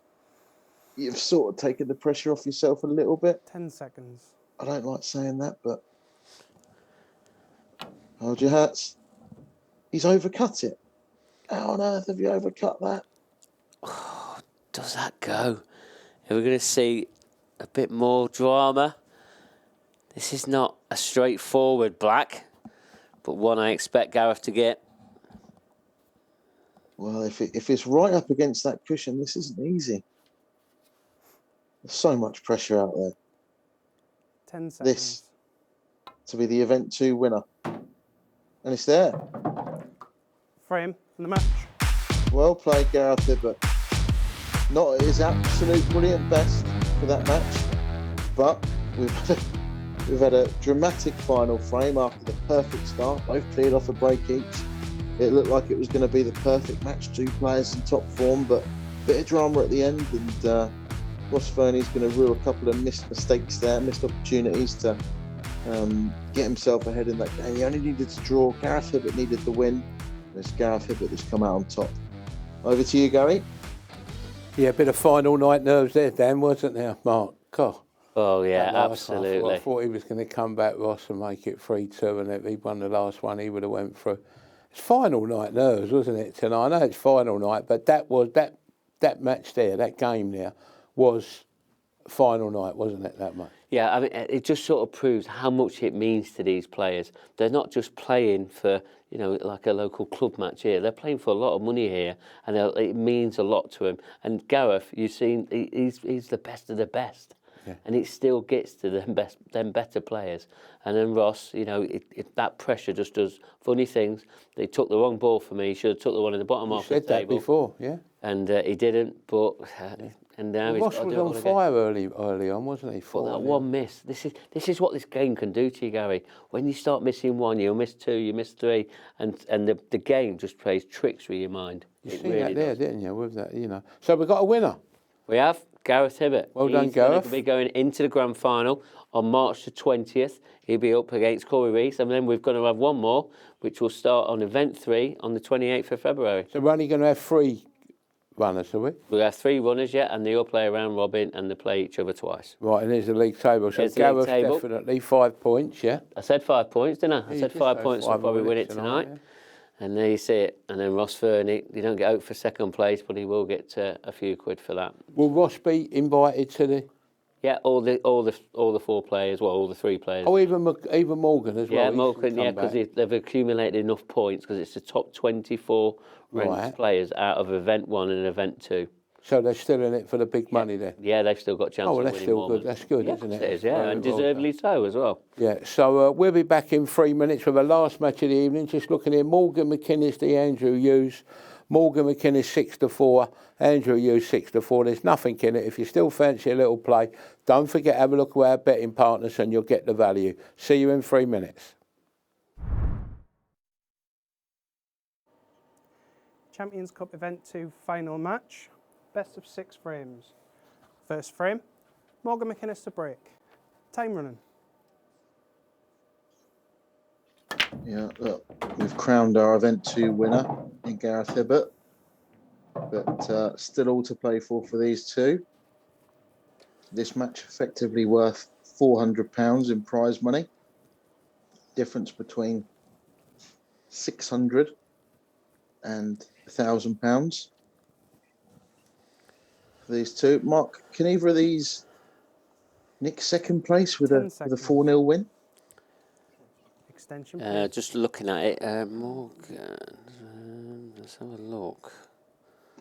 You've sort of taken the pressure off yourself a little bit. 10 seconds. I don't like saying that, but hold your hats. He's overcut it. How on earth have you overcut that? Oh, does that go? Are we going to see a bit more drama? This is not a straightforward black, but one I expect Gareth to get. Well, if it's right up against that cushion, this isn't easy. There's so much pressure out there. 10 seconds. This to be the event 2 winner. And it's there. Frame in the match. Well played, Gareth Hibbert. Not at his absolute brilliant best for that match, but we've had a dramatic final frame after the perfect start. Both cleared off a break each. It looked like it was going to be the perfect match. 2 players in top form, but a bit of drama at the end, and Ross Fernie's going to rue a couple of missed mistakes there, missed opportunities to get himself ahead in that game. He only needed to draw. Gareth Hibbert needed the win. It's Gareth Hibbert that's come out on top. Over to you, Gary. Yeah, a bit of final night nerves there, Dan, wasn't there, Mark? God. Oh yeah, That last one, absolutely. I thought he was going to come back, Ross, and make it 3-2, and if he won the last one, he would have went through. It's final night nerves, wasn't it, tonight? I know it's final night, but that match there, that game there, was final night, wasn't it, that much? Yeah, I mean, it just sort of proves how much it means to these players. They're not just playing for, you know, like a local club match here. They're playing for a lot of money here, and it means a lot to him. And Gareth, you've seen, he's the best of the best. Yeah. And it still gets to them better players. And then Ross, you know, that pressure just does funny things. They took the wrong ball for me. He should have took the one in the bottom half of the table. You said that before, yeah. And he didn't, but... And now Ross was on fire early on, wasn't he? For that one miss. This is what this game can do to you, Gary. When you start missing one, you'll miss two, you miss three, and the game just plays tricks with your mind. You seen that there, didn't you? With that, you know. So we've got a winner. We have Gareth Hibbert. Well done, Gareth. He's going to be going into the grand final on March the 20th. He'll be up against Corey Reese, and then we're going to have one more, which will start on event 3 on the 28th of February. So we're only going to have 3 runners, are we? We have 3 runners yet, and they all play a round robin, and they play each other twice. Right, and there's the league table. So Gareth definitely 5 points, yeah? I said 5 points, didn't I? I said 5 points will probably win it tonight. Yeah. And there you see it. And then Ross Fernie, you don't get out for second place, but he will get a few quid for that. Will Ross be invited to the? Yeah, all the 4 players, well, all the 3 players. Oh, even Morgan as well. Yeah, Morgan, yeah, because they've accumulated enough points because it's the top 24 ranked players out of event 1 and event 2. So they're still in it for the big money then? Yeah, they've still got a chance of winning. Oh, that's still good. That's good, isn't it? It is, yeah, and deservedly so as well. Yeah, so we'll be back in 3 minutes with the last match of the evening. Just looking here, Morgan Mckinnis the Andrew Hughes. Morgan Mckinnis 6-4, Andrew Hughes 6-4. There's nothing in it. If you still fancy a little play, don't forget to have a look at our betting partners and you'll get the value. See you in 3 minutes. Champions Cup Event 2 final match. Best of 6 frames. First frame, Morgan Mckinnis to break. Time running. Yeah, look, we've crowned our event 2 winner in Gareth Hibbert, but still all to play for these two. This match effectively worth £400 in prize money. Difference between £600 and £1,000 for these two. Mark, can either of these nick second place with a 4-0 win? Extension. Just looking at it, Morgan. Let's have a look.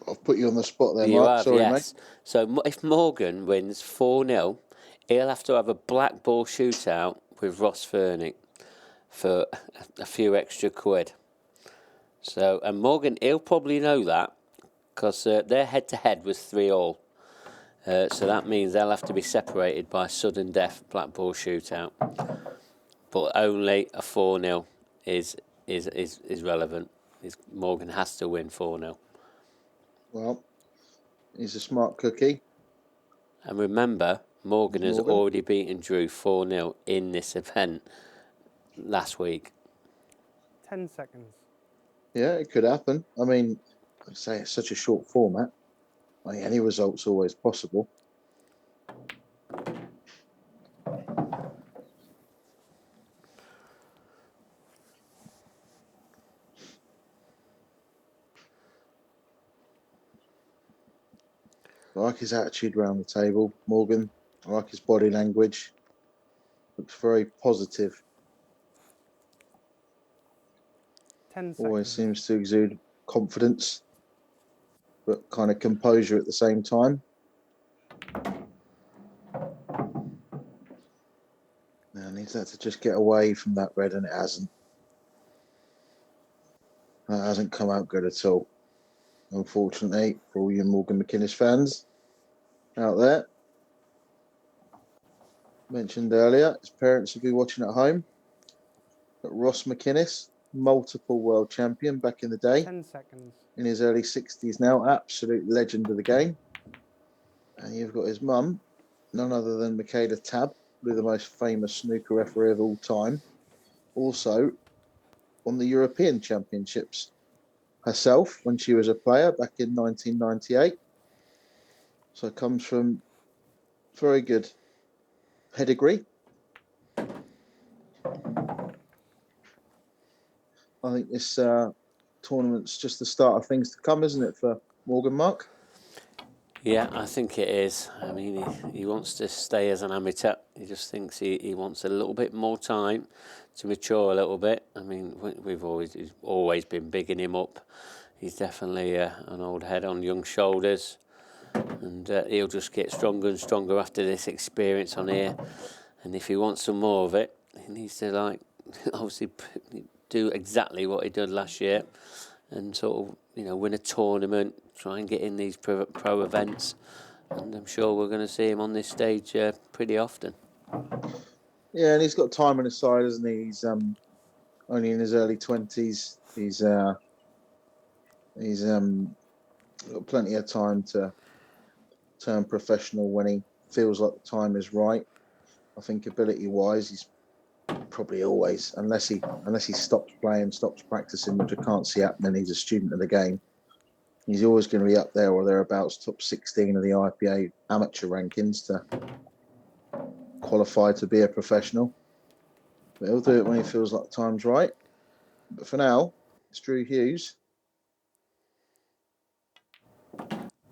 I've put you on the spot there, Mark. Sorry, yes. mate. So if Morgan wins 4-0, he'll have to have a black ball shootout with Ross Fernie for a few extra quid. So, and Morgan, he'll probably know that because their head-to-head was 3-3. So that means they'll have to be separated by sudden death black ball shootout. But only a 4-0 is relevant. Morgan has to win 4-0. Well, he's a smart cookie. And remember, Morgan has already beaten Drew 4-0 in this event last week. 10 seconds. Yeah, it could happen. I mean, like I say, it's such a short format. I mean, any result's always possible. I like his attitude around the table, Morgan. I like his body language. Looks very positive. 10 seconds. Always seems to exude confidence, but kind of composure at the same time. Now needs that to just get away from that red, and it hasn't. That hasn't come out good at all. Unfortunately, for all you Morgan Mckinnis fans out there. Mentioned earlier, his parents will be watching at home. But Ross Mckinnis, multiple world champion back in the day. 10 seconds. In his early 60s now, absolute legend of the game. And you've got his mum, none other than Michaela Tabb, who the most famous snooker referee of all time. Also on the European Championships herself when she was a player back in 1998. So it comes from very good pedigree. I think this tournament's just the start of things to come, isn't it, for Morgan, Mark? Yeah, I think it is. I mean, he wants to stay as an amateur. He just thinks he wants a little bit more time to mature a little bit. I mean, he's always been bigging him up. He's definitely an old head on young shoulders, and he'll just get stronger and stronger after this experience on here. And if he wants some more of it, he needs to obviously do exactly what he did last year, and sort of win a tournament, try and get in these pro events, and I'm sure we're going to see him on this stage pretty often. Yeah, and he's got time on his side, hasn't he? He's only in his early 20s. He's got plenty of time to turn professional when he feels like the time is right. I think ability-wise, he's probably always, unless he stops playing, stops practicing, which I can't see happening. He's a student of the game. He's always going to be up there or thereabouts, top 16 of the IPA amateur rankings to qualify to be a professional. But he'll do it when he feels like the time's right. But for now, it's Drew Hughes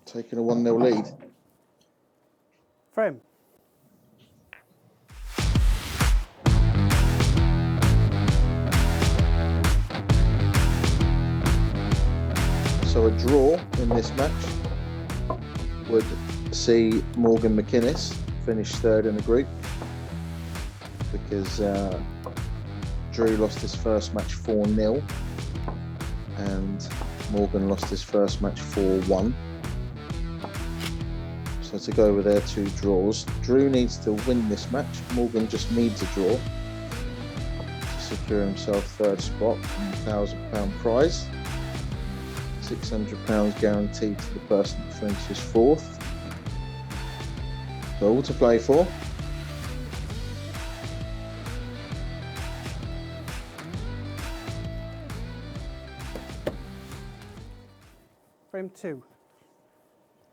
taking a 1-0 lead. Frame. So a draw in this match would see Morgan Mckinnis finish third in the group, because Drew lost his first match 4-0 and Morgan lost his first match 4-1. So to go with their two draws, Drew needs to win this match. Morgan just needs a draw to secure himself third spot and £1,000 prize. £600 guaranteed to the person that finishes fourth. So all to play for. Frame 2.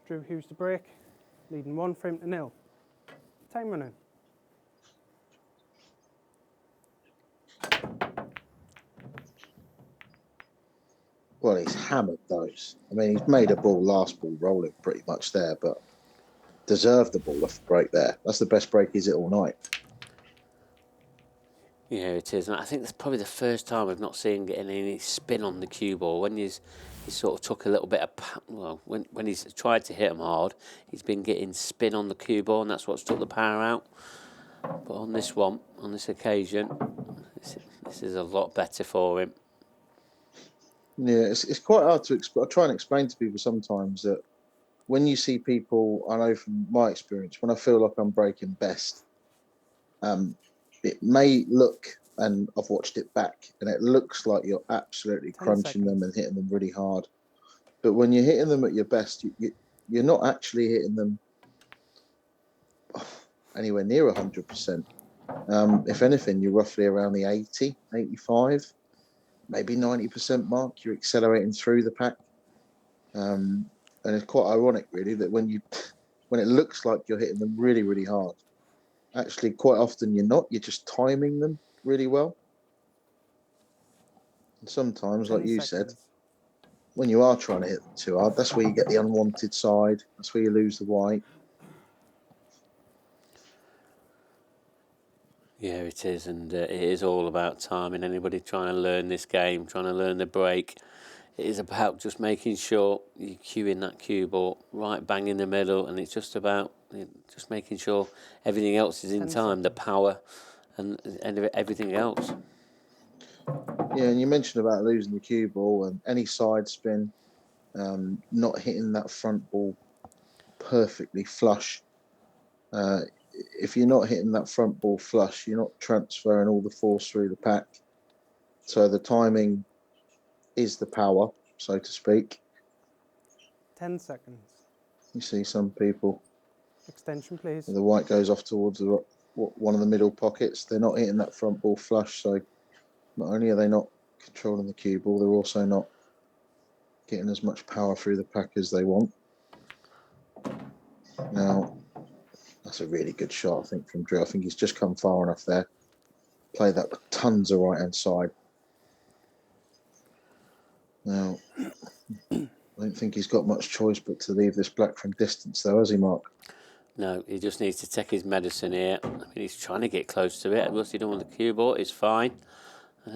Drew Hughes to break, leading 1-0. Time running. Well, he's hammered those. I mean, he's made a ball, last ball rolling pretty much there, but deserved the ball off the break there. That's the best break he's hit all night. Yeah, it is. And I think that's probably the first time I've not seen him getting any spin on the cue ball. When he sort of took a little bit of, when he's tried to hit him hard, he's been getting spin on the cue ball, and that's what's took the power out. But on this one, on this occasion, this is a lot better for him. Yeah, it's quite hard to explain. I try and explain to people sometimes that when you see people, I know from my experience, when I feel like I'm breaking best, it may look, and I've watched it back, and it looks like you're absolutely crunching them and hitting them really hard. But when you're hitting them at your best, you're not actually hitting them anywhere near 100%. If anything, you're roughly around the 80, 85, maybe 90% mark. You're accelerating through the pack. And it's quite ironic, really, that when it looks like you're hitting them really, really hard, actually quite often you're not. You're just timing them really well. And sometimes, like you said, when you are trying to hit them too hard, that's where you get the unwanted side. That's where you lose the white. Yeah, it is, and it is all about timing. Anybody trying to learn this game, trying to learn the break, it is about just making sure you cue in that cue ball right bang in the middle, and it's just about just making sure everything else is in time, the power and everything else. Yeah, and you mentioned about losing the cue ball and any side spin, not hitting that front ball perfectly flush. If you're not hitting that front ball flush, you're not transferring all the force through the pack. So the timing is the power, so to speak. 10 seconds. You see some people. Extension, please. The white goes off towards one of the middle pockets. They're not hitting that front ball flush, so not only are they not controlling the cue ball, they're also not getting as much power through the pack as they want. Now, that's a really good shot, I think, from Drew. I think he's just come far enough there. Play that with tons of right-hand side. Now, I don't think he's got much choice but to leave this black from distance, though, has he, Mark? No, he just needs to take his medicine here. I mean, he's trying to get close to it. What's he doing with the cue ball? It's fine.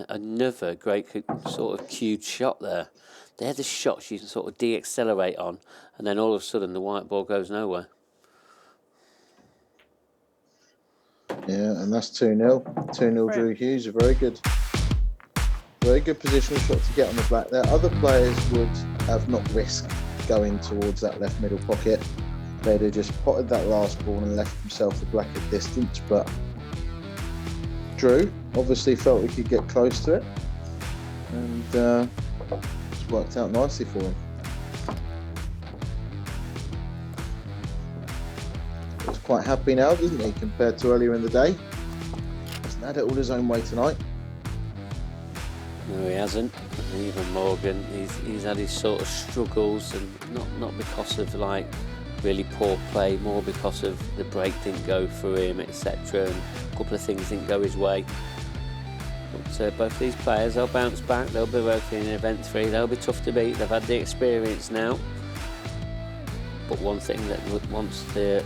Another great sort of cued shot there. They're the shots you can sort of de-accelerate on, and then all of a sudden the white ball goes nowhere. Yeah, and that's 2-0. 2-0 Drew Hughes, a very good positional shot to get on the black there. Other players would have not risked going towards that left middle pocket. They'd have just potted that last ball and left himself the black at distance, but Drew obviously felt he could get close to it, and it's worked out nicely for him. He's quite happy now, doesn't he, compared to earlier in the day? Hasn't had it all his own way tonight. No, he hasn't. And even Morgan, he's had his sort of struggles, and not because of like really poor play, more because of the break didn't go for him, etc. And a couple of things didn't go his way. But both these players, they'll bounce back. They'll be working in event 3. They'll be tough to beat. They've had the experience now. But one thing that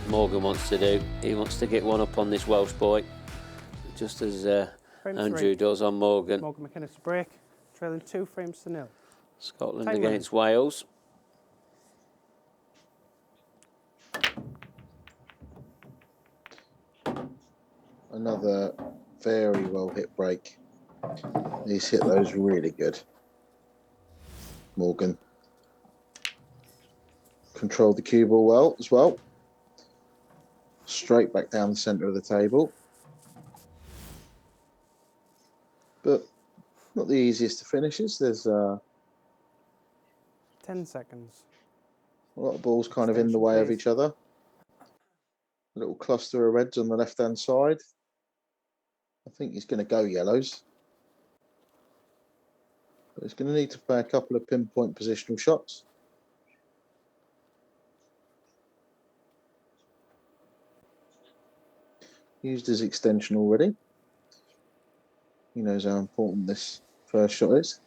Morgan wants to do, he wants to get one up on this Welsh boy, just as Andrew does on Morgan. Morgan Mckinnis to break, trailing 2-0. Scotland against Wales. Another very well hit break. He's hit those really good. Morgan controlled the cue ball well as well. Straight back down the centre of the table. But not the easiest of finishes. There's 10 seconds. A lot of balls kind of in the way of each other. A little cluster of reds on the left-hand side. I think he's going to go yellows. But he's going to need to play a couple of pinpoint positional shots. Used his extension already. He knows how important this first shot is.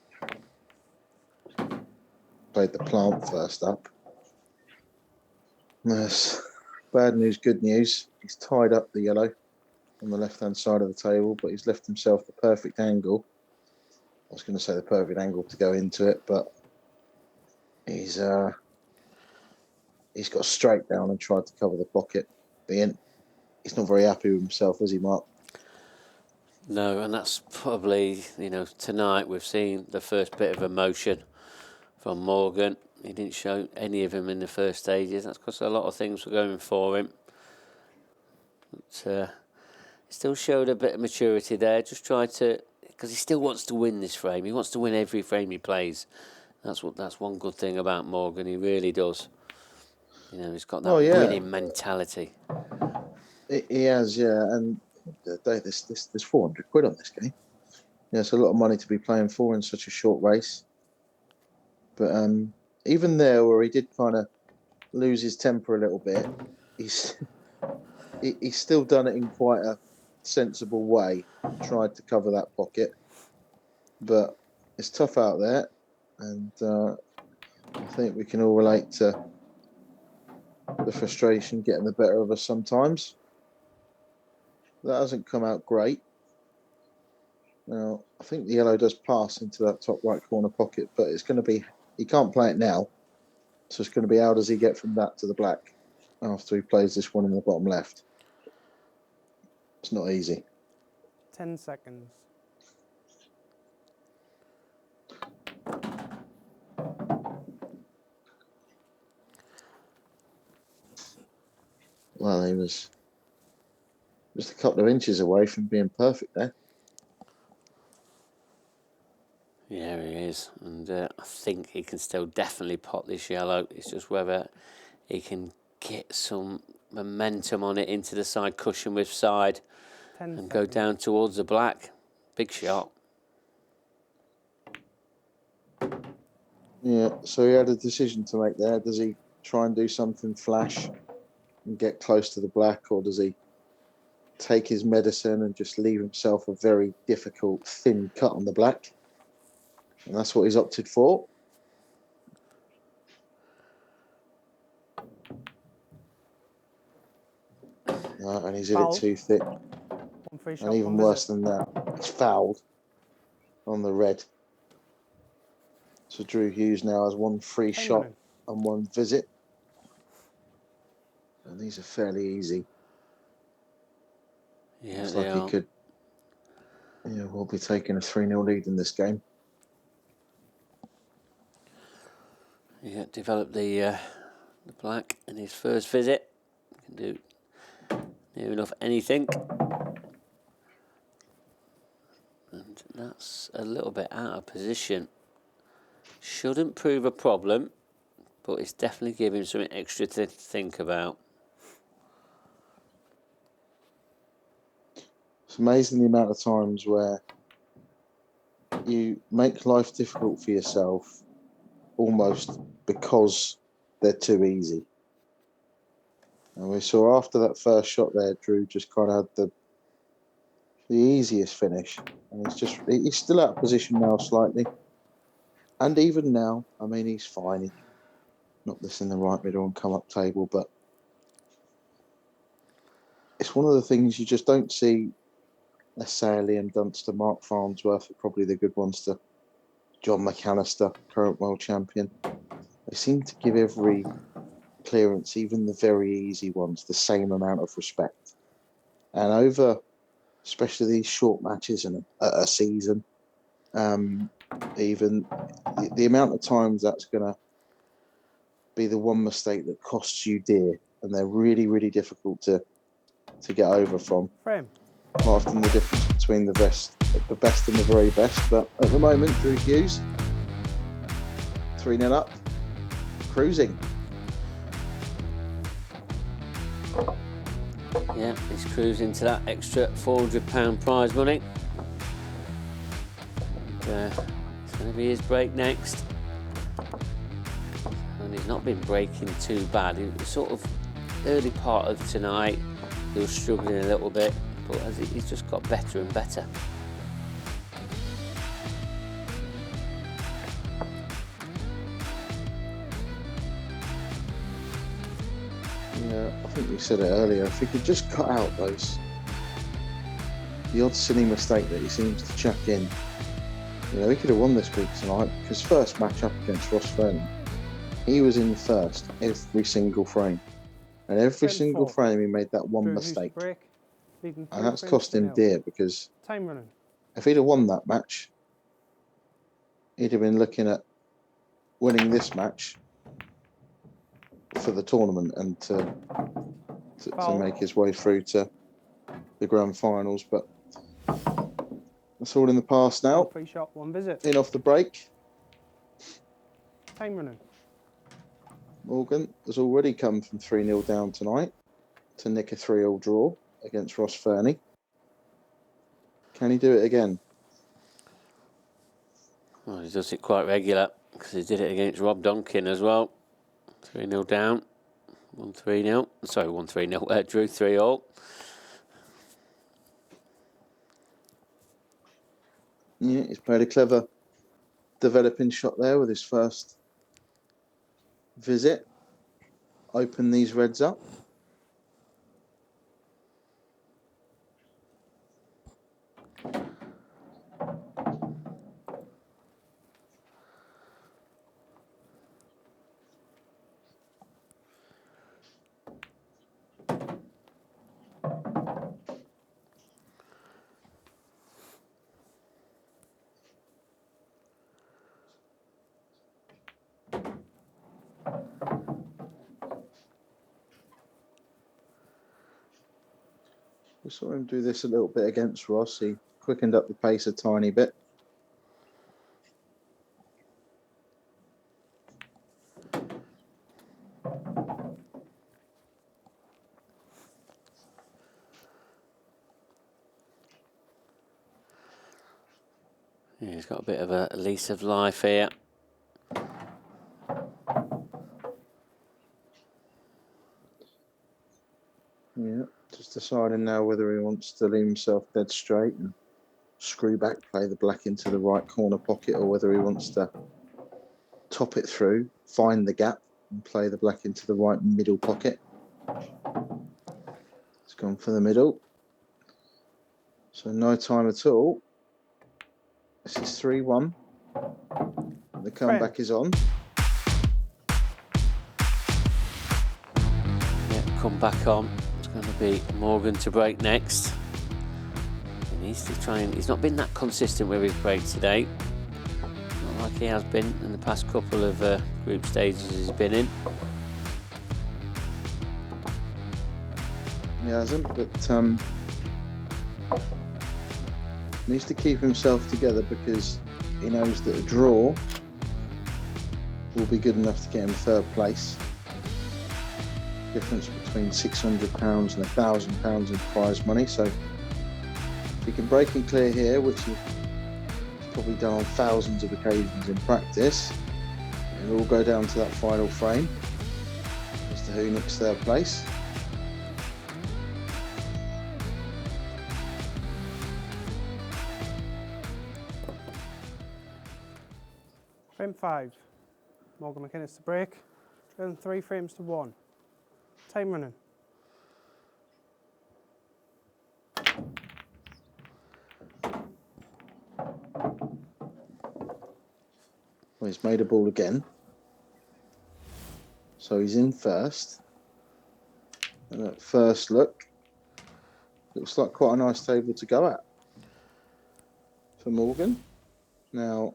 Played the plant first up. Yes. Bad news, good news. He's tied up the yellow on the left-hand side of the table, but he's left himself the perfect angle. I was going to say the perfect angle to go into it, but he's got straight down and tried to cover the pocket. He's not very happy with himself, is he, Mark? No, and that's probably, tonight we've seen the first bit of emotion from Morgan. He didn't show any of him in the first stages. That's because a lot of things were going for him. But he still showed a bit of maturity there. Just tried to, because he still wants to win this frame. He wants to win every frame he plays. That's one good thing about Morgan. He really does. He's got that winning mentality. He has, yeah. And there's 400 quid on this game. Yeah, it's a lot of money to be playing for in such a short race. But even there, where he did kind of lose his temper a little bit, he's still done it in quite a sensible way. Tried to cover that pocket, but it's tough out there, and I think we can all relate to the frustration getting the better of us sometimes. That hasn't come out great. Now, I think the yellow does pass into that top right corner pocket, but it's going to be, he can't play it now. So it's going to be how does he get from that to the black after he plays this one in the bottom left. It's not easy. 10 seconds. Well, he was just a couple of inches away from being perfect there. Yeah, he is. And I think he can still definitely pot this yellow. It's just whether he can get some momentum on it into the side cushion with side and go down towards the black. Big shot. Yeah, so he had a decision to make there. Does he try and do something flash and get close to the black, or does he take his medicine and just leave himself a very difficult, thin cut on the black? And that's what he's opted for. And he's hit it too thick. And even worse than that, he's fouled on the red. So Drew Hughes now has one free shot and one visit. And these are fairly easy. Yeah, Looks they like are. he could. Yeah, we'll be taking a 3-0 lead in this game. Yeah, developed the black in his first visit. Can do near enough anything. And that's a little bit out of position. Shouldn't prove a problem, but it's definitely giving him something extra to think about. It's amazing the amount of times where you make life difficult for yourself almost because they're too easy. And we saw after that first shot there, Drew just kind of had the easiest finish. And he's still out of position now slightly. And even now, I mean, he's fine. He's not this in the right middle and come up table, but it's one of the things you just don't see. Let's say Liam Dunster, Mark Farnsworth are probably the good ones to John McAllister, current world champion. They seem to give every clearance, even the very easy ones, the same amount of respect. And over, especially these short matches and a season, even the amount of times that's going to be the one mistake that costs you dear, and they're really, really difficult to get over from. Quite often the difference between the best and the very best. But at the moment, Drew Hughes, 3-0 up, cruising. Yeah, he's cruising to that extra £400 prize money. And, it's going to be his break next. And he's not been breaking too bad. He was sort of early part of tonight, he was struggling a little bit, but as he's just got better and better. Yeah, I think we said it earlier. If he could just cut out the odd silly mistake that he seems to chuck in, he could have won this week tonight, because first match up against Ross Fernie, he was in first every single frame. And every single frame he made that one mistake. And that's cost him dear, because if he'd have won that match, he'd have been looking at winning this match for the tournament and to make his way through to the grand finals. But that's all in the past now. Free shot, one visit. In off the break. Time running. Morgan has already come from 3-0 down tonight to nick a 3-3 draw against Ross Fernie. Can he do it again? Well, he does it quite regular, because he did it against Rob Donkin as well. 3-0 down, 1-3-0. Sorry, 1-3-0. Drew 3-all. Yeah, he's played a clever developing shot there with his first visit. Open these reds up. We saw him do this a little bit against Ross. He quickened up the pace a tiny bit. Yeah, he's got a bit of a lease of life here. deciding now whether he wants to leave himself dead straight and screw back, play the black into the right corner pocket, or whether he wants to top it through, find the gap and play the black into the right middle pocket. It's gone for the middle. So no time at all. This is 3-1. The comeback is on. Yeah, come back on. It's going to be Morgan to break next. He needs to try and... He's not been that consistent with his break today. Not like he has been in the past couple of group stages he's been in. He hasn't, but needs to keep himself together because he knows that a draw will be good enough to get him third place. Difference between £600 and £1,000 in prize money. So if he can break and clear here, which he's probably done on thousands of occasions in practice, it'll all go down to that final frame as to who nicks third place. Frame 5. Morgan Mckinnis to break. Going 3 frames to 1. Time running. Well, he's made a ball again. So he's in first. And at first look, looks like quite a nice table to go at for Morgan. Now,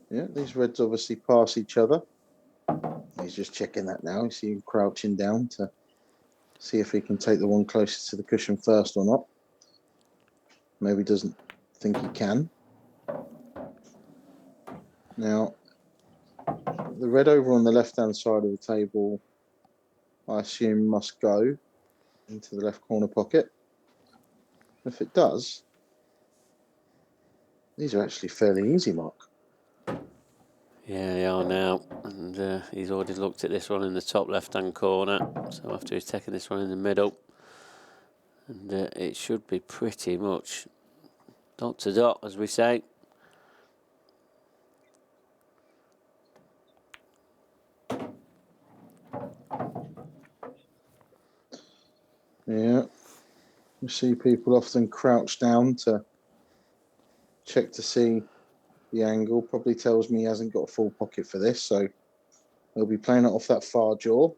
yeah, these reds obviously pass each other. He's just checking that now. You see him crouching down to see if he can take the one closest to the cushion first or not. Maybe doesn't think he can. Now, the red over on the left-hand side of the table, I assume must go into the left corner pocket. If it does, these are actually fairly easy, Mark. Yeah, they are now, and he's already looked at this one in the top left-hand corner, so after he's taken this one in the middle, and it should be pretty much dot to dot, as we say. Yeah, you see people often crouch down to check to see the angle. Probably tells me he hasn't got a full pocket for this, so he'll be playing it off that far jaw.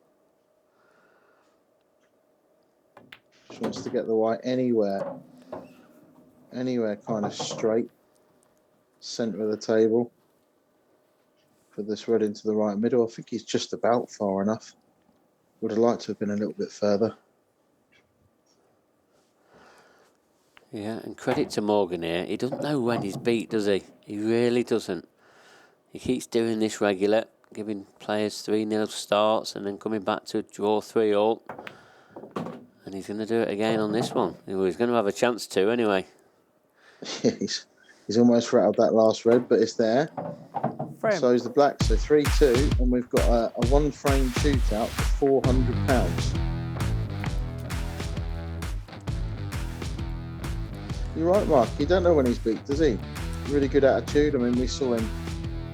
Just wants to get the white anywhere kind of straight, centre of the table. Put this red into the right middle. I think he's just about far enough. Would have liked to have been a little bit further. Yeah, and credit to Morgan here. He doesn't know when he's beat, does he? He really doesn't. He keeps doing this regular, giving players 3-0 starts and then coming back to draw 3-all. And he's going to do it again on this one. Well, he's going to have a chance to anyway. Yeah, he's almost rattled that last red, but it's there. Frame. So is the black. So 3-2, and we've got a one-frame shootout for £400. You're right, Mark. You don't know when he's beat, does he? Really good attitude. I mean, we saw him.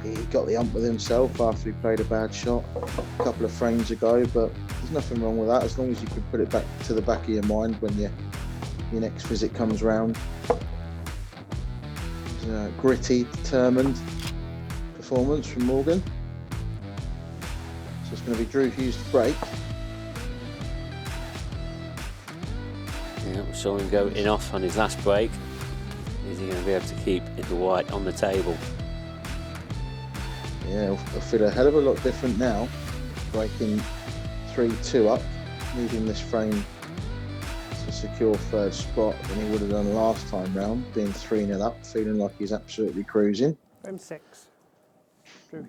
He got the ump with himself after he played a bad shot a couple of frames ago. But there's nothing wrong with that, as long as you can put it back to the back of your mind when your next visit comes round. It's a gritty, determined performance from Morgan. So it's going to be Drew Hughes to break. Yeah, we saw him go in off on his last break. Is he going to be able to keep the white on the table? Yeah, it'll feel a hell of a lot different now. Breaking 3-2 up, needing this frame to secure third spot than he would have done last time round, being 3-0 up, feeling like he's absolutely cruising. Frame 6.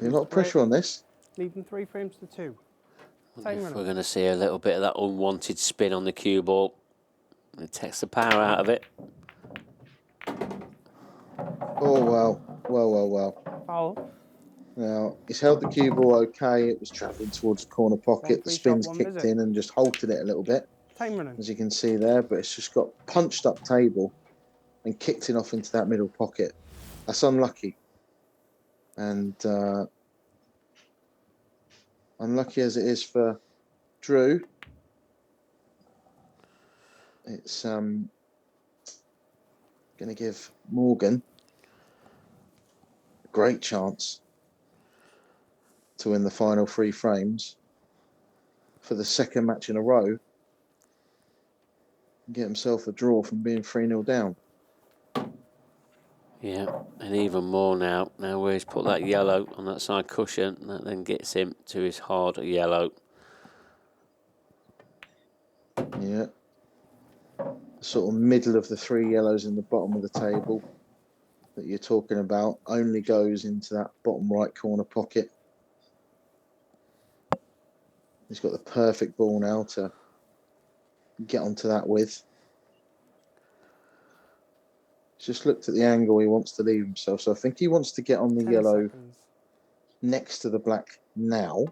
Be a lot of pressure on this. Leading 3 frames to 2. Time If running. we're going to see a little bit of that unwanted spin on the cue ball. It takes the power out of it. Oh, well. Foul. Now, he's held the cue ball okay. It was travelling towards the corner pocket. The 1-3 spin's shot, 1 kicked visit. in and just halted it a little bit, Time running. as you can see there. But it's just got punched up table and kicked it off into that middle pocket. That's unlucky. And unlucky as it is for Drew, it's going to give Morgan a great chance to win the final 3 frames for the second match in a row and get himself a draw from being 3-0 down. Yeah, and even more now. Now where he's put that yellow on that side cushion, that then gets him to his hard yellow. Yeah. Sort of middle of the 3 yellows in the bottom of the table that you're talking about only goes into that bottom right corner pocket. He's got the perfect ball now to get onto that with. He's just looked at the angle he wants to leave himself. So I think he wants to get on the 10 yellow seconds. next to the black now,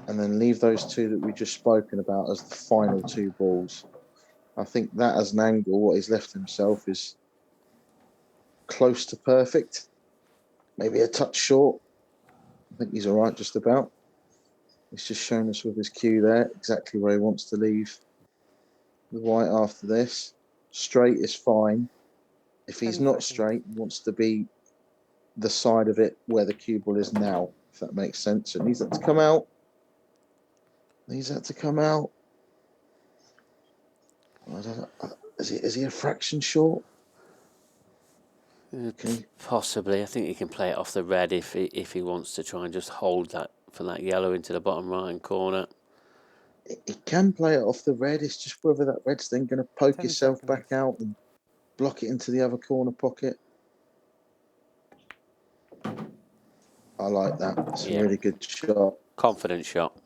and then leave those 2 that we've just spoken about as the final 2 balls. I think that as an angle, what he's left himself is close to perfect. Maybe a touch short. I think he's all right just about. He's just shown us with his cue there exactly where he wants to leave the white after this. Straight is fine. If he's 10 not seconds. straight, he wants to be the side of it where the cue ball is now, if that makes sense. It needs that to come out. Needs that to come out. I don't know. Is he a fraction short? Okay. Possibly. I think he can play it off the red if he wants to try and just hold that for that yellow into the bottom right-hand corner. He can play it off the red. It's just whether that red's then going to poke 10 itself seconds. back out and block it into the other corner pocket. I like that. It's Yeah. a really good shot. Confident shot.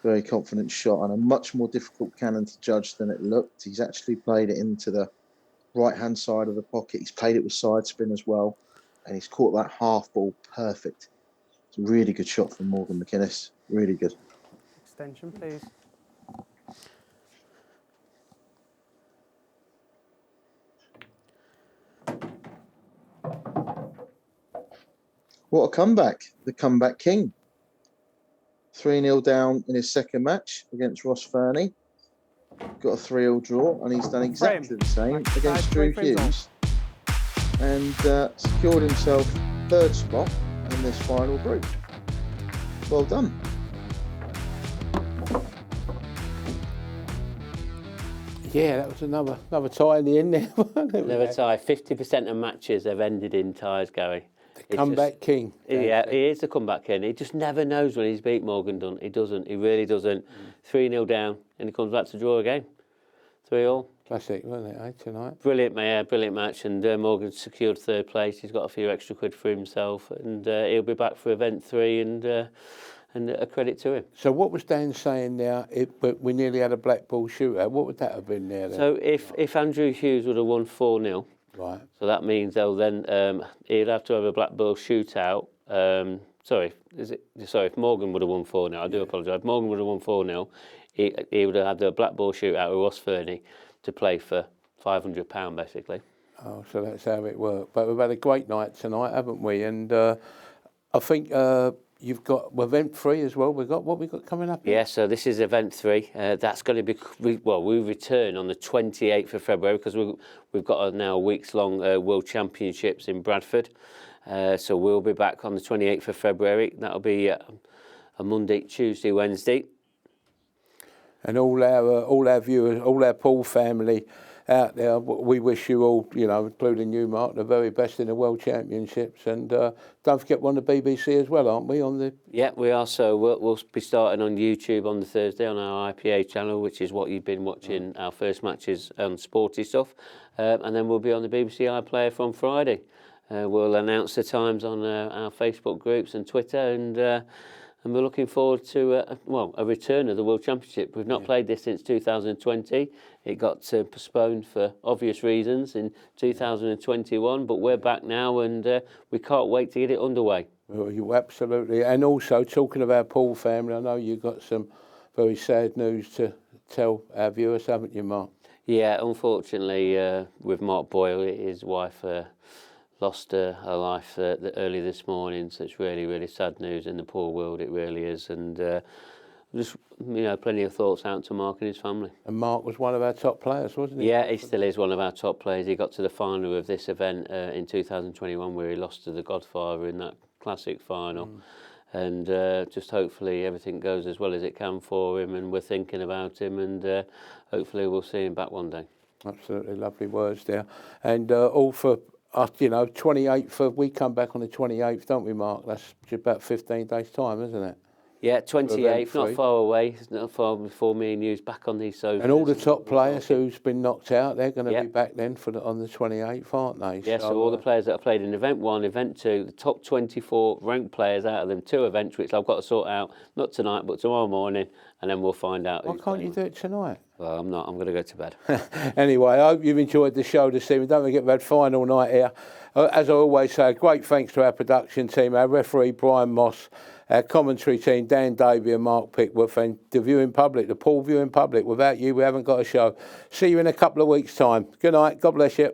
Very confident shot and a much more difficult cannon to judge than it looked. He's actually played it into the right-hand side of the pocket. He's played it with side spin as well. And he's caught that half ball perfect. It's a really good shot from Morgan Mckinnis. Really good. Extension, please. What a comeback. The comeback king. 3-0 down in his second match against Ross Fernie. Got a 3-3 draw, and he's done exactly the same against Drew Hughes. And secured himself 3rd spot in this final group. Well done. Yeah, that was another tie in the end there. Never tie. 50% of matches have ended in ties, Gary. Comeback king. Yeah, he is the comeback king. He just never knows when he's beat Morgan Dunn. He doesn't. He really doesn't. 3-0 down, and he comes back to draw again. 3-3. Classic, wasn't it, tonight? Brilliant, yeah, brilliant match. And Morgan secured 3rd place. He's got a few extra quid for himself, and he'll be back for event 3. And a credit to him. So what was Dan saying there? But we nearly had a black ball shootout. What would that have been there? Then? So if Andrew Hughes would have won 4-0. Right. So that means they'll then he'd have to have a black ball shootout. If Morgan would have won 4-0, I do apologise. If Morgan would have won 4-0, he would have had the black ball shootout with Ross Fernie to play for £500 basically. Oh, so that's how it worked. But we've had a great night tonight, haven't we? And I think you've got event 3 as well. What we got coming up? Yeah, so this is event 3. That's going to be we return on the 28th of February because we've got now a weeks-long World Championships in Bradford. So we'll be back on the 28th of February. That'll be a Monday, Tuesday, Wednesday. And all our viewers, all our Paul family out there, we wish you all, including you, Mark, the very best in the World Championships. And don't forget, we're on the BBC as well, aren't we? Yeah, we are. So we'll be starting on YouTube on the Thursday on our IPA channel, which is what you've been watching our first matches on Sporty stuff. And then we'll be on the BBC iPlayer from Friday. We'll announce the times on our Facebook groups and Twitter, and and we're looking forward to a return of the World Championship. We've not played this since 2020. It got postponed for obvious reasons in 2021, but we're back now, and we can't wait to get it underway. Well, you absolutely. And also, talking about Paul family, I know you've got some very sad news to tell our viewers, haven't you, Mark? Yeah, unfortunately, with Mark Boyle, his wife lost her life early this morning, so it's really, really sad news in the poor world, it really is. And just, plenty of thoughts out to Mark and his family. And Mark was one of our top players, wasn't he? Yeah, he still is one of our top players. He got to the final of this event in 2021, where he lost to the Godfather in that classic final. And just hopefully everything goes as well as it can for him, and we're thinking about him, and hopefully we'll see him back one day. Absolutely lovely words there. And all for us, 28th, we come back on the 28th, don't we, Mark? That's just about 15 days' time, isn't it? Yeah, 28th, not far away. It's not far before me and you's back on these sofas. And all the top players who's been knocked out, they're going to be back then on the 28th, aren't they? Yeah, so all the players that have played in Event 1, Event 2, the top 24 ranked players out of them 2 events, which I've got to sort out, not tonight, but tomorrow morning, and then we'll find out. Why can't you do it tonight? Well, I'm not. I'm going to go to bed. Anyway, I hope you've enjoyed the show this evening. Don't forget, we've had final night here. As I always say, great thanks to our production team, our referee, Brian Moss, our commentary team, Dan Davey and Mark Pickworth, and the viewing public, the Paul viewing public. Without you, we haven't got a show. See you in a couple of weeks' time. Good night. God bless you.